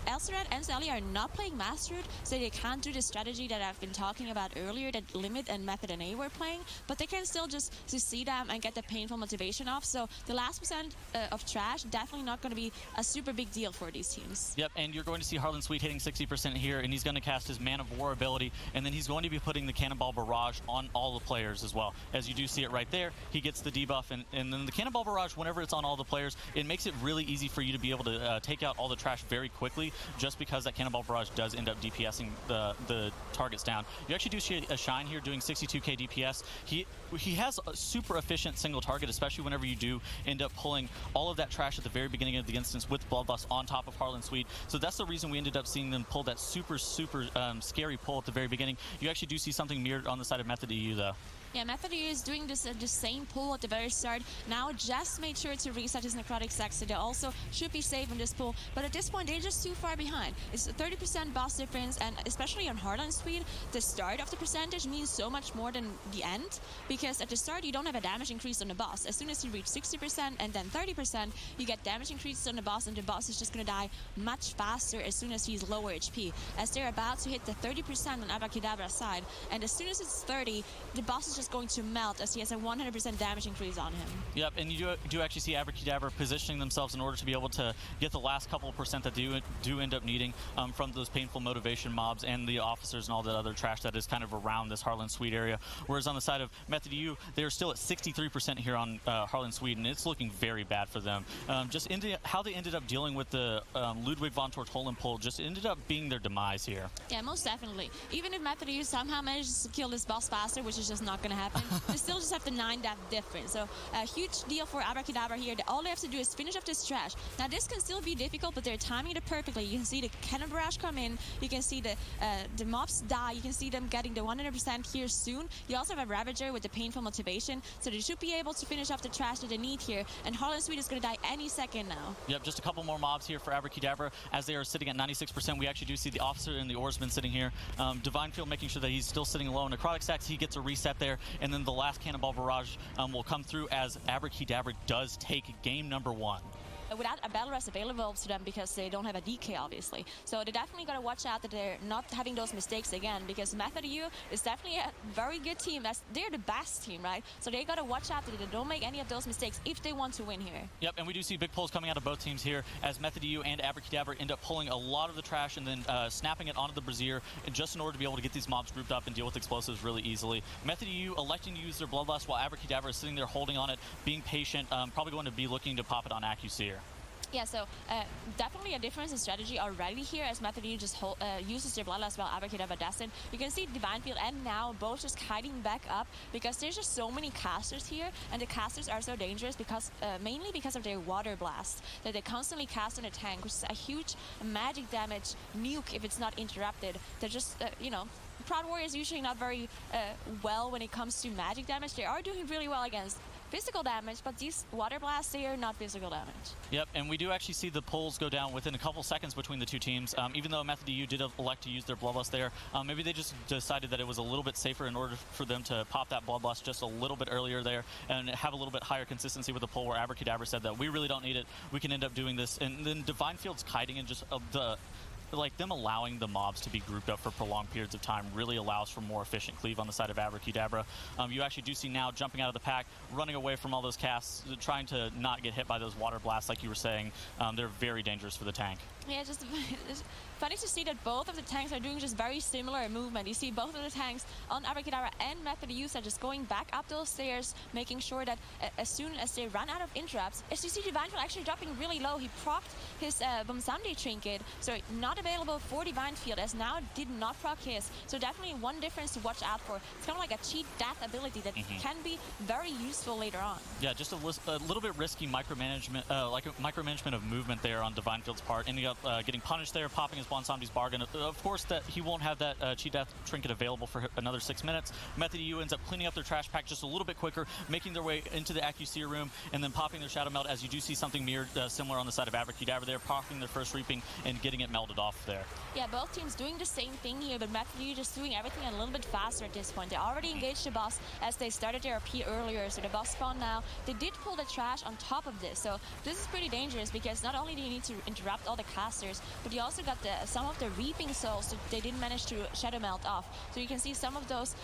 Elsrat and Sally are not playing Mastered, so they can't do the strategy that I've been talking about earlier that Limit and Method NA were playing, but they can still just see them and get the painful motivation off. So the last percent of trash definitely not going to be a super big deal for these teams. Yep, and you're going to see Harlan Sweete hitting 60% here, and he's going to cast his Man of War ability, and then he's going to be putting the Cannonball Barrage on all the players as well. As you do see it right there, he gets the debuff, and then the Cannonball Barrage, whenever it's on all the players, it makes it really easy for you to be able to take out all the trash very quickly, just because that Cannonball Barrage does end up DPSing the targets down. You actually do see a Shine here doing 62k DPS. He has a super efficient single target, especially whenever you do end up pulling all of that trash at the very beginning of the instance with Bloodlust on top of Harlan Sweete. So that's the reason we ended up seeing them pull that super scary pull at the very beginning. You actually do see something mirrored on the side of Method EU though. Yeah, Method is doing this the same pull at the very start. Now just made sure to reset his Necrotic Sac, so they also should be safe in this pull. But at this point, they're just too far behind. It's a 30% boss difference, and especially on Harlan Sweete, the start of the percentage means so much more than the end, because at the start, you don't have a damage increase on the boss. As soon as you reach 60% and then 30%, you get damage increases on the boss, and the boss is just going to die much faster as soon as he's lower HP, as they're about to hit the 30% on Abrakeedabra's side. And as soon as it's 30, the boss is just going to melt, as he has a 100% damage increase on him. Yep, and you do actually see Abrakeydabra positioning themselves in order to be able to get the last couple of percent that do end up needing from those painful motivation mobs and the officers and all that other trash that is kind of around this Harlan Sweete area. Whereas on the side of Method EU, they're still at 63% here on Harlan Sweete, and it's looking very bad for them. How they ended up dealing with the Ludvig von Tortollen pull just ended up being their demise here. Yeah, most definitely. Even if Method EU somehow manages to kill this boss faster, which is just not going to happen, they still just have the 9 death difference. So a huge deal for Abrakeydabra here. All they have to do is finish off this trash. Now this can still be difficult, but they're timing it perfectly. You can see the Cannon Barrage come in. You can see the mobs die. You can see them getting the 100% here soon. You also have a Ravager with the painful motivation, so they should be able to finish off the trash that they need here. And Harlan Sweete is going to die any second now. Yep, just a couple more mobs here for Abrakeydabra as they are sitting at 96%. We actually do see the Officer and the Oarsman sitting here. Divine Field making sure that he's still sitting low. Necrotic Sacs, he gets a reset there, and then the last Cannonball Barrage will come through as Abrakeydabra does take game number 1. Without a battle rest available to them, because they don't have a DK, obviously. So they definitely got to watch out that they're not having those mistakes again, because Method EU is definitely a very good team. They're the best team, right? So they got to watch out that they don't make any of those mistakes if they want to win here. Yep, and we do see big pulls coming out of both teams here as Method EU and Abrakeydabra end up pulling a lot of the trash and then snapping it onto the Brazier just in order to be able to get these mobs grouped up and deal with explosives really easily. Method EU electing to use their Bloodlust while Abrakeydabra is sitting there holding on it, being patient, probably going to be looking to pop it on Aqueeseer. Yeah, so definitely a difference in strategy already here, as Method EU just uses their Bloodlust while Abrakeydabra doesn't. You can see Divine Field and now both just hiding back up, because there's just so many casters here, and the casters are so dangerous because mainly because of their Water Blast that they constantly cast on a tank, which is a huge magic damage nuke if it's not interrupted. They're just, you know, Proud Warrior is usually not very well when it comes to magic damage. They are doing really well against physical damage, but these Water Blasts, they are not physical damage. Yep, and we do actually see the pulls go down within a couple seconds between the two teams. Even though Method EU did elect to use their Bloodlust there, maybe they just decided that it was a little bit safer in order for them to pop that Bloodlust just a little bit earlier there and have a little bit higher consistency with the pull, where Abrakeydabra said that we really don't need it. We can end up doing this. And then Divine Field's kiting and just like them allowing the mobs to be grouped up for prolonged periods of time really allows for more efficient cleave on the side of Abrakeydabra. You actually do see now jumping out of the pack, running away from all those casts, trying to not get hit by those Water Blasts like you were saying. They're very dangerous for the tank. Yeah, just funny to see that both of the tanks are doing just very similar movement. You see both of the tanks on Abrakeydabra and Method EU are just going back up those stairs, making sure that as soon as they run out of interrupts, as you see Divine Field actually dropping really low. He procced his Bumsandi trinket, so not available for Divine Field, as now did not proc his. So definitely one difference to watch out for. It's kind of like a cheat death ability that can be very useful later on. Yeah, just a little bit risky micromanagement, like a micromanagement of movement there on Divine Field's part, ending up getting punished there, popping his Bonsami's bargain. Of course, that he won't have that cheat death trinket available for another 6 minutes. Method EU ends up cleaning up their trash pack just a little bit quicker, making their way into the Aqueeseer room, and then popping their Shadow Melt, as you do see something mirrored similar on the side of Abrakeydabra there, popping their first Reaping and getting it melted off there. Yeah, both teams doing the same thing here, but Method EU just doing everything a little bit faster at this point. They already engaged the boss as they started their RP earlier, so the boss spawn now. They did pull the trash on top of this, so this is pretty dangerous, because not only do you need to interrupt all the casters, but you also got the some of the Reaping Souls that they didn't manage to Shadow Melt off. So you can see some of those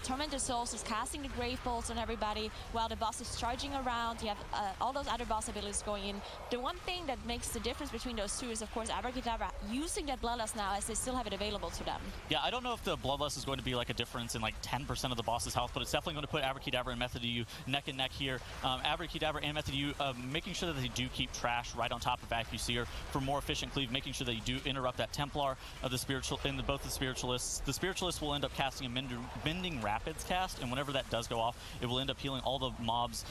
Tormented Souls is casting the Grave Bolts on everybody while the boss is charging around. You have all those other boss abilities going in. The one thing that makes the difference between those two is, of course, Abrakeydabra using that Bloodlust now, as they still have it available to them. Yeah, I don't know if the Bloodlust is going to be like a difference in like 10% of the boss's health, but it's definitely going to put Abrakeydabra and Method EU neck and neck here. Abrakeydabra and Method EU making sure that they do keep trash right on top of Aqueeseer for more efficient cleave, making sure that you do interrupt that Templar of the spiritual in both the spiritualists. The spiritualists will end up casting a Mending Rapids cast, and whenever that does go off, it will end up healing all the mobs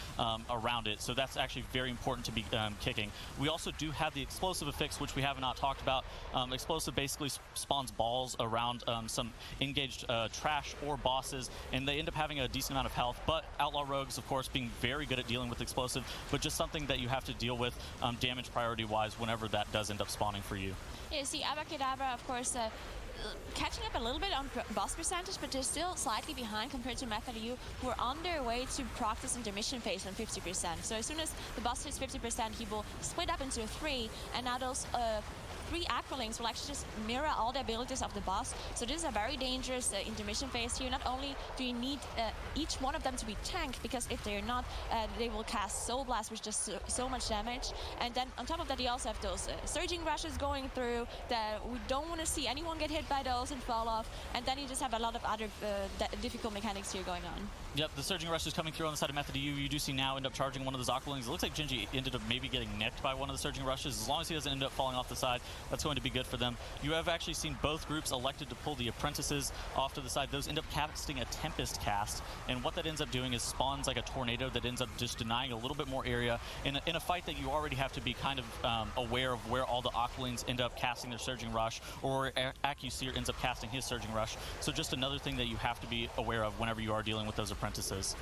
around it. So that's actually very important to be kicking. We also do have the explosive affix, which we have not talked about. Explosive basically spawns balls around some engaged trash or bosses, and they end up having a decent amount of health. But Outlaw Rogues, of course, being very good at dealing with explosive, but just something that you have to deal with damage priority-wise whenever that does end up spawning for you. Yeah, you see Abrakeydabra, of course, catching up a little bit on boss percentage, but they're still slightly behind compared to Method EU, who are on their way to practice intermission phase on 50%. So as soon as the boss hits 50%, he will split up into 3, and now those 3 Aqualings will actually just mirror all the abilities of the boss. So this is a very dangerous intermission phase here. Not only do you need each one of them to be tanked, because if they're not, they will cast Soul Blast, which does so much damage. And then on top of that, you also have those Surging Rushes going through that we don't want to see anyone get hit by those and fall off. And then you just have a lot of other difficult mechanics here going on. Yep, the Surging Rush is coming through on the side of Method EU. You do see now end up charging one of those Aqualings. It looks like Gingy ended up maybe getting nicked by one of the Surging Rushes. As long as he doesn't end up falling off the side, that's going to be good for them. You have actually seen both groups elected to pull the Apprentices off to the side. Those end up casting a Tempest cast, and what that ends up doing is spawns like a tornado that ends up just denying a little bit more area in a fight that you already have to be kind of aware of where all the Aqualings end up casting their Surging Rush, or Aqueeseer ends up casting his Surging Rush. So just another thing that you have to be aware of whenever you are dealing with those Apprentices.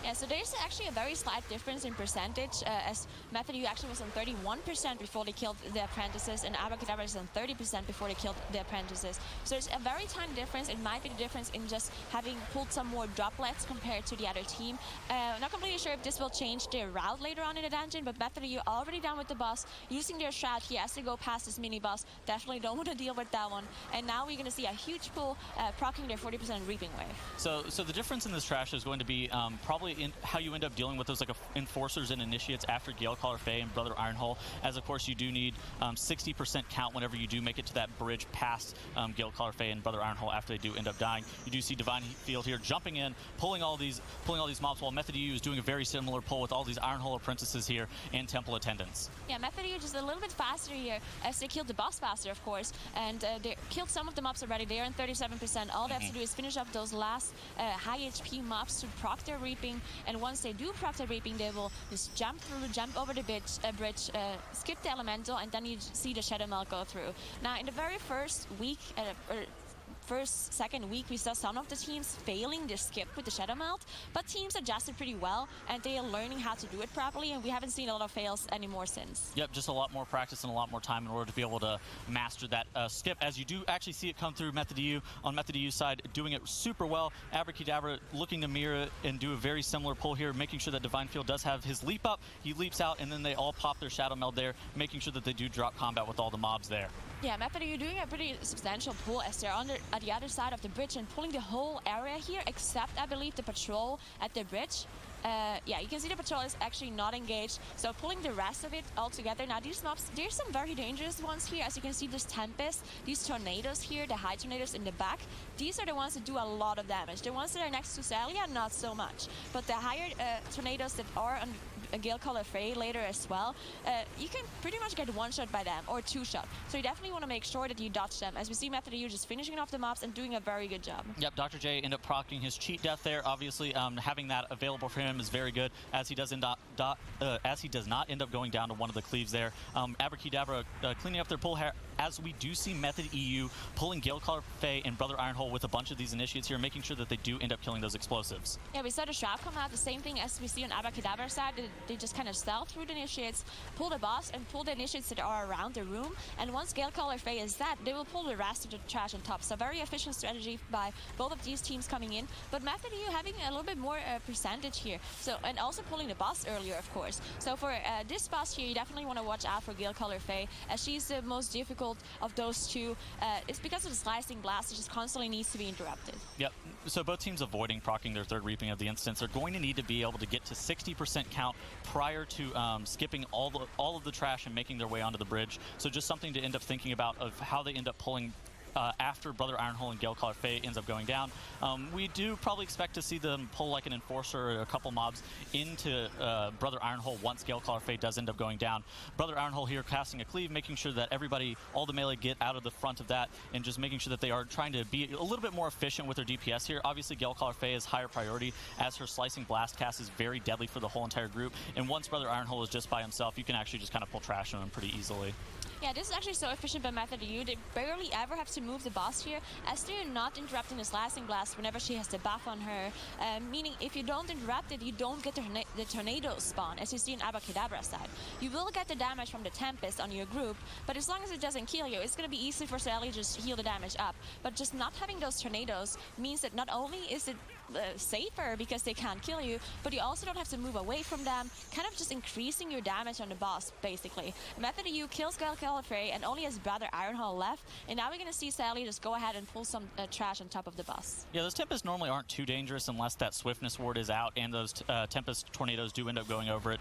Yeah, so there's actually a very slight difference in percentage, as Method U actually was on 31% before they killed the Apprentices, and Abrakeydabra is on 30% before they killed the Apprentices. So it's a very tiny difference. It might be the difference in just having pulled some more droplets compared to the other team. Not completely sure if this will change their route later on in the dungeon, but Method U already down with the boss, using their Shroud here as they go past this mini-boss. Definitely don't want to deal with that one. And now we're going to see a huge pull, proccing their 40% Reaping Wave. So the difference in this trash is going to be probably in how you end up dealing with those like Enforcers and Initiates after Galecaller Fae and Brother Ironhull, as of course you do need 60% count whenever you do make it to that bridge past Galecaller Fae and Brother Ironhull after they do end up dying. You do see Divine Field here jumping in, pulling all these mobs, while Method EU is doing a very similar pull with all these Ironhull Apprentices here and Temple Attendants. Yeah, Method EU just a little bit faster here, as they killed the boss faster, of course, and they killed some of the mobs already. They're in 37%. All they have to do is finish up those last high HP mobs to proc their Reaping, and once they do proc their Reaping, they will just jump over the bridge, skip the Elemental, and then you see the Shadow Melt go through. Now, in the very first week, second week, we saw some of the teams failing their skip with the Shadow Melt, but teams adjusted pretty well, and they are learning how to do it properly, and we haven't seen a lot of fails anymore since. Yep, just a lot more practice and a lot more time in order to be able to master that skip, as you do actually see it come through Method EU. On Method EU's side, doing it super well. Abrakeydabra looking to mirror and do a very similar pull here, making sure that Divine Field does have his leap up, he leaps out, and then they all pop their Shadow Meld there, making sure that they do drop combat with all the mobs there. Yeah, Method EU doing a pretty substantial pull, as they're on at the other side of the bridge and pulling the whole area here, except, I believe, the patrol at the bridge. Yeah, you can see the patrol is actually not engaged, so pulling the rest of it all together. Now, these mobs, there's some very dangerous ones here. As you can see, this Tempest, these Tornadoes here, the high Tornadoes in the back, these are the ones that do a lot of damage. The ones that are next to Zalia, not so much. But the higher Tornadoes that are on Galecaller Fae later as well, you can pretty much get one shot by them, or two shot. So you definitely want to make sure that you dodge them, as we see Method EU just finishing off the mobs and doing a very good job. Yep, Dr. J ended up proccing his cheat death there. Obviously, having that available for him is very good, as he does not end up going down to one of the cleaves there. Abrakeydabra cleaning up their pull, as we do see Method EU pulling Galecaller Fae and Brother Ironhull with a bunch of these Initiates here, making sure that they do end up killing those explosives. Yeah, we saw the Shroud come out, the same thing as we see on Abrakeydabra side. They just kind of stealth through the Initiates, pull the boss, and pull the Initiates that are around the room. And once Galecaller Fae is dead, they will pull the rest of the trash on top. So very efficient strategy by both of these teams coming in. But Method EU having a little bit more percentage here. So, and also pulling the boss earlier, of course. So for this boss here, you definitely want to watch out for Galecaller Fae, as she's the most difficult difficult of those two is because of the slicing blast. It just constantly needs to be interrupted. Yep. So both teams avoiding proccing their third reaping of the instance are going to need to be able to get to 60% count prior to skipping all of the trash and making their way onto the bridge. So just something to end up thinking about of how they end up pulling after Brother Ironhole and Galecaller Fae ends up going down. We do probably expect to see them pull like an Enforcer or a couple mobs into Brother Ironhole once Galecaller Fae does end up going down. Brother Ironhole here casting a cleave, making sure that everybody, all the melee get out of the front of that, and just making sure that they are trying to be a little bit more efficient with their DPS here. Obviously, Galecaller Fae is higher priority as her Slicing Blast cast is very deadly for the whole entire group. And once Brother Ironhole is just by himself, you can actually just kind of pull trash on him pretty easily. Yeah, this is actually so efficient by Method U. They barely ever have to move the boss here, as they're not interrupting the Slicing Blast whenever she has the buff on her. Meaning, if you don't interrupt it, you don't get the tornado spawn, as you see in Abrakeydabra side. You will get the damage from the Tempest on your group, but as long as it doesn't kill you, it's going to be easy for Sally to just heal the damage up. But just not having those tornadoes means that not only is it safer because they can't kill you, but you also don't have to move away from them, kind of just increasing your damage on the boss, basically. Method U kills Galecaller Fae and only has Brother Ironhole left, and now we're going to see Sally just go ahead and pull some trash on top of the boss. Yeah, those Tempests normally aren't too dangerous unless that Swiftness ward is out, and those Tempest Tornadoes do end up going over it,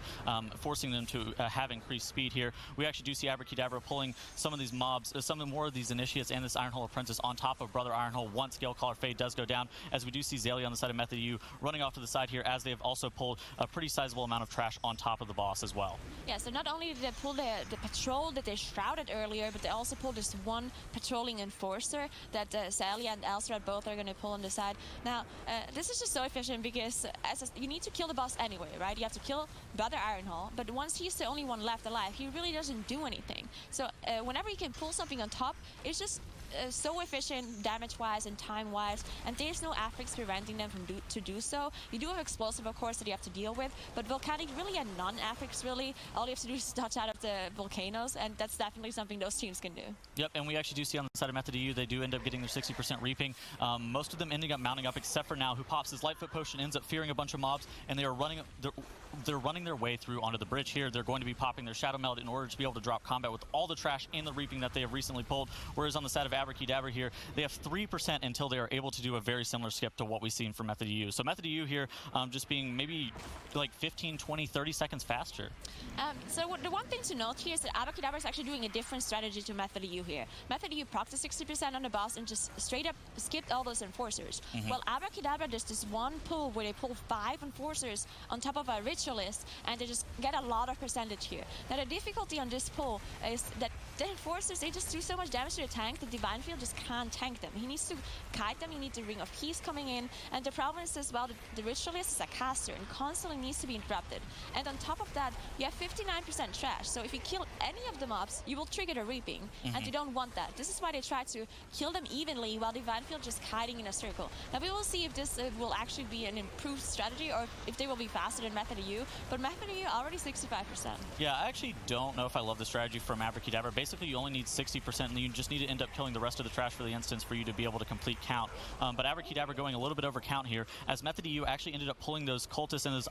forcing them to have increased speed here. We actually do see Abrakeydabra pulling some of these mobs, some more of these Initiates and this Ironhole Apprentice on top of Brother Ironhole once Galecaller Fae does go down, as we do see Zalia on the side of Method U running off to the side here, as they have also pulled a pretty sizable amount of trash on top of the boss as well. Yeah, so not only did they pull the patrol that they shrouded earlier, but they also pulled this one patrolling Enforcer that Sally and Elstrad both are going to pull on the side. Now, this is just so efficient because you need to kill the boss anyway, right? You have to kill Brother Ironhole, but once he's the only one left alive, he really doesn't do anything. So whenever you can pull something on top, it's just so efficient damage-wise and time-wise, and there's no affix preventing them from to do so. You do have explosive, of course, that you have to deal with, but volcanic really had non-affix, really. All you have to do is touch out of the volcanoes, and that's definitely something those teams can do. Yep, and we actually do see on the side of Method EU, they do end up getting their 60% reaping. Most of them ending up mounting up, except for now, who pops his Lightfoot Potion, ends up fearing a bunch of mobs, and they are running. They're running their way through onto the bridge here. They're going to be popping their Shadow Meld in order to be able to drop combat with all the trash and the reaping that they have recently pulled. Whereas on the side of Abrakeydabra here, they have 3% until they are able to do a very similar skip to what we've seen from Method EU. So Method EU here just being maybe like 15, 20, 30 seconds faster. So the one thing to note here is that Abrakeydabra is actually doing a different strategy to Method EU here. Method EU procced the 60% on the boss and just straight up skipped all those Enforcers. While Abrakeydabra does this one pull where they pull 5 Enforcers on top of a Ritualist, and they just get a lot of percentage here. Now the difficulty on this pull is that the Enforcers, they just do so much damage to the tank that Divine Field just can't tank them. He needs to kite them, he needs the Ring of Peace coming in, and the problem is as well that the Ritualist is a caster and constantly needs to be interrupted. And on top of that, you have 59% trash, so if you kill any of the mobs, you will trigger the reaping, and you don't want that. This is why they try to kill them evenly while Divine Field just kiting in a circle. Now we will see if this will actually be an improved strategy or if they will be faster than Method EU, but Method EU already 65%. Yeah, I actually don't know if I love the strategy from Abrakeydabra. Basically, you only need 60%, and you just need to end up killing the rest of the trash for the instance for you to be able to complete count. But Abrakeydabra going a little bit over count here, as Method EU actually ended up pulling those cultists and those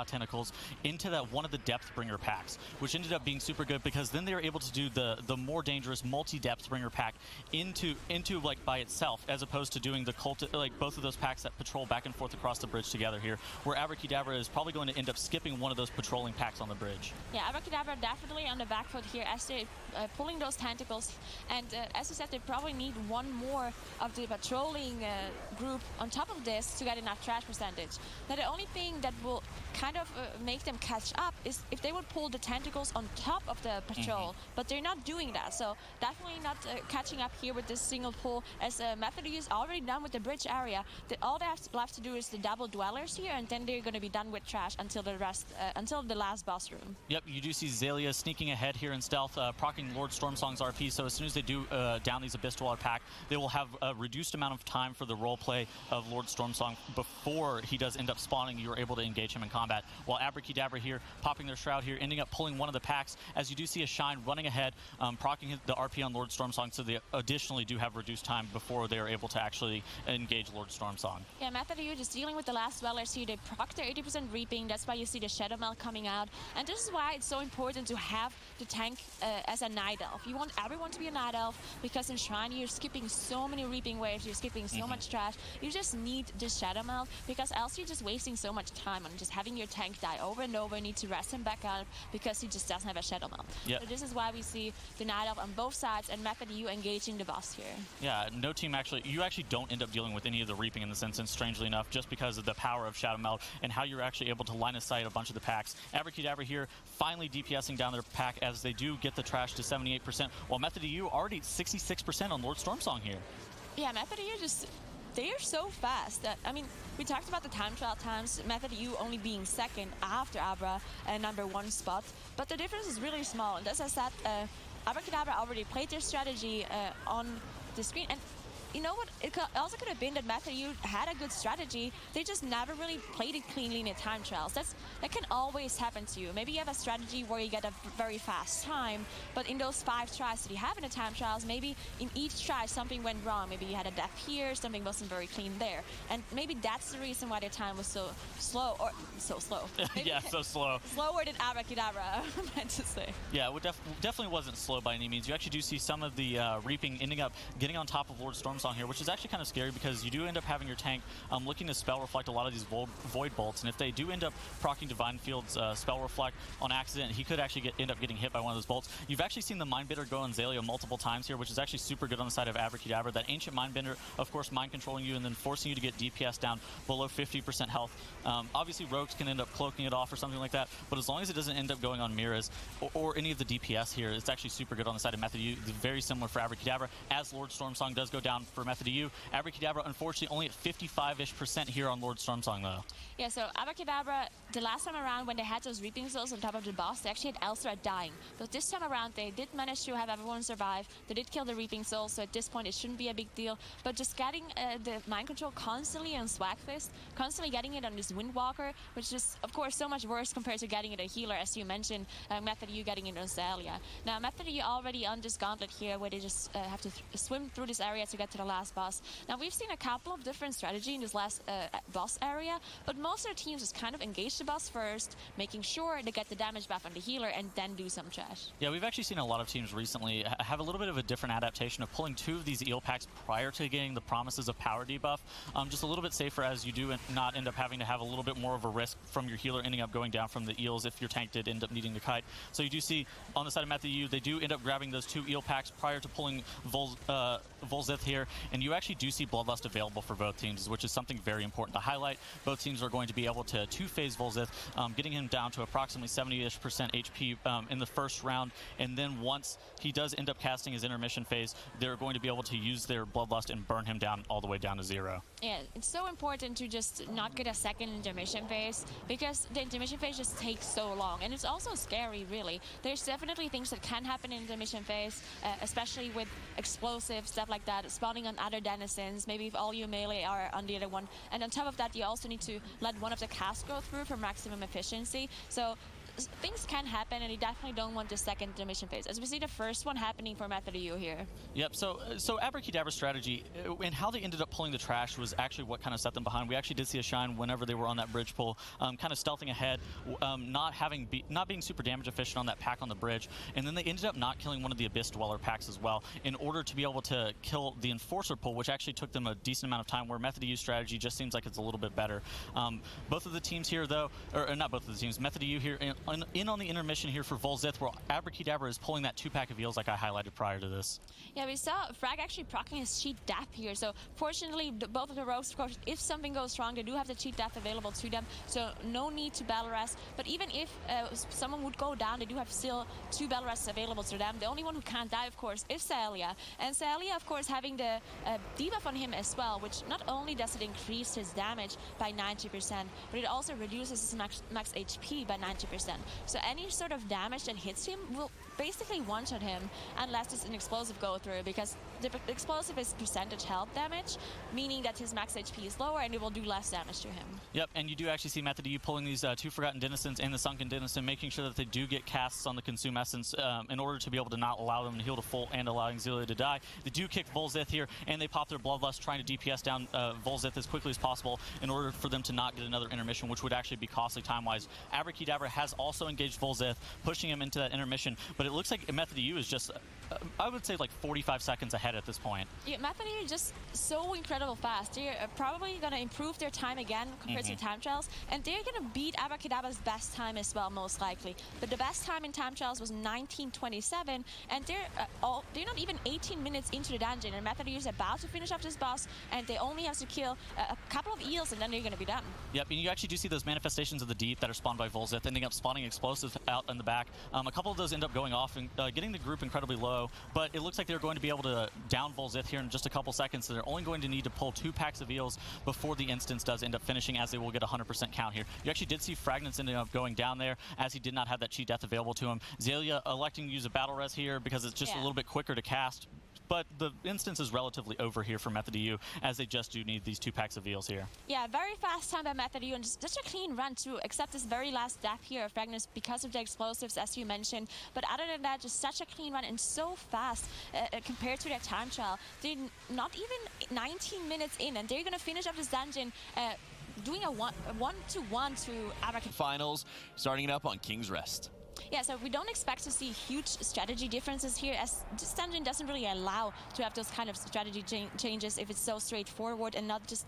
tentacles into that one of the Depth Bringer packs, which ended up being super good because then they were able to do the more dangerous multi-Depth Bringer pack into like by itself, as opposed to doing the like both of those packs that patrol back and forth across the bridge together here, where Abrakeydabra is probably going to end up skipping one of those patrolling packs on the bridge. Yeah, Abrakeydabra definitely on the back foot here as they're pulling those tentacles, and as you said, they probably need one more of the patrolling group on top of this to get enough trash percentage. Now the only thing that will kind of make them catch up is if they would pull the tentacles on top of the patrol, but they're not doing that, so definitely not catching up here with this single pull, as Method U is already done with the bridge area. All they have left to do is the double dwellers here, and then they're going to be done with trash until the last boss room. Yep, you do see Zalia sneaking ahead here in stealth, proccing Lord Stormsong's RP, so as soon as they do down these Abyss Dweller pack, they will have a reduced amount of time for the role play of Lord Stormsong before he does end up spawning. You're able to engage him in combat, while Abrakeydabra here popping their Shroud here, ending up pulling one of the packs, as you do see a Shine running ahead, proccing the RP on Lord Stormsong, so they additionally do have reduced time before they are able to actually engage Lord Stormsong. Yeah, Method U just dealing with the last dwellers here. They proc their 80% reaping, that's why you see the Shadow Meld coming out, and this is why it's so important to have the tank as a Night Elf. You want everyone to be a Night Elf because in Shrine you're skipping so many reaping waves, you're skipping so much trash. You just need this Shadow Melt because else you're just wasting so much time on just having your tank die over and over, need to rest him back up because he just doesn't have a Shadow Melt. Yep. So this is why we see the Night Elf on both sides and Method U engaging the boss here. Yeah, no team you actually don't end up dealing with any of the reaping in this instance, strangely enough, just because of the power of Shadow Melt and how you're actually able to line of sight a bunch of the packs. Abrakeydabra here finally DPSing down their pack as they do get the trash to 78%, while Method U already 66% on Lord Stormsong here. Yeah, Method U just, they're so fast. I mean, we talked about the time trial times, Method U only being second after Abra and #1 spot, but the difference is really small. And as I said, Abrakeydabra already played their strategy on the screen. And you know what? It also could have been that Method U had a good strategy. They just never really played it cleanly in the time trials. That can always happen to you. Maybe you have a strategy where you get a very fast time, but in those 5 tries that you have in the time trials, maybe in each try something went wrong. Maybe you had a death here, something wasn't very clean there. And maybe that's the reason why their time was so slow, or so slow. Yeah, so slow. Slower than Abrakeydabra, I meant to say. Yeah, it definitely wasn't slow by any means. You actually do see some of the reaping ending up getting on top of Lord Stormsong here, which is actually kind of scary because you do end up having your tank looking to spell reflect a lot of these void bolts, and if they do end up proccing Divine Field's spell reflect on accident, he could actually end up getting hit by one of those bolts. You've actually seen the Mindbender go on Zalia multiple times here, which is actually super good on the side of Abrakeydabra. That ancient Mindbender, of course, mind controlling you and then forcing you to get DPS down below 50% health. Obviously, rogues can end up cloaking it off or something like that, but as long as it doesn't end up going on Miras or any of the DPS here, it's actually super good on the side of Method U. Very similar for Abrakeydabra, as Lord Stormsong does go down for Method U. Abrakeydabra, unfortunately, only at 55-ish% here on Lord Stormsong, though. Yeah, so Abrakeydabra, the last time around when they had those reaping souls on top of the boss, they actually had Elsra dying. But this time around, they did manage to have everyone survive. They did kill the reaping souls, so at this point, it shouldn't be a big deal. But just getting the mind control constantly on Swagfist, constantly getting it on this Windwalker, which is, of course, so much worse compared to getting it a healer, as you mentioned, Method U getting it on Zalia. Now, Method U already on this gauntlet here, where they just have to swim through this area to get to the last boss. Now, we've seen a couple of different strategies in this last boss area, but most of their teams just kind of engage the boss first, making sure they get the damage buff on the healer, and then do some trash. Yeah, we've actually seen a lot of teams recently have a little bit of a different adaptation of pulling 2 of these eel packs prior to getting the promises of power debuff. Just a little bit safer, as you do not end up having to have a little bit more of a risk from your healer ending up going down from the eels if your tank did end up needing to kite. So you do see on the side of Method U, they do end up grabbing those 2 eel packs prior to pulling Vol'zith here, and you actually do see Bloodlust available for both teams, which is something very important to highlight. Both teams are going to be able to 2-phase Vol'zith, getting him down to approximately 70-ish% HP in the first round, and then once he does end up casting his intermission phase, they're going to be able to use their Bloodlust and burn him down all the way down to 0. Yeah, it's so important to just not get a second intermission phase, because the intermission phase just takes so long, and it's also scary, really. There's definitely things that can happen in intermission phase, especially with explosives, stuff like that, spawning on other denizens, maybe if all your melee are on the other one. And on top of that, you also need to let one of the casts go through for maximum efficiency. So things can happen, and you definitely don't want the second intermission phase, as we see the first one happening for Method U here. Yep, so Abrakeedabra's strategy and how they ended up pulling the trash was actually what kind of set them behind. We actually did see a shine whenever they were on that bridge pull, kind of stealthing ahead, not being super damage efficient on that pack on the bridge, and then they ended up not killing one of the Abyss Dweller packs as well in order to be able to kill the Enforcer pull, which actually took them a decent amount of time, where Method U's strategy just seems like it's a little bit better. Both of the teams here, though, or not both of the teams, Method U here in on the intermission here for Vol'zith, where Abrakeydabra is pulling that 2-pack of eels like I highlighted prior to this. Yeah, we saw Frag actually proccing his cheat death here, so fortunately both of the rogues, of course, if something goes wrong, they do have the cheat death available to them, so no need to battle rest. But even if someone would go down, they do have still 2 battle rests available to them. The only one who can't die, of course, is Zalia. And Zalia, of course, having the debuff on him as well, which not only does it increase his damage by 90%, but it also reduces his max HP by 90%. So any sort of damage that hits him will basically one-shot him, unless it's an explosive go-through, because the explosive is percentage health damage, meaning that his max HP is lower and it will do less damage to him. Yep, and you do actually see Method EU pulling these two Forgotten Denizens and the Sunken Denizen, making sure that they do get casts on the Consume Essence in order to be able to not allow them to heal to full and allowing Zelia to die. They do kick Vol'zith here, and they pop their Bloodlust, trying to DPS down Vol'zith as quickly as possible in order for them to not get another intermission, which would actually be costly time-wise. Abrakeydabra has also engaged Vol'zith, pushing him into that intermission, but it looks like Method EU is just, I would say, like 45 seconds ahead at this point. Yeah, Method EU is just so incredible fast. They're probably going to improve their time again compared to time trials, and they're going to beat Abrakeedabra's best time as well, most likely. But the best time in time trials was 19:27, and they're not even 18 minutes into the dungeon, and Method EU is about to finish off this boss, and they only have to kill a couple of eels, and then they're going to be done. Yep, and you actually do see those manifestations of the deep that are spawned by Vol'zith, ending up spawning explosives out in the back. A couple of those end up going off and getting the group incredibly low, but it looks like they're going to be able to down Vol'zith here in just a couple seconds, so they're only going to need to pull 2 packs of eels before the instance does end up finishing, as they will get 100% count here. You actually did see Fragments ending up going down there, as he did not have that cheat death available to him. Zelia electing to use a battle res here because it's just a little bit quicker to cast, but the instance is relatively over here for Method EU, as they just do need these 2 packs of eels here. Yeah, very fast time by Method EU, and just such a clean run too, except this very last death here of Fragments because of the explosives, as you mentioned. But other than that, just such a clean run and so fast compared to their time trial. They're not even 19 minutes in, and they're going to finish up this dungeon doing a one-to-one to Abrakeydabra. Finals, starting it up on King's Rest. Yeah, so we don't expect to see huge strategy differences here, as this dungeon doesn't really allow to have those kind of strategy changes if it's so straightforward and not just,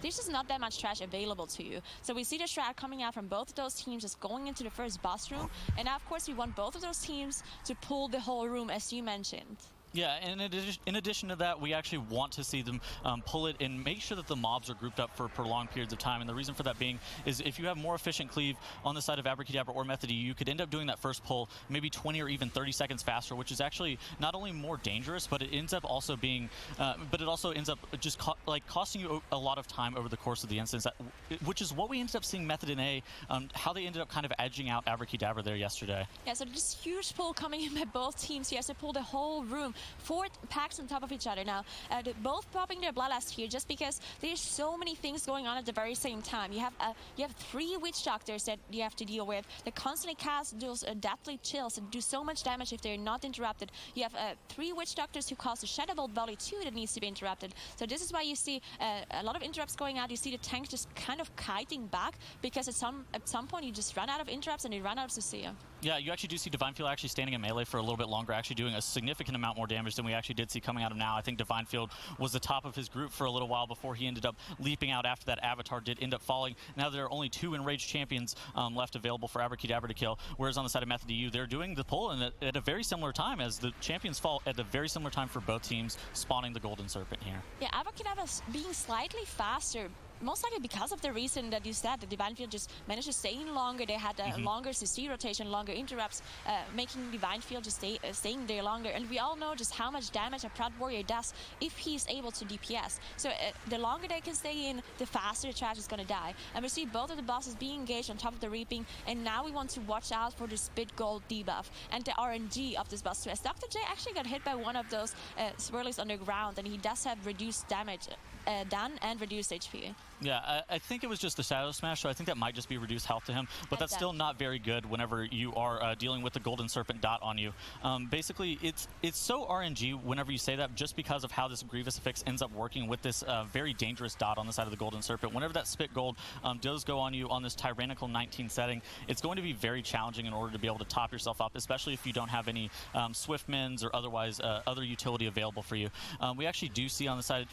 there's just not that much trash available to you. So we see the strat coming out from both of those teams just going into the first boss room, and now of course we want both of those teams to pull the whole room, as you mentioned. Yeah, and in addition to that, we actually want to see them pull it and make sure that the mobs are grouped up for prolonged periods of time. And the reason for that being is if you have more efficient cleave on the side of Abrakeydabra or Method EU, you could end up doing that first pull maybe 20 or even 30 seconds faster, which is actually not only more dangerous, but it ends up also being, but it also ends up just costing you a lot of time over the course of the instance, which is what we ended up seeing Method in A, how they ended up kind of edging out Abrakeydabra there yesterday. Yeah, so this huge pull coming in by both teams here, so pull the whole room. 4 packs on top of each other now. They're both popping their Bloodlust here just because there's so many things going on at the very same time. You have 3 Witch Doctors that you have to deal with. They constantly cast those deathly chills and do so much damage if they're not interrupted. You have 3 Witch Doctors who cause a Shadow Bolt volley too that needs to be interrupted. So this is why you see a lot of interrupts going out. You see the tank just kind of kiting back because at some point you just run out of interrupts and you run out of Sucia. Yeah, you actually do see Divine Field actually standing in melee for a little bit longer, actually doing a significant amount more damage than we actually did see coming out of now. I think Divine Field was the top of his group for a little while before he ended up leaping out after that Avatar did end up falling. Now there are only 2 Enraged Champions left available for Abrakeydabra to kill, whereas on the side of Method EU, they're doing the pull and at a very similar time, as the Champions fall at a very similar time for both teams, spawning the Golden Serpent here. Yeah, Abrakeydabra being slightly faster, most likely because of the reason that you said, the Divine Field just managed to stay in longer. They had a longer CC rotation, longer interrupts, making Divine Field just staying there longer. And we all know just how much damage a Proud Warrior does if he's able to DPS. So the longer they can stay in, the faster the trash is going to die. And we see both of the bosses being engaged on top of the Reaping, and now we want to watch out for the Spit Gold debuff and the RNG of this boss. As Dr. J actually got hit by one of those swirlies on the ground, and he does have reduced damage done and reduced HP. Yeah, I think it was just the Shadow Smash, so I think that might just be reduced health to him, but that's still not very good whenever you are dealing with the Golden Serpent dot on you. Basically, it's so RNG whenever you say that, just because of how this Grievous Affix ends up working with this very dangerous dot on the side of the Golden Serpent. Whenever that Spit Gold does go on you on this Tyrannical 19 setting, it's going to be very challenging in order to be able to top yourself up, especially if you don't have any Swift Mins or otherwise other utility available for you. We actually do see on the side,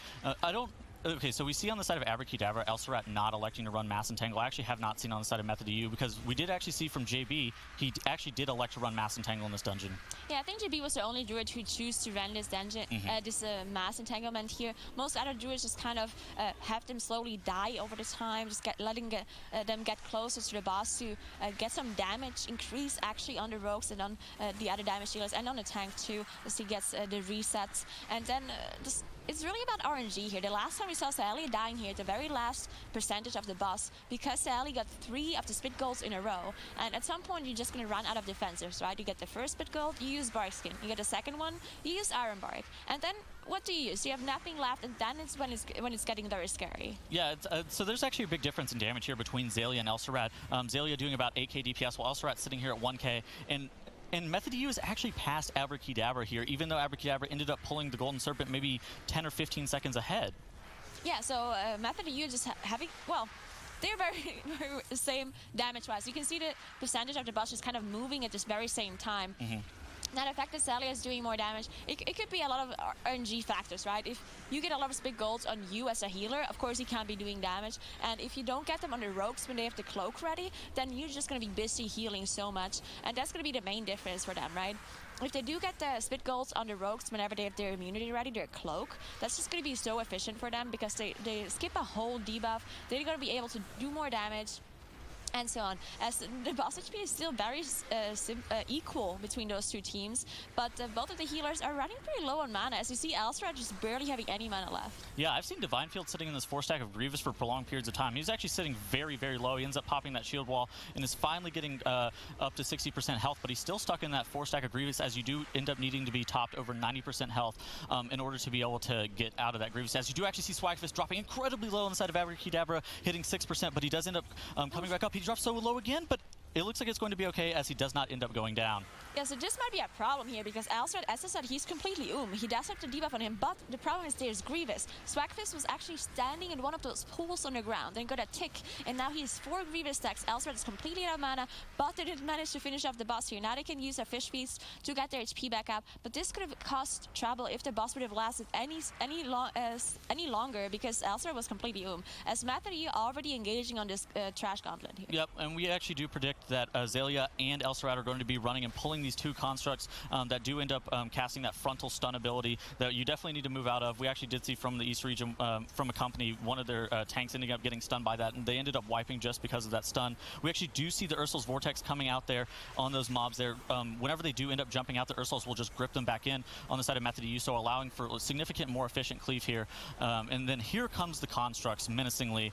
okay, so we see on the side of Abrakeydabra, Elsarat not electing to run Mass Entangle. I actually have not seen on the side of Method EU, because we did actually see from JB, he actually did elect to run Mass Entangle in this dungeon. Yeah, I think JB was the only druid who chose to run this dungeon, this Mass Entanglement here. Most other druids just kind of have them slowly die over the time, just letting them get closer to the boss to get some damage increase actually on the rogues and on the other damage dealers, and on the tank too, as he gets the resets. And then just it's really about RNG here. The last time we saw Sally dying here at the very last percentage of the boss, because Sally got 3 of the Spit Golds in a row, and at some point you're just going to run out of defensives, right? You get the first Spit Gold, you use Bark Skin. You get the second one, you use Iron Bark. And then what do you use? You have nothing left, and then it's when it's getting very scary. Yeah, so there's actually a big difference in damage here between Xaylia and El'Sirad. Xaylia doing about 8k DPS, while El'Sirad sitting here at 1k. And Method EU is actually past Abrakeydabra here, even though Abrakeydabra ended up pulling the Golden Serpent maybe 10 or 15 seconds ahead. Yeah, so Method EU just having, well, they're very same damage-wise. You can see the percentage of the boss just kind of moving at this very same time. Now, the fact that Xaylia is doing more damage, it could be a lot of RNG factors, right? If you get a lot of big golds on you as a healer, of course you can't be doing damage. And if you don't get them on the rogues when they have the cloak ready, then you're just going to be busy healing so much. And that's going to be the main difference for them, right? If they do get the spit golds on the rogues whenever they have their immunity ready, their cloak, that's just going to be so efficient for them because they skip a whole debuff. They're going to be able to do more damage, and so on. As the boss HP is still very equal between those two teams, but both of the healers are running pretty low on mana. As you see, El'Sirad just barely having any mana left. Yeah, I've seen Divinefield sitting in this 4-stack of Grievous for prolonged periods of time. He's actually sitting very, very low. He ends up popping that shield wall and is finally getting up to 60% health, but he's still stuck in that 4-stack of Grievous, as you do end up needing to be topped over 90% health in order to be able to get out of that Grievous. As you do actually see Swagfist dropping incredibly low on the side of Abrakeydabra, hitting 6%, but he does end up coming back up. He drops so low again, but it looks like it's going to be okay as he does not end up going down. Yeah, so this might be a problem here because El'Sirad, as I said, he's completely He does have the debuff on him, but the problem is there's Grievous. Swagfist was actually standing in one of those pools on the ground and got a tick, and now he has 4 Grievous stacks. El'Sirad is completely out of mana, but they didn't manage to finish off the boss here. Now they can use a Fish Feast to get their HP back up, but this could have caused trouble if the boss would have lasted any longer because El'Sirad was completely As Method EU already engaging on this trash gauntlet here. Yep, and we actually do predict that Xaylia and El'Sirad are going to be running and pulling these 2 constructs that do end up casting that frontal stun ability that you definitely need to move out of. We actually did see from the East region, from a company, one of their tanks ending up getting stunned by that, and they ended up wiping just because of that stun. We actually do see the Ursul's Vortex coming out there on those mobs there. Whenever they do end up jumping out, the Ursuls will just grip them back in on the side of Method EU, so allowing for a significant more efficient cleave here. And then here comes the constructs menacingly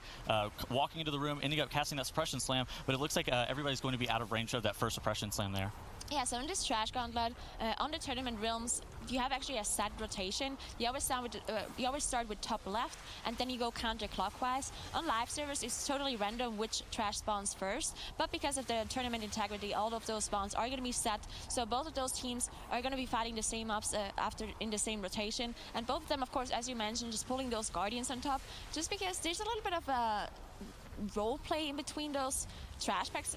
walking into the room, ending up casting that suppression slam, but it looks like everybody's going to be out of range of that first suppression slam there. Yeah, so in this trash gauntlet, on the tournament realms, you have actually a set rotation. You always start with top left, and then you go counterclockwise. On live servers, it's totally random which trash spawns first, but because of the tournament integrity, all of those spawns are going to be set. So both of those teams are going to be fighting the same mobs in the same rotation, and both of them, of course, as you mentioned, just pulling those guardians on top, just because there's a little bit of a role play in between those trash packs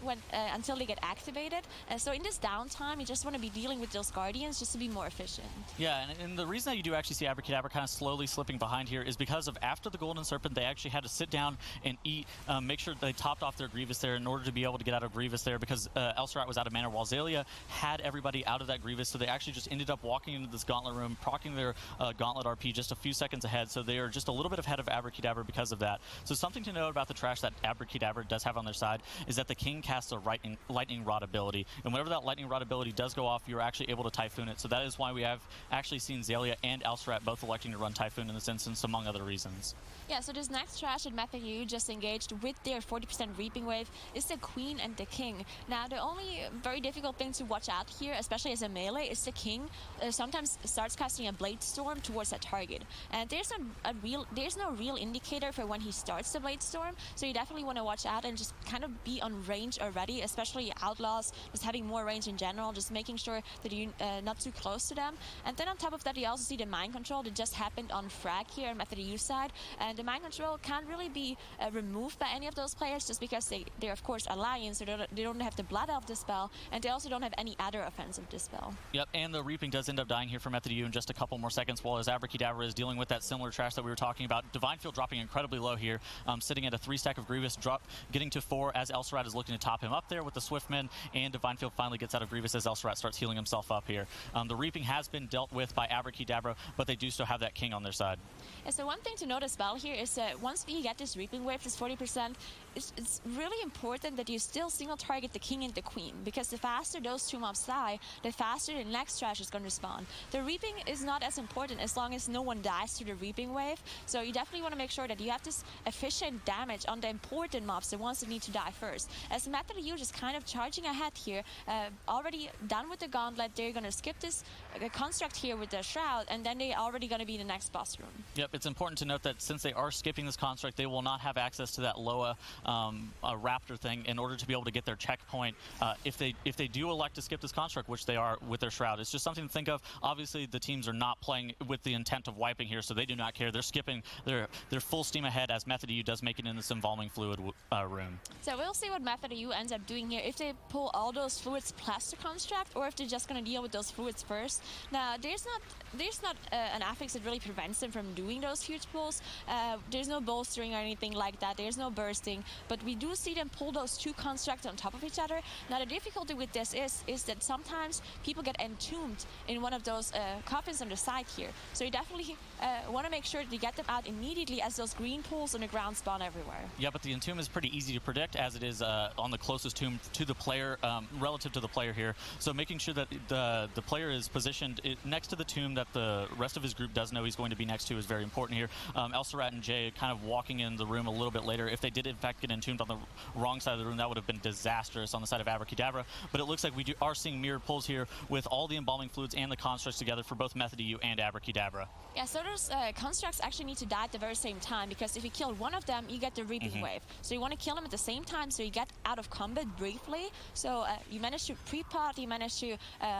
until they get activated. So in this downtime, you just want to be dealing with those guardians just to be more efficient. Yeah, and the reason that you do actually see Abrakeydabra kind of slowly slipping behind here is because of after the Golden Serpent, they actually had to sit down and eat, make sure they topped off their Grievous there in order to be able to get out of Grievous there, because El'Sirad was out of mana while Xaylia had everybody out of that Grievous, so they actually just ended up walking into this gauntlet room, proccing their gauntlet RP just a few seconds ahead, so they are just a little bit ahead of Abrakeydabra because of that. So something to note about the trash that Abrakeydabra does have on their side is that the King casts a lightning rod ability, and whenever that lightning rod ability does go off, you're actually able to Typhoon it. So that is why we have actually seen Xaylia and El'Sirad both electing to run Typhoon in this instance, among other reasons. Yeah, so this next trash that Method EU just engaged with their 40% Reaping Wave is the Queen and the King. Now, the only very difficult thing to watch out here, especially as a melee, is the King sometimes starts casting a Blade Storm towards that target. And there's no real indicator for when he starts the Blade Storm, so you definitely want to watch out and just kind of be on range already, especially Outlaws, just having more range in general, just making sure that you're not too close to them. And then on top of that, you also see the Mind Control that just happened on Frag here on Method EU side, and the Mind Control can't really be removed by any of those players just because they're of course Alliance, so they don't have the Blood Elf dispel, and they also don't have any other offensive dispel. Yep, and the Reaping does end up dying here for Method EU in just a couple more seconds, while as Abrakeydabra is dealing with that similar trash that we were talking about. Divinefield dropping incredibly low here, sitting at a 3-stack of Grievous, getting to 4 as El'Sirad is looking to top him up there with the Swiftmen, and Divinefield finally gets out of Grievous as El'Sirad starts healing himself up here. The Reaping has been dealt with by Abrakeydabra, but they do still have that King on their side. Yeah, so one thing to note as well here is once you get this Reaping Wave, this 40%, it's really important that you still single target the King and the Queen, because the faster those two mobs die, the faster the next trash is going to spawn. The Reaping is not as important as long as no one dies to the Reaping Wave, so you definitely want to make sure that you have this efficient damage on the important mobs, the ones that need to die first. As Method U just kind of charging ahead here, already done with the gauntlet, they're going to skip this construct here with the shroud, and then they're already going to be in the next boss room. Yep, it's important to note that since they are skipping this construct, they will not have access to that Loa raptor thing in order to be able to get their checkpoint. If they do elect to skip this construct, which they are with their shroud, it's just something to think of. Obviously, the teams are not playing with the intent of wiping here, so they do not care. They're skipping their full steam ahead as Method U does make it in this embalming fluid room. So we'll see what Method U ends up doing here, if they pull all those fluids plus the construct, or if they're just going to deal with those fluids first. Now, there's not an affix that really prevents them from doing those huge pulls. There's no bolstering or anything like that. There's no bursting, but we do see them pull those two constructs on top of each other. Now, the difficulty with this is that sometimes people get entombed in one of those coffins on the side here. So you definitely want to make sure that you get them out immediately, as those green pools on the ground spawn everywhere. Yeah, but the entomb is pretty easy to predict, as it is on the closest tomb to the player, relative to the player here. So making sure that the player is positioned next to the tomb that the rest of his group does know he's going to be next to is very important here. Elsarat and Jay kind of walking in the room a little bit later. If they did in fact get entombed on the wrong side of the room, that would have been disastrous on the side of Abrakeydabra. But it looks like we are seeing mirrored pulls here with all the embalming fluids and the constructs together for both Method U and Abrakeydabra. Yeah, so those constructs actually need to die at the very same time, because if you kill one of them, you get the reaping wave. So you want to kill them at the same time, so you get out of combat briefly. So you manage to pre-pot, you manage to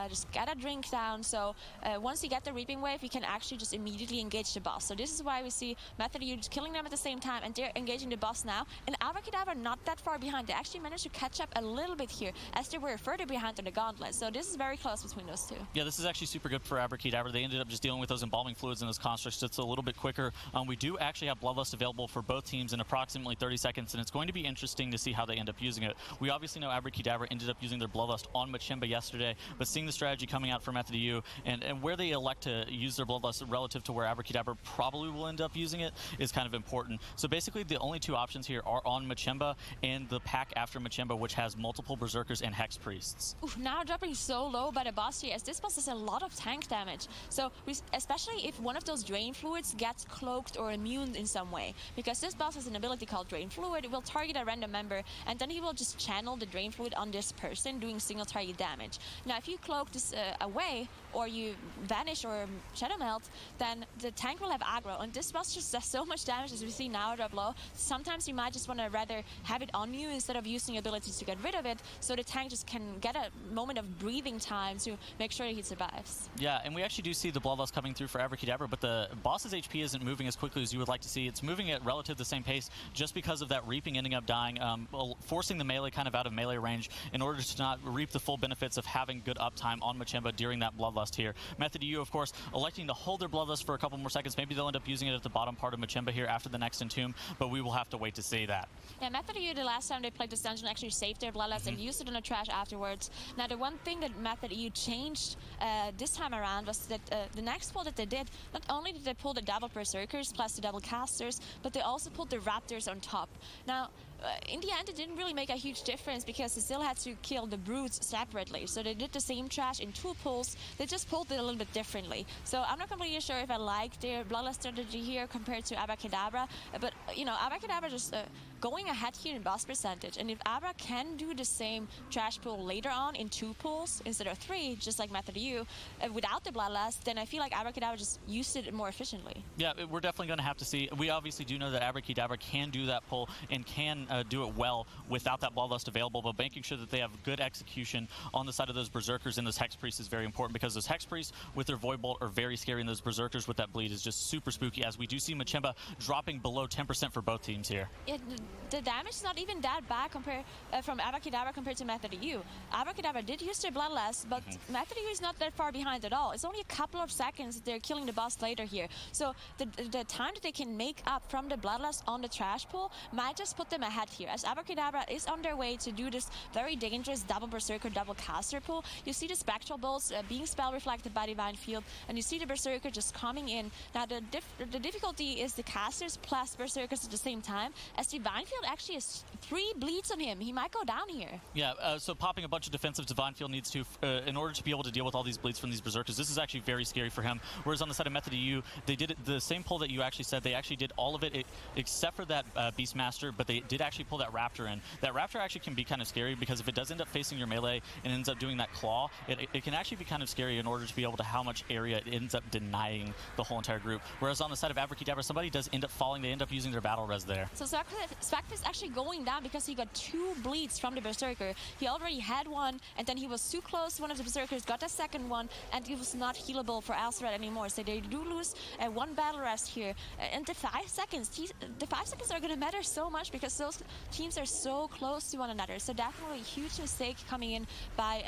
just get a drink down. So once you get the reaping wave, you can actually just immediately engage the boss. So this is why we see Method U just killing them at the same time, and they're engaging the boss now. And Abrakeydabra not that far behind. They actually managed to catch up a little bit here, as they were further behind on the gauntlet. So this is very close between those two. Yeah, this is actually super good for Abrakeydabra. They ended up just dealing with those embalming fluids and those constructs just a little bit quicker. We do actually have Bloodlust available for both teams in approximately 30 seconds, and it's going to be interesting to see how they end up using it. We obviously know Abrakeydabra ended up using their Bloodlust on Mchimba yesterday, but seeing the strategy coming out from Method U and where they elect to use their Bloodlust relative to where Abrakeydabra probably will end up using it is kind of important. So basically the only two options here are on Mchimba and the pack after Mchimba, which has multiple Berserkers and Hex Priests. Ooh, now dropping so low by the boss here, as this boss does a lot of tank damage. So especially if one of those drain fluids gets cloaked or immune in some way, because this boss has an ability called Drain Fluid. It will target a random member, and then he will just channel the Drain Fluid on this person, doing single target damage. Now, if you cloak this away, or you vanish or shadow melt, then the tank will have aggro, and this boss just does so much damage, as we see now drop low. Sometimes you might just want to rather have it on you instead of using abilities to get rid of it, so the tank just can get a moment of breathing time to make sure that he survives. Yeah, and we actually do see the Bloodlust coming through for Abrakeydabra, but the boss's HP isn't moving as quickly as you would like to see. It's moving at relative the same pace just because of that reaping ending up dying, forcing the melee kind of out of melee range in order to not reap the full benefits of having good uptime on Mchimba during that Bloodlust here. Method U, of course, electing to hold their Bloodlust for a couple more seconds. Maybe they'll end up using it at the bottom part of Mchimba here after the next Entomb, but we will have to wait to see that. Yeah, Method U, the last time they played this dungeon, actually saved their Bloodlust and used it in the trash afterwards. Now, the one thing that Method U changed this time around was that the next pull that they did, not only did they pull the double Berserkers plus the double Casters, but they also pulled the Raptors on top. Now, in the end, it didn't really make a huge difference, because they still had to kill the brutes separately. So they did the same trash in two pulls. They just pulled it a little bit differently. So I'm not completely sure if I like their Bloodlust strategy here compared to Abrakeydabra. But, you know, Abrakeydabra just going ahead here in boss percentage. And if Abra can do the same trash pull later on in two pulls instead of three, just like Method U, without the Bloodlust, then I feel like Abrakeydabra just used it more efficiently. Yeah, we're definitely going to have to see. We obviously do know that Abrakeydabra can do that pull and can do it well without that Bloodlust available, but making sure that they have good execution on the side of those Berserkers and those Hex Priests is very important, because those Hex Priests with their Void Bolt are very scary, and those Berserkers with that bleed is just super spooky, as we do see Mchimba dropping below 10% for both teams here. The damage is not even that bad compared from Abrakeydabra compared to Method U. Abrakeydabra did use their Bloodlust, but Method U is not that far behind at all. It's only a couple of seconds that they're killing the boss later here. So the time that they can make up from the Bloodlust on the trash pull might just put them ahead here, as Abrakeydabra is on their way to do this very dangerous double Berserker, double Caster pull. You see the Spectral Bolts being spell reflected by Divine Field, and you see the Berserker just coming in. Now the difficulty is the Casters plus Berserkers at the same time, as Divine Field actually has 3 bleeds on him. He might go down here. Yeah, so popping a bunch of defensive Divine Field needs to, in order to be able to deal with all these bleeds from these Berserkers, this is actually very scary for him. Whereas on the side of Method EU, they did it, the same pull that you actually said, they actually did all of it, except for that Beastmaster, but they did actually pull that Raptor in. That Raptor actually can be kind of scary because if it does end up facing your melee and ends up doing that claw, it can actually be kind of scary in order to be able to how much area it ends up denying the whole entire group. Whereas on the side of Abrakeydabra, somebody does end up falling, they end up using their battle res there. So Swagfist is actually going down because he got 2 bleeds from the Berserker. He already had one, and then he was too close to one of the Berserkers, got a second one, and he was not healable for Alsred anymore. So they do lose 1 battle rest here. And the 5 seconds, the 5 seconds are going to matter so much because those teams are so close to one another. So definitely a huge mistake coming in by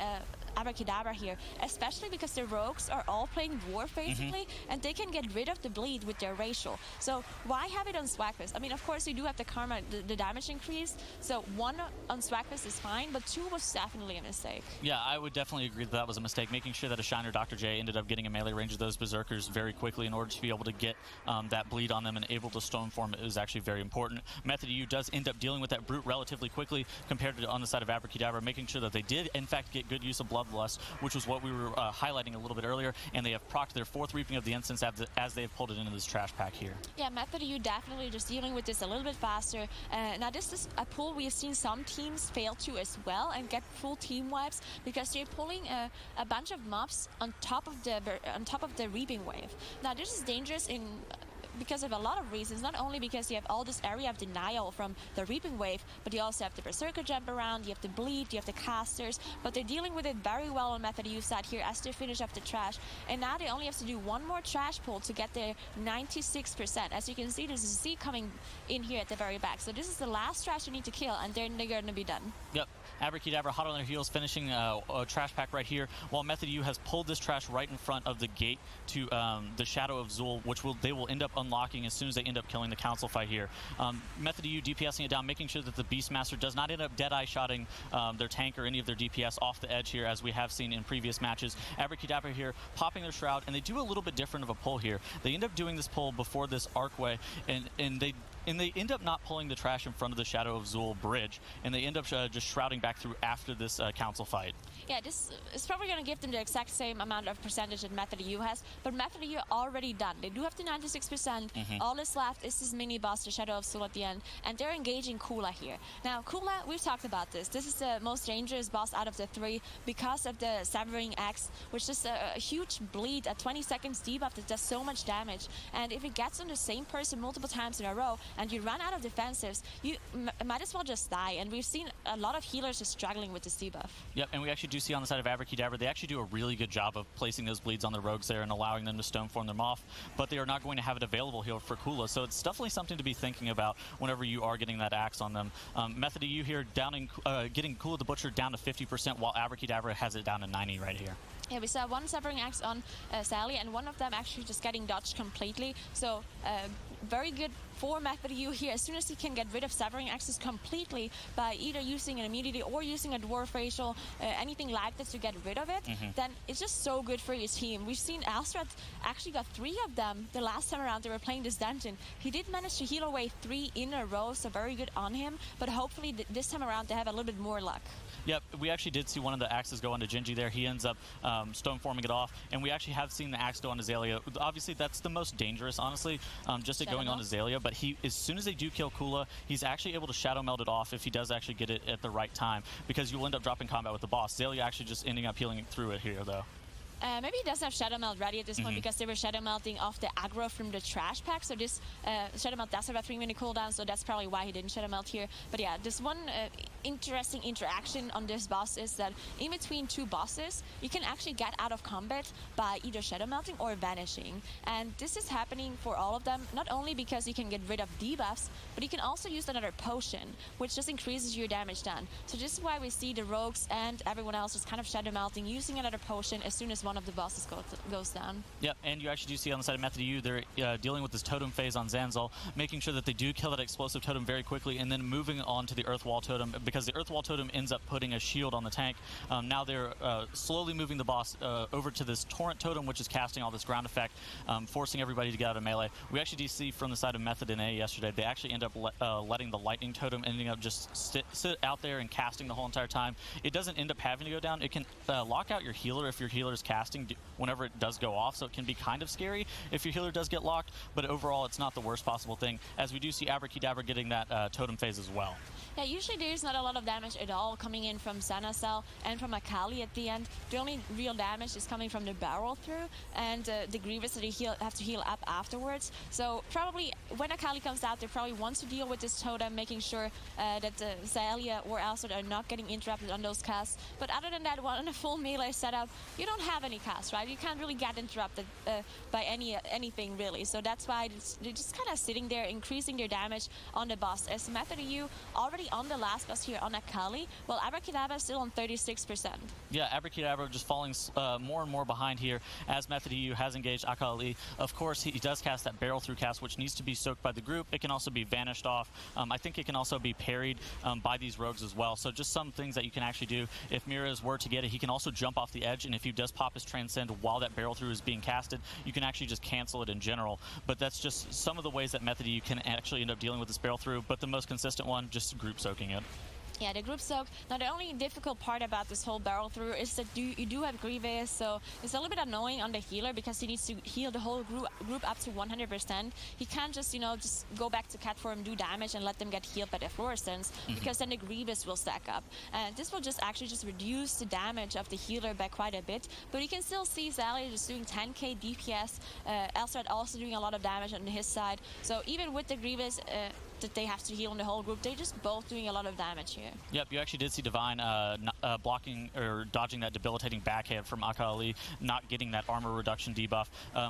Abrakeydabra here, especially because the rogues are all playing dwarf basically, and they can get rid of the bleed with their racial. So why have it on Swagfist? I mean, of course, you do have the karma, the damage increase. So 1 on Swagfist is fine, but 2 was definitely a mistake. Yeah, I would definitely agree that was a mistake. Making sure that a Shiner Dr. J ended up getting a melee range of those Berserkers very quickly in order to be able to get that bleed on them and able to Stormform is actually very important. Method EU does end up dealing with that Brute relatively quickly compared to on the side of Abrakeydabra, making sure that they did, in fact, get good use of Bloodlust, which was what we were highlighting a little bit earlier, and they have procced their 4th Reaping of the Instance as they have pulled it into this trash pack here. Yeah, Method EU definitely just dealing with this a little bit faster. Now this is a pull we have seen some teams fail to as well and get full team wipes because they're pulling a bunch of mobs on top of the Reaping Wave. Now this is dangerous because of a lot of reasons, not only because you have all this area of denial from the Reaping Wave, but you also have the Berserker jump around, you have the bleed, you have the casters, but they're dealing with it very well on Method EU side here as they finish up the trash. And now they only have to do 1 more trash pull to get their 96%. As you can see, there's a Z coming in here at the very back. So this is the last trash you need to kill, and then they're going to be done. Yep. Abrakeydabra hot on their heels, finishing a trash pack right here, while Method EU has pulled this trash right in front of the gate to the Shadow of Zul, which they will end up unlocking as soon as they end up killing the Council fight here. Method EU DPSing it down, making sure that the Beastmaster does not end up Deadeye-shotting their tank or any of their DPS off the edge here, as we have seen in previous matches. Abrakeydabra here popping their Shroud, and they do a little bit different of a pull here. They end up doing this pull before this arcway, and they end up not pulling the trash in front of the Shadow of Zul bridge, and they end up just shrouding back through after this Council fight. Yeah, this is probably going to give them the exact same amount of percentage that Method EU has, but Method EU already done. They do have the 96%. All that's left is this mini boss, the Shadow of Zul at the end, and they're engaging Kula here. Now, Kula, we've talked about this. This is the most dangerous boss out of the 3 because of the Severing Axe, which is a huge bleed, a 20 seconds debuff that does so much damage. And if it gets on the same person multiple times in a row, and you run out of defensives, you might as well just die. And we've seen a lot of healers just struggling with this debuff. Yep, and we actually do see on the side of Abrakeydabra, they actually do a really good job of placing those bleeds on the rogues there and allowing them to Stoneform them off, but they are not going to have it available here for Kula, so it's definitely something to be thinking about whenever you are getting that axe on them. Method EU here getting Kula the Butcher down to 50%, while Abrakeydabra has it down to 90 right here. Yeah, we saw 1 Severing Axe on Sally, and one of them actually just getting dodged completely. So very good for Method EU here. As soon as he can get rid of Severing Axes completely by either using an immunity or using a Dwarf Facial, anything like that to get rid of it, then it's just so good for his team. We've seen Alsred actually got 3 of them the last time around they were playing this dungeon. He did manage to heal away 3 in a row, so very good on him, but hopefully this time around they have a little bit more luck. Yep, we actually did see one of the axes go onto Genji there. He ends up Stoneforming it off, and we actually have seen the axe go on Azalea. Obviously, that's the most dangerous, honestly, just it going on Azalea, but as soon as they do kill Kula, he's actually able to Shadow Meld it off if he does actually get it at the right time, because you'll end up dropping combat with the boss. Azalea actually just ending up healing through it here, though. Maybe he doesn't have Shadow Meld ready at this point because they were Shadow Melting off the aggro from the trash pack. So this Shadow Meld does have a 3-minute cooldown, so that's probably why he didn't Shadow Meld here. But yeah, this one interesting interaction on this boss is that in between 2 bosses, you can actually get out of combat by either Shadow Melting or vanishing. And this is happening for all of them, not only because you can get rid of debuffs, but you can also use another potion, which just increases your damage done. So this is why we see the rogues and everyone else is kind of Shadow Melting, using another potion as soon as one of the bosses goes down. Yep, and you actually do see on the side of Method EU, they're dealing with this totem phase on Zanzal, making sure that they do kill that explosive totem very quickly, and then moving on to the Earth Wall totem, because the Earth Wall totem ends up putting a shield on the tank. Now they're slowly moving the boss over to this Torrent totem, which is casting all this ground effect, forcing everybody to get out of melee. We actually do see from the side of Method in A yesterday, they actually end up letting the lightning totem ending up just sit out there and casting the whole entire time. It doesn't end up having to go down. It can lock out your healer if your healer is casting whenever it does go off, so it can be kind of scary if your healer does get locked, but overall it's not the worst possible thing, as we do see Abrakeydabra getting that totem phase as well. Yeah, usually there's not a lot of damage at all coming in from Zanazal and from Akali at the end. The only real damage is coming from the barrel through and the Grievous that they have to heal up afterwards. So probably when Akali comes out, they probably want to deal with this totem, making sure that Xayah or Alsod are not getting interrupted on those casts. But other than that, on a full melee setup, you don't have any casts, right? You can't really get interrupted by anything really. So that's why they're just kind of sitting there, increasing their damage on the boss. As Method EU already on the last boss here on Akali, while Abrakeydabra is still on 36%. Yeah, Abrakeydabra just falling more and more behind here as Method EU has engaged Akali. Of course, he does cast that barrel through cast, which needs to be soaked by the group. It can also be vanished off. I think it can also be parried by these rogues as well. So just some things that you can actually do. If Miraz were to get it, he can also jump off the edge, and if he does pop his Transcend while that barrel through is being casted, you can actually just cancel it in general. But that's just some of the ways that Method EU can actually end up dealing with this barrel through, but the most consistent one, just group soaking it. Yeah, the group soak. Now, the only difficult part about this whole barrel through is that you do have Grievous, so it's a little bit annoying on the healer because he needs to heal the whole group up to 100%. He can't just, just go back to cat form, do damage, and let them get healed by the fluorescence, because then the Grievous will stack up. And this will just reduce the damage of the healer by quite a bit. But you can still see Xayah just doing 10k DPS, Alsod also doing a lot of damage on his side. So even with the Grievous, that they have to heal in the whole group, they're just both doing a lot of damage here. Yep, you actually did see Divine blocking or dodging that debilitating backhand from Akali, not getting that armor reduction debuff,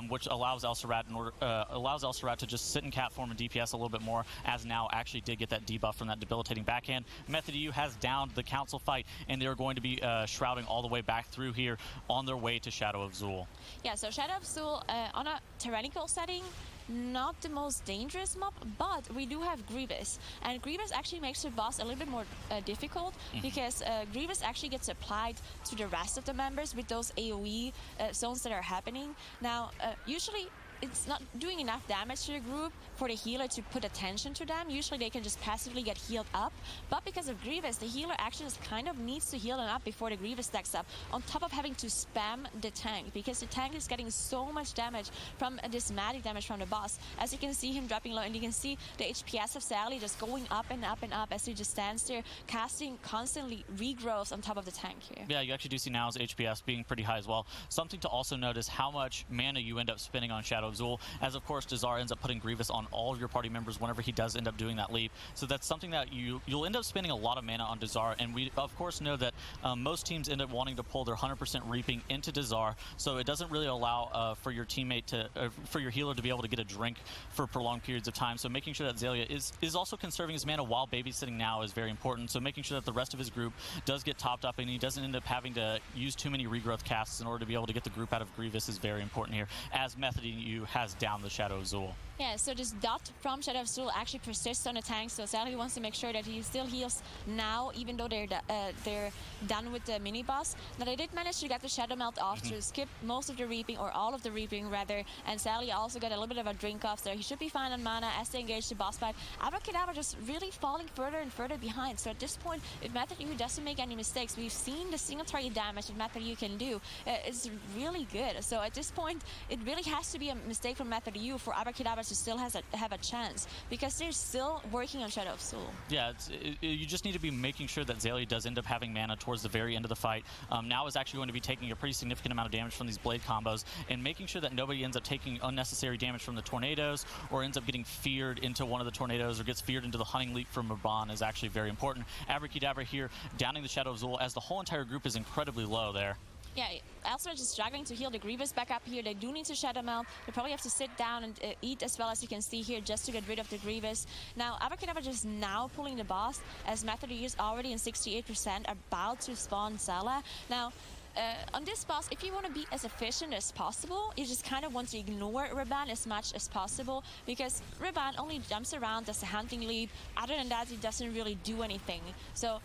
which allows Elsarat to just sit in cat form and DPS a little bit more, as now actually did get that debuff from that debilitating backhand. Method EU has downed the council fight, and they're going to be shrouding all the way back through here on their way to Shadow of Zul. Yeah, so Shadow of Zul on a tyrannical setting, not the most dangerous mob, but we do have Grievous, and Grievous actually makes the boss a little bit more difficult, because Grievous actually gets applied to the rest of the members with those AoE zones that are happening. Now, usually it's not doing enough damage to the group for the healer to put attention to them. Usually they can just passively get healed up, but because of Grievous, the healer actually just kind of needs to heal them up before the Grievous stacks up, on top of having to spam the tank, because the tank is getting so much damage from this magic damage from the boss. As you can see him dropping low, and you can see the HPS of Sally just going up and up and up as he just stands there, casting constantly regrowths on top of the tank here. Yeah, you actually do see now his HPS being pretty high as well. Something to also notice how much mana you end up spending on Shadow of Zul, as of course Dazar ends up putting Grievous on all of your party members whenever he does end up doing that leap. So that's something that you'll end up spending a lot of mana on Dazar, and we of course know that most teams end up wanting to pull their 100% reaping into Dazar, so it doesn't really allow for your teammate to, for your healer to be able to get a drink for prolonged periods of time. So making sure that Xayah is also conserving his mana while babysitting now is very important. So making sure that the rest of his group does get topped up and he doesn't end up having to use too many regrowth casts in order to be able to get the group out of Grievous is very important here, as Method EU has down the Shadow of Zul. Yeah, so this dot from Shadow of Zul actually persists on the tank, so Sally wants to make sure that he still heals now, even though they're done with the mini-boss. Now, they did manage to get the Shadow Melt off to skip most of the reaping, or all of the reaping rather, and Sally also got a little bit of a drink off there. He should be fine on mana as they engage the boss fight. Abrakeydabra just really falling further and further behind, so at this point, if Method EU doesn't make any mistakes, we've seen the single target damage that Method EU can do. It's really good, so at this point, it really has to be a mistake from Method EU for Abrakeydabra to still have a chance, because they're still working on Shadow of Zul. Yeah, you just need to be making sure that Xayah does end up having mana towards the very end of the fight. Now is actually going to be taking a pretty significant amount of damage from these blade combos, and making sure that nobody ends up taking unnecessary damage from the tornadoes, or ends up getting feared into one of the tornadoes, or gets feared into the hunting leap from Mabon is actually very important. Abrakeydabra here downing the Shadow of Zul, as the whole entire group is incredibly low there. Yeah, Alsod is struggling to heal the Grievous back up here. They do need to Shadow Melt. They probably have to sit down and eat as well, as you can see here, just to get rid of the Grievous. Now, Abrakeydabra just now pulling the boss, as Method EU is already in 68%, about to spawn Zala. Now, on this boss, if you want to be as efficient as possible, you just kind of want to ignore Raban as much as possible, because Raban only jumps around, does a hunting leap. Other than that, he doesn't really do anything. So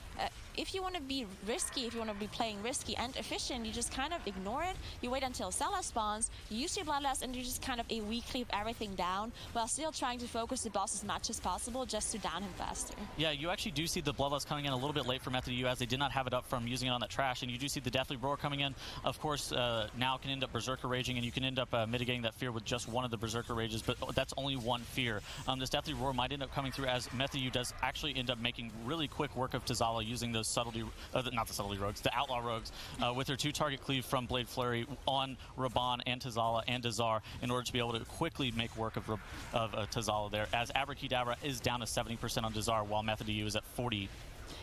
if you want to be risky, if you want to be playing risky and efficient, you just kind of ignore it. You wait until Zella spawns, you use your Bloodlust, and you just kind of AoE creep everything down while still trying to focus the boss as much as possible just to down him faster. Yeah, you actually do see the Bloodlust coming in a little bit late for Method U, as they did not have it up from using it on that trash, and you do see the Deathly Roar coming in. Of course, now can end up Berserker Raging, and you can end up mitigating that fear with just one of the Berserker Rages, but that's only one fear. This Deathly Roar might end up coming through, as Method U does actually end up making really quick work of Tazala using those subtlety, not the subtlety rogues, the outlaw rogues, with their 2-target cleave from Blade Flurry on Raban and Tazala and Dazar in order to be able to quickly make work of Tazala there, as Abrakeydabra is down to 70% on Dazar, while Method U is at 40.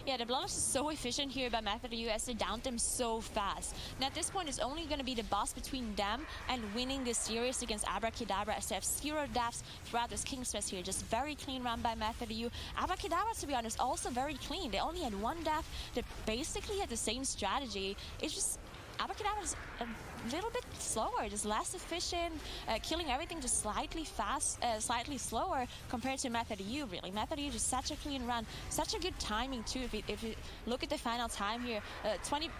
Yeah, the Bloodlust is so efficient here by Method U as they downed them so fast. And at this point, it's only going to be the boss between them and winning this series against Abrakeydabra, as they have 0 deaths throughout this King's Fest here. Just very clean run by Method U. Abrakeydabra, to be honest, also very clean. They only had 1 death. They basically had the same strategy. It's just Abrakeydabra is a little bit slower, just less efficient, killing everything just slightly slower compared to Method U, really. Method U just such a clean run, such a good timing too. If you look at the final time here, 20%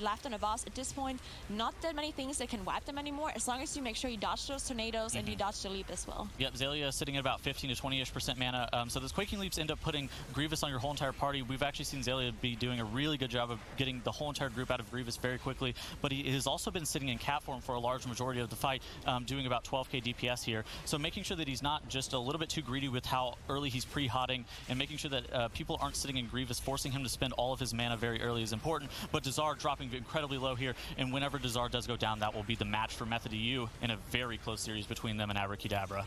left on the boss at this point, not that many things that can wipe them anymore, as long as you make sure you dodge those tornadoes and you dodge the leap as well. Yep, Xaylia sitting at about 15 to 20-ish% mana, so those Quaking Leaps end up putting Grievous on your whole entire party. We've actually seen Xaylia be doing a really good job of getting the whole entire group out of Grievous very quickly, but he has also been sitting in cat form for a large majority of the fight, doing about 12k DPS here. So making sure that he's not just a little bit too greedy with how early he's pre-hotting, and making sure that people aren't sitting in Grievous, forcing him to spend all of his mana very early is important. But Dazar dropping incredibly low here, and whenever Dazar does go down, that will be the match for Method EU in a very close series between them and Abrakeydabra.